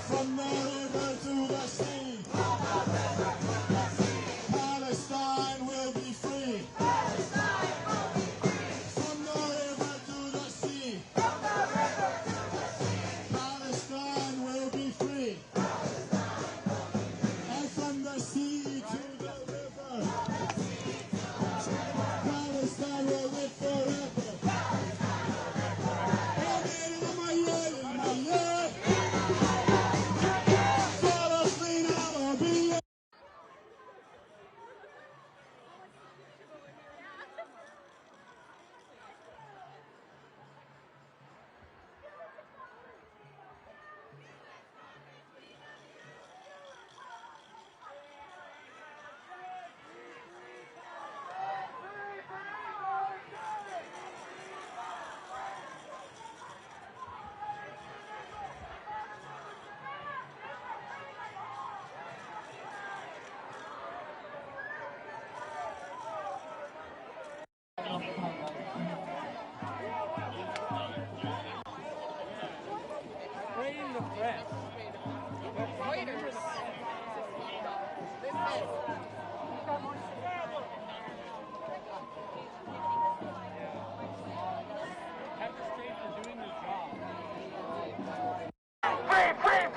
From the river to the sea, Palestine will be free. From the river to the sea, Palestine will be free. And from the sea to the river, Palestine will live forever. Frame the press. Reuters.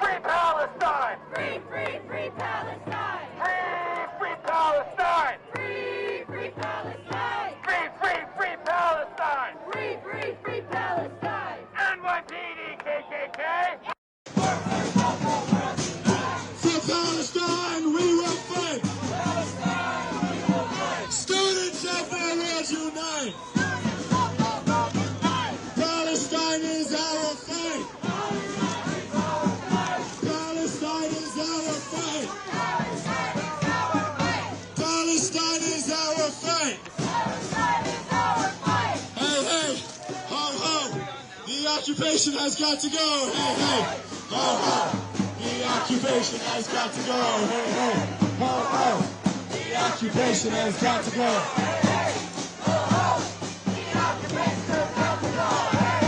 Free Palestine! Free Palestine! Free Palestine! Free Palestine! Free Palestine! Free Palestine! NYPD KKK! For Palestine, we will fight! Students everywhere unite! Palestine is our fight! Palestine is our fight! Palestine is our fight! Hey, hey, ho, ho! The occupation has got to go! Hey, hey, ho, ho! The occupation has got to go! Hey, hey, ho, ho! The occupation has got to go! Hey, hey, ho, ho! The occupation has got to go! Hey,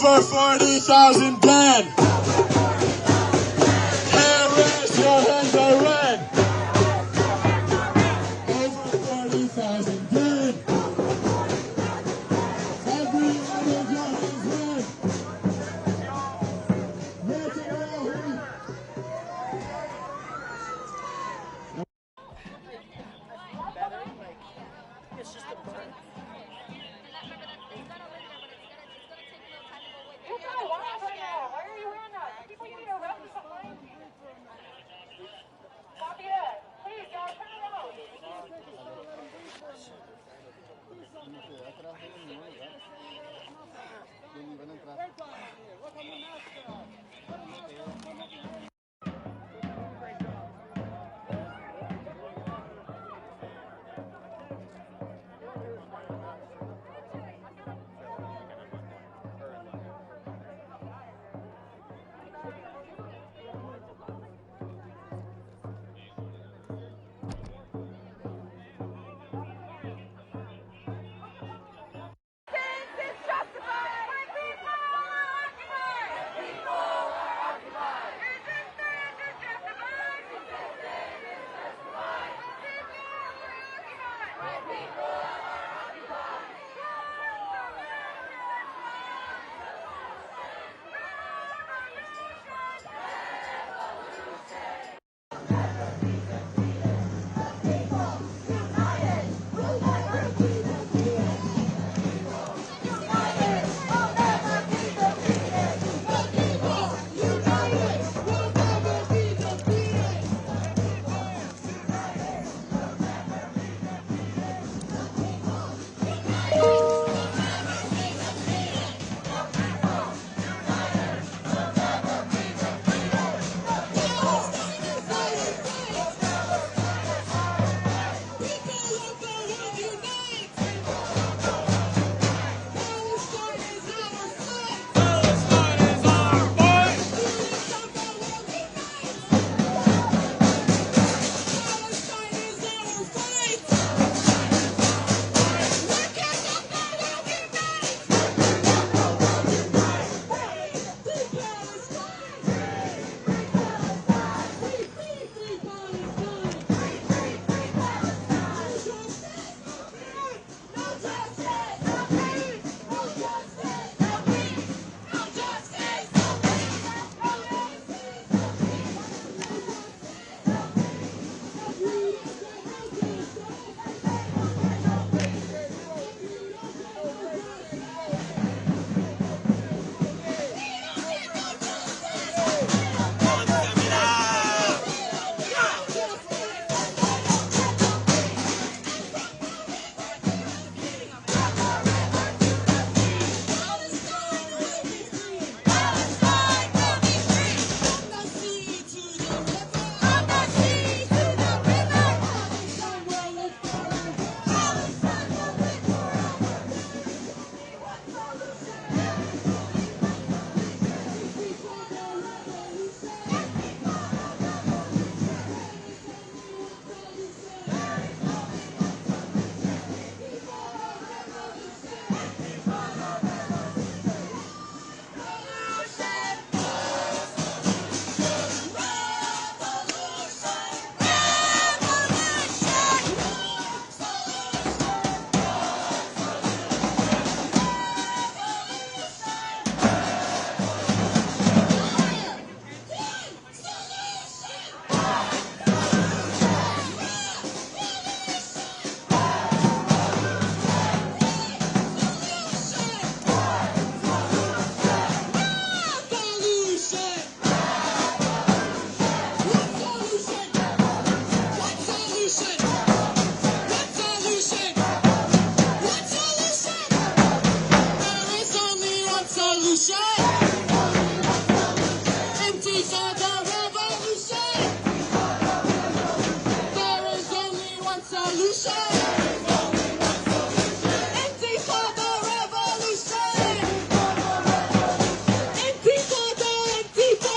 Over 40,000 dead. Hey, raise your hands, Iran. Over 40,000 dead. Every one of your hands red. Netanyahu. It's just a turn. revolution. Anti-Zionist revolution. There is only one solution. Anti-Zionist revolution. Anti-Zionist, Anti-Zionist.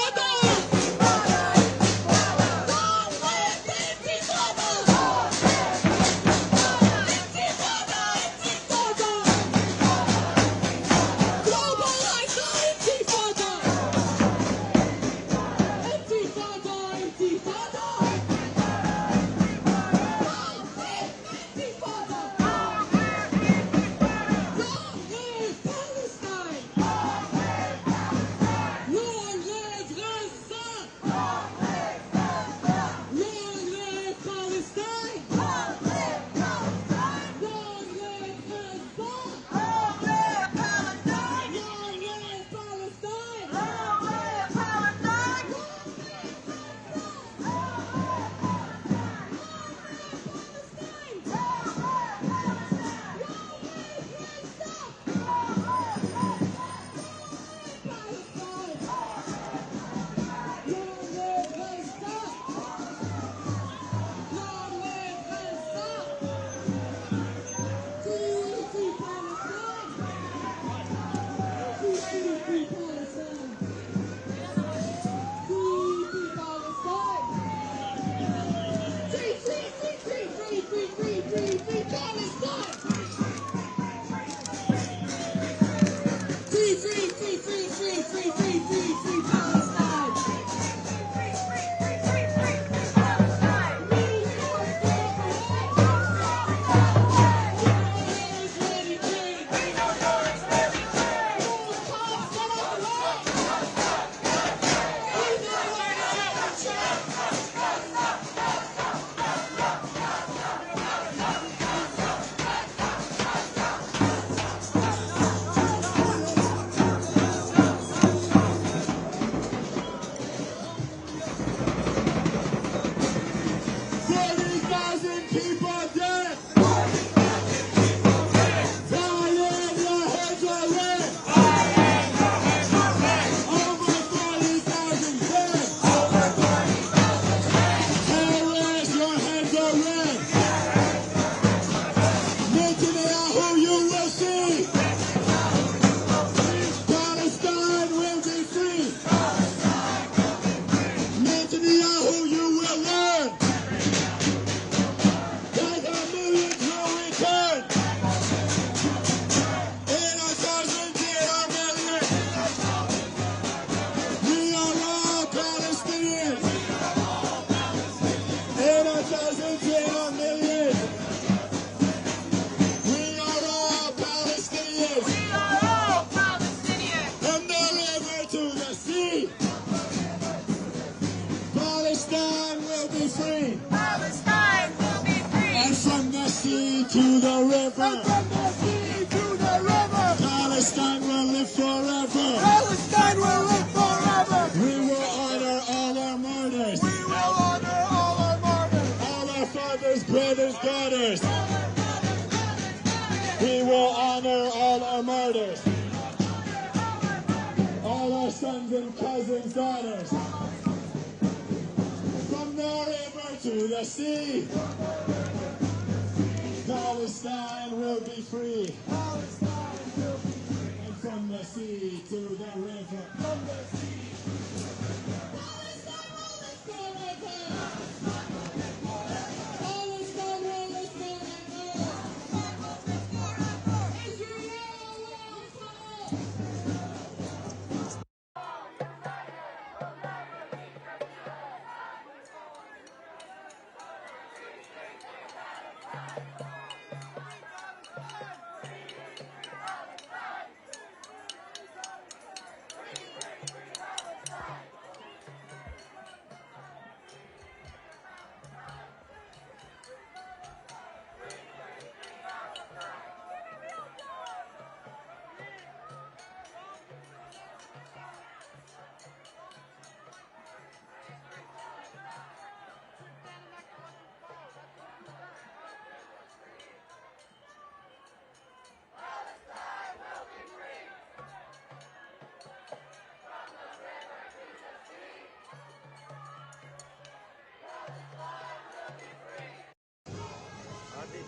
Long live Anti-Zionist. Netanyahu, you will see. Palestine will be free. Netanyahu, you will learn that our millions will return. In our thousands, in our millions, we are all Palestinians. In our thousands, in our millions, we are all Palestinians. We are all Palestinians. From the river to the sea, Palestine will be free. Palestine will be free. And from the sea to the river, and from the sea to the river, Palestine will live forever. Palestine will live forever. We will honor all our martyrs. We will honor all our martyrs. All our fathers, brothers, daughters. We will honor all our martyrs. All our sons and cousins, daughters. From the river to the sea, Palestine will be free. And from the sea to the river, Palestine will live forever. Palestine will live forever. Israel will fall.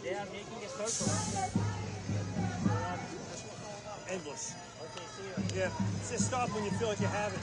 They are making a circle. Endless. Okay, see you. Yeah. Just stop when you feel like you have it.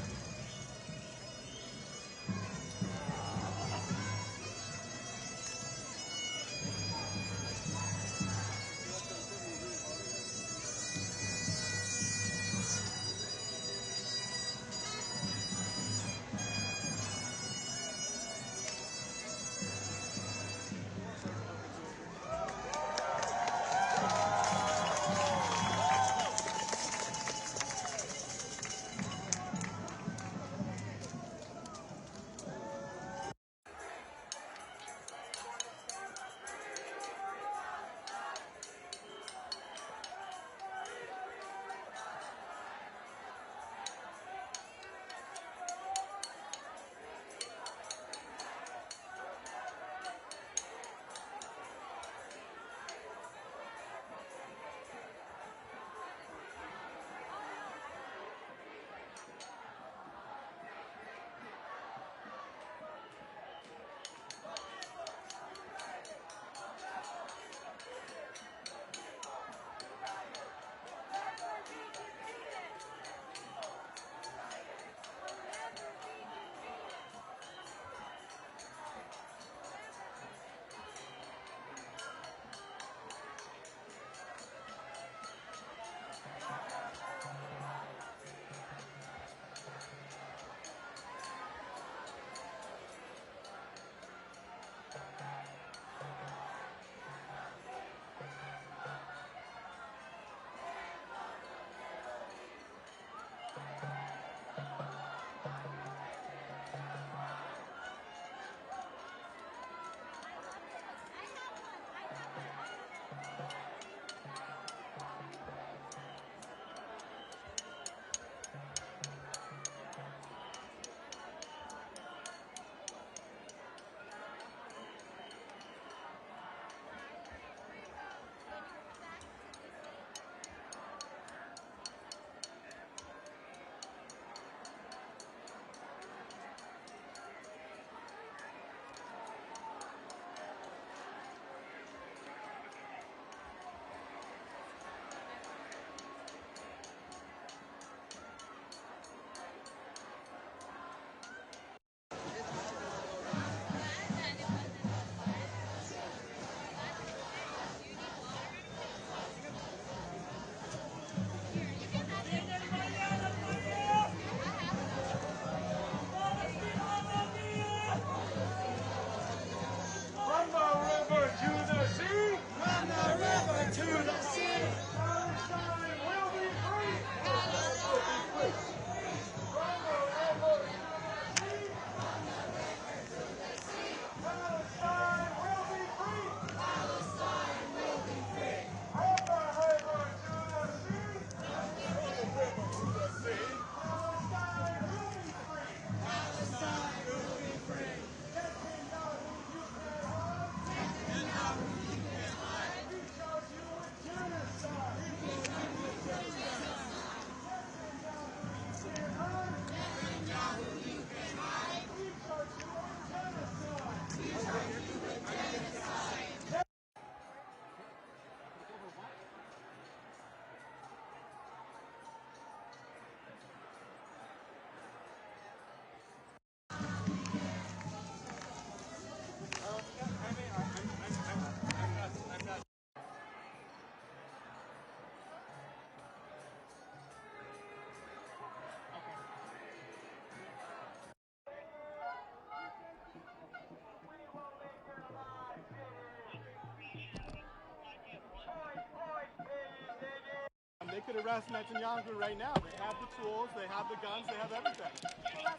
They could arrest Netanyahu right now. They have the tools, they have the guns, they have everything.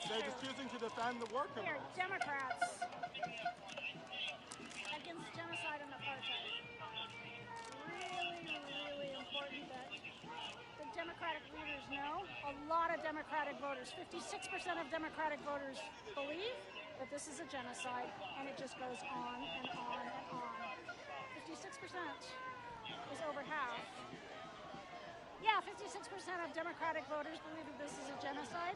They're just choosing to defend the war criminals. They're Democrats against genocide and apartheid. Really important that the Democratic leaders know. A lot of Democratic voters, 56% of Democratic voters believe that this is a genocide, and it just goes on and on and on. 56% is over half. Yeah, 56% of Democratic voters believe that this is a genocide.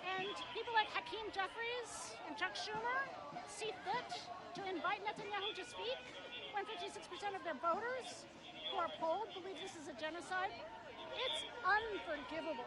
And people like Hakeem Jeffries and Chuck Schumer see fit to invite Netanyahu to speak when 56% of their voters who are polled believe this is a genocide, it's unforgivable.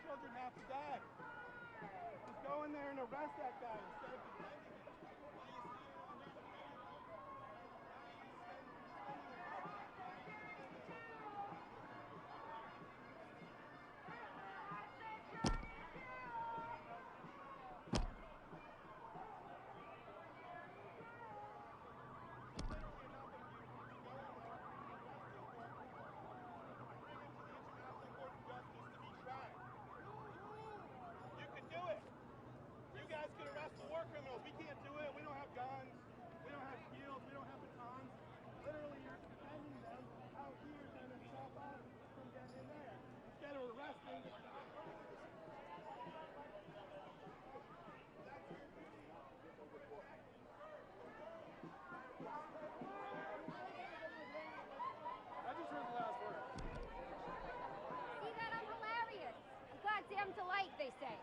Children have to die. Just go in there and arrest that guy instead of defending him. We can't do it. We don't have guns. We don't have shields. We don't have batons. Literally, you're defending them out here trying to stop us from getting in there instead of arresting the I just heard the last word. See that? I'm hilarious. Goddamn delight, they say.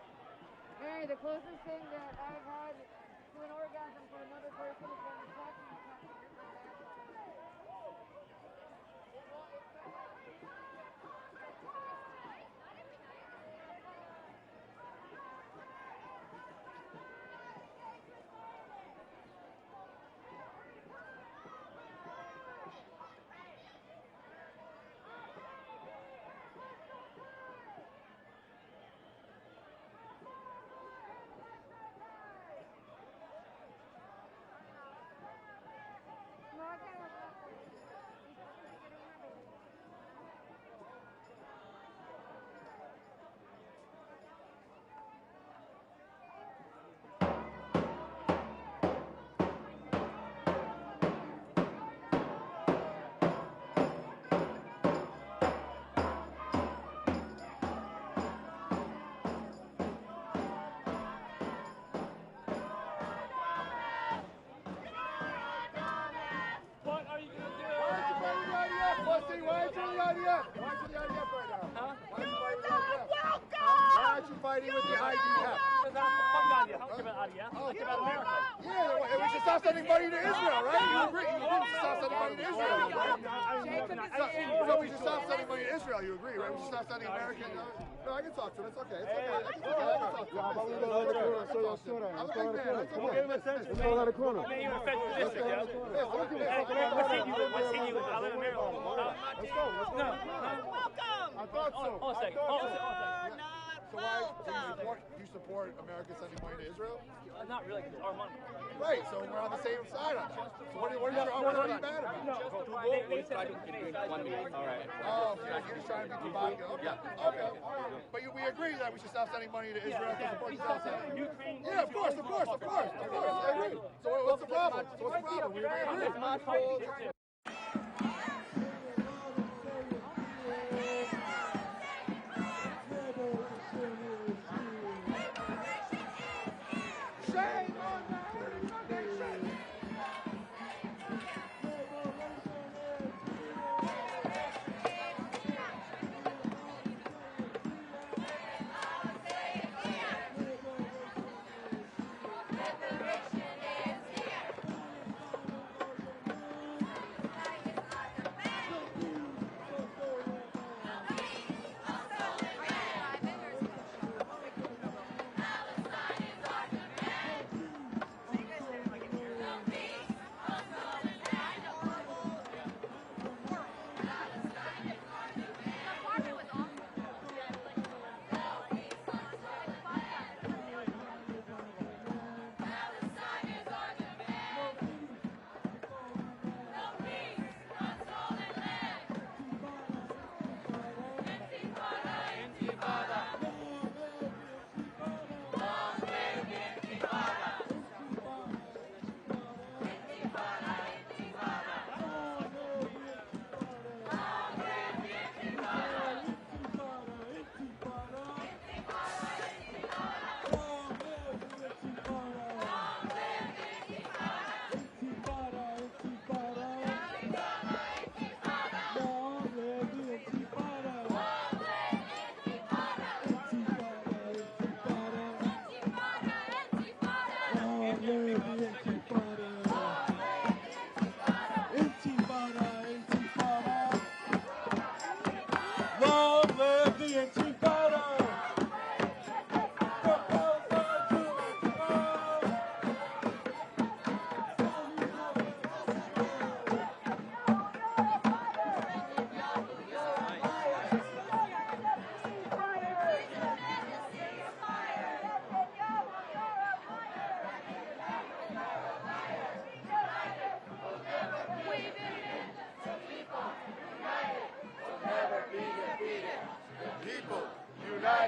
Mary, the closest thing that I've had to an orgasm for another person has been talking about fighting with the IDF. Yeah, we should stop sending money to Israel, right? You agree? You agree we should stop sending money to Israel, right? So we should stop sending money to Israel, you agree, right? We should stop sending American... No, I can talk to him. It's okay. It's okay. I can talk to him. I'm a big man. It's okay. Let's go to the corner. You're in a federal district, yeah? What's he you? I live in Maryland. Let's go. Welcome. I thought so. Hold a second. So you support America sending money to Israel? Not really, because it's our money. Right, so we're on the same side on that. So what are you mad about? They tried to keep one meeting. All right. Oh, so you're just trying to be provocative. Okay. But we agree that we should stop sending money to Israel to support Ukraine. Yeah, of course. I agree. So what's the problem? We agree.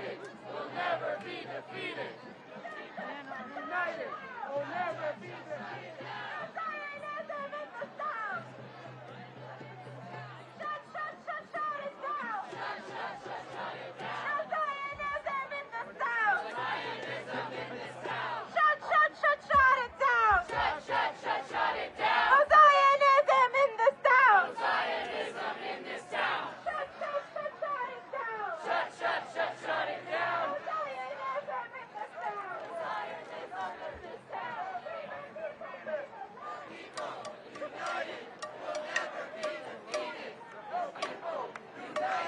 united will never be defeated. United will never be defeated. Zionism in the South. Shut, shut, shut, shut it down. Shut, shut, shut, shut it down. Zionism in the South. Zionism in this town. Shut, shut, shut, shut it down. Shut, shut, shut, shut it down. Zionism in this town. Zionism in this town. Shut, shut, shut, shut it down. Shut, shut, shut, shut it down. Zionism in this town. Zionism in this town. People united will never be defeated. The people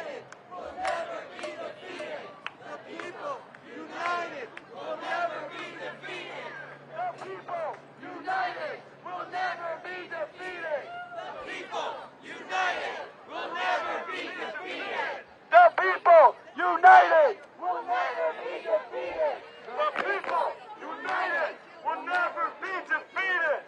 united will never be defeated. The people united will never be defeated. The people united will never be defeated. The people united will never be defeated. The people united will never be defeated. The people united will never be defeated.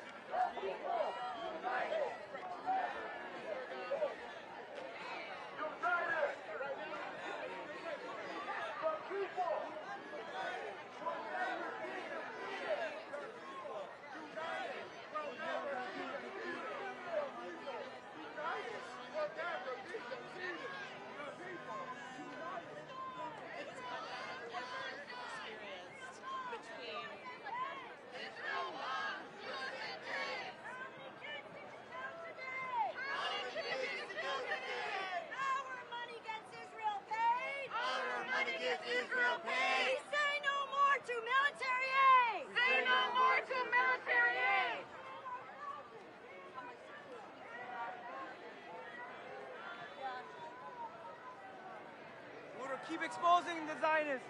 Israel paid. We say no more to military aid. Say no more to military aid. We're gonna keep exposing the Zionists.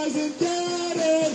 Doesn't get it.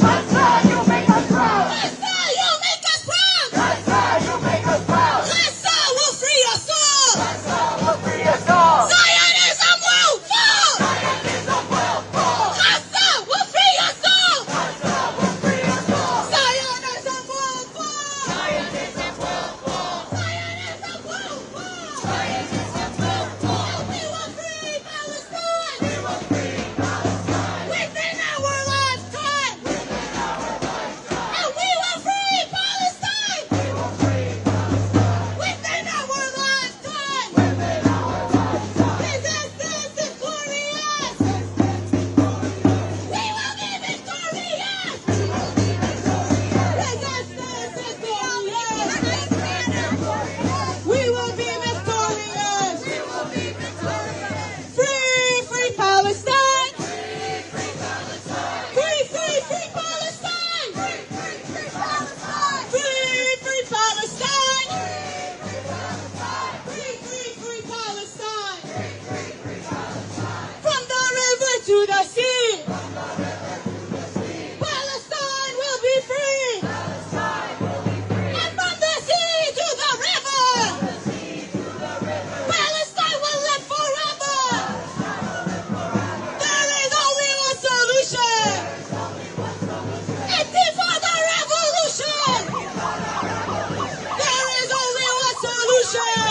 Gaza, you make us proud. Gaza, you make us proud. Gaza, you make us proud. Gaza will free us all. Gaza will free us all. Zionism will fall. Zionism will fall. Gaza will free us all. Gaza will free us all. Zionism will fall. Zionism will fall. Zionism will fall. Zionism will fall. We will free Palestine. We will free Palestine. Within our lifetime. Within our lifetime. And we will free Palestine. We will free Palestine. Within our lifetime. Within our lifetime. Resistance is glorious. Resistance is glorious. We will be victorious. We will be victorious. Resistance is glorious. We will be victorious. We will be victorious. Free, free Palestine. Free, free Palestine. Free, free, free Palestine. Free, free, free Palestine. Free, free Palestine. Free, free, free Palestine. Free, free, free Palestine. From the river to the sea. From the river to the sea. Palestine will be free. Palestine will be free. And from the sea to the river. From the sea to the river. Palestine will live forever. Palestine will live forever. There is only one solution. There is only one solution. Intifada revolution. Intifada revolution. There is only one solution.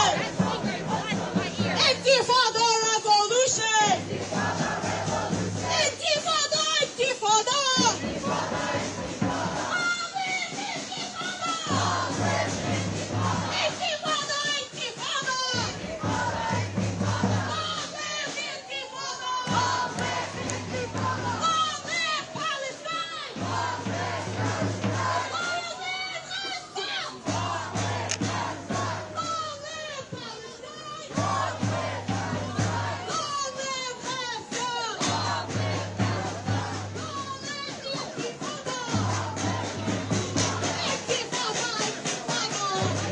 Intifada revolution. Intifada revolution. Intifada, intifada. Intifada, intifada. Intifada, intifada. Intifada, intifada.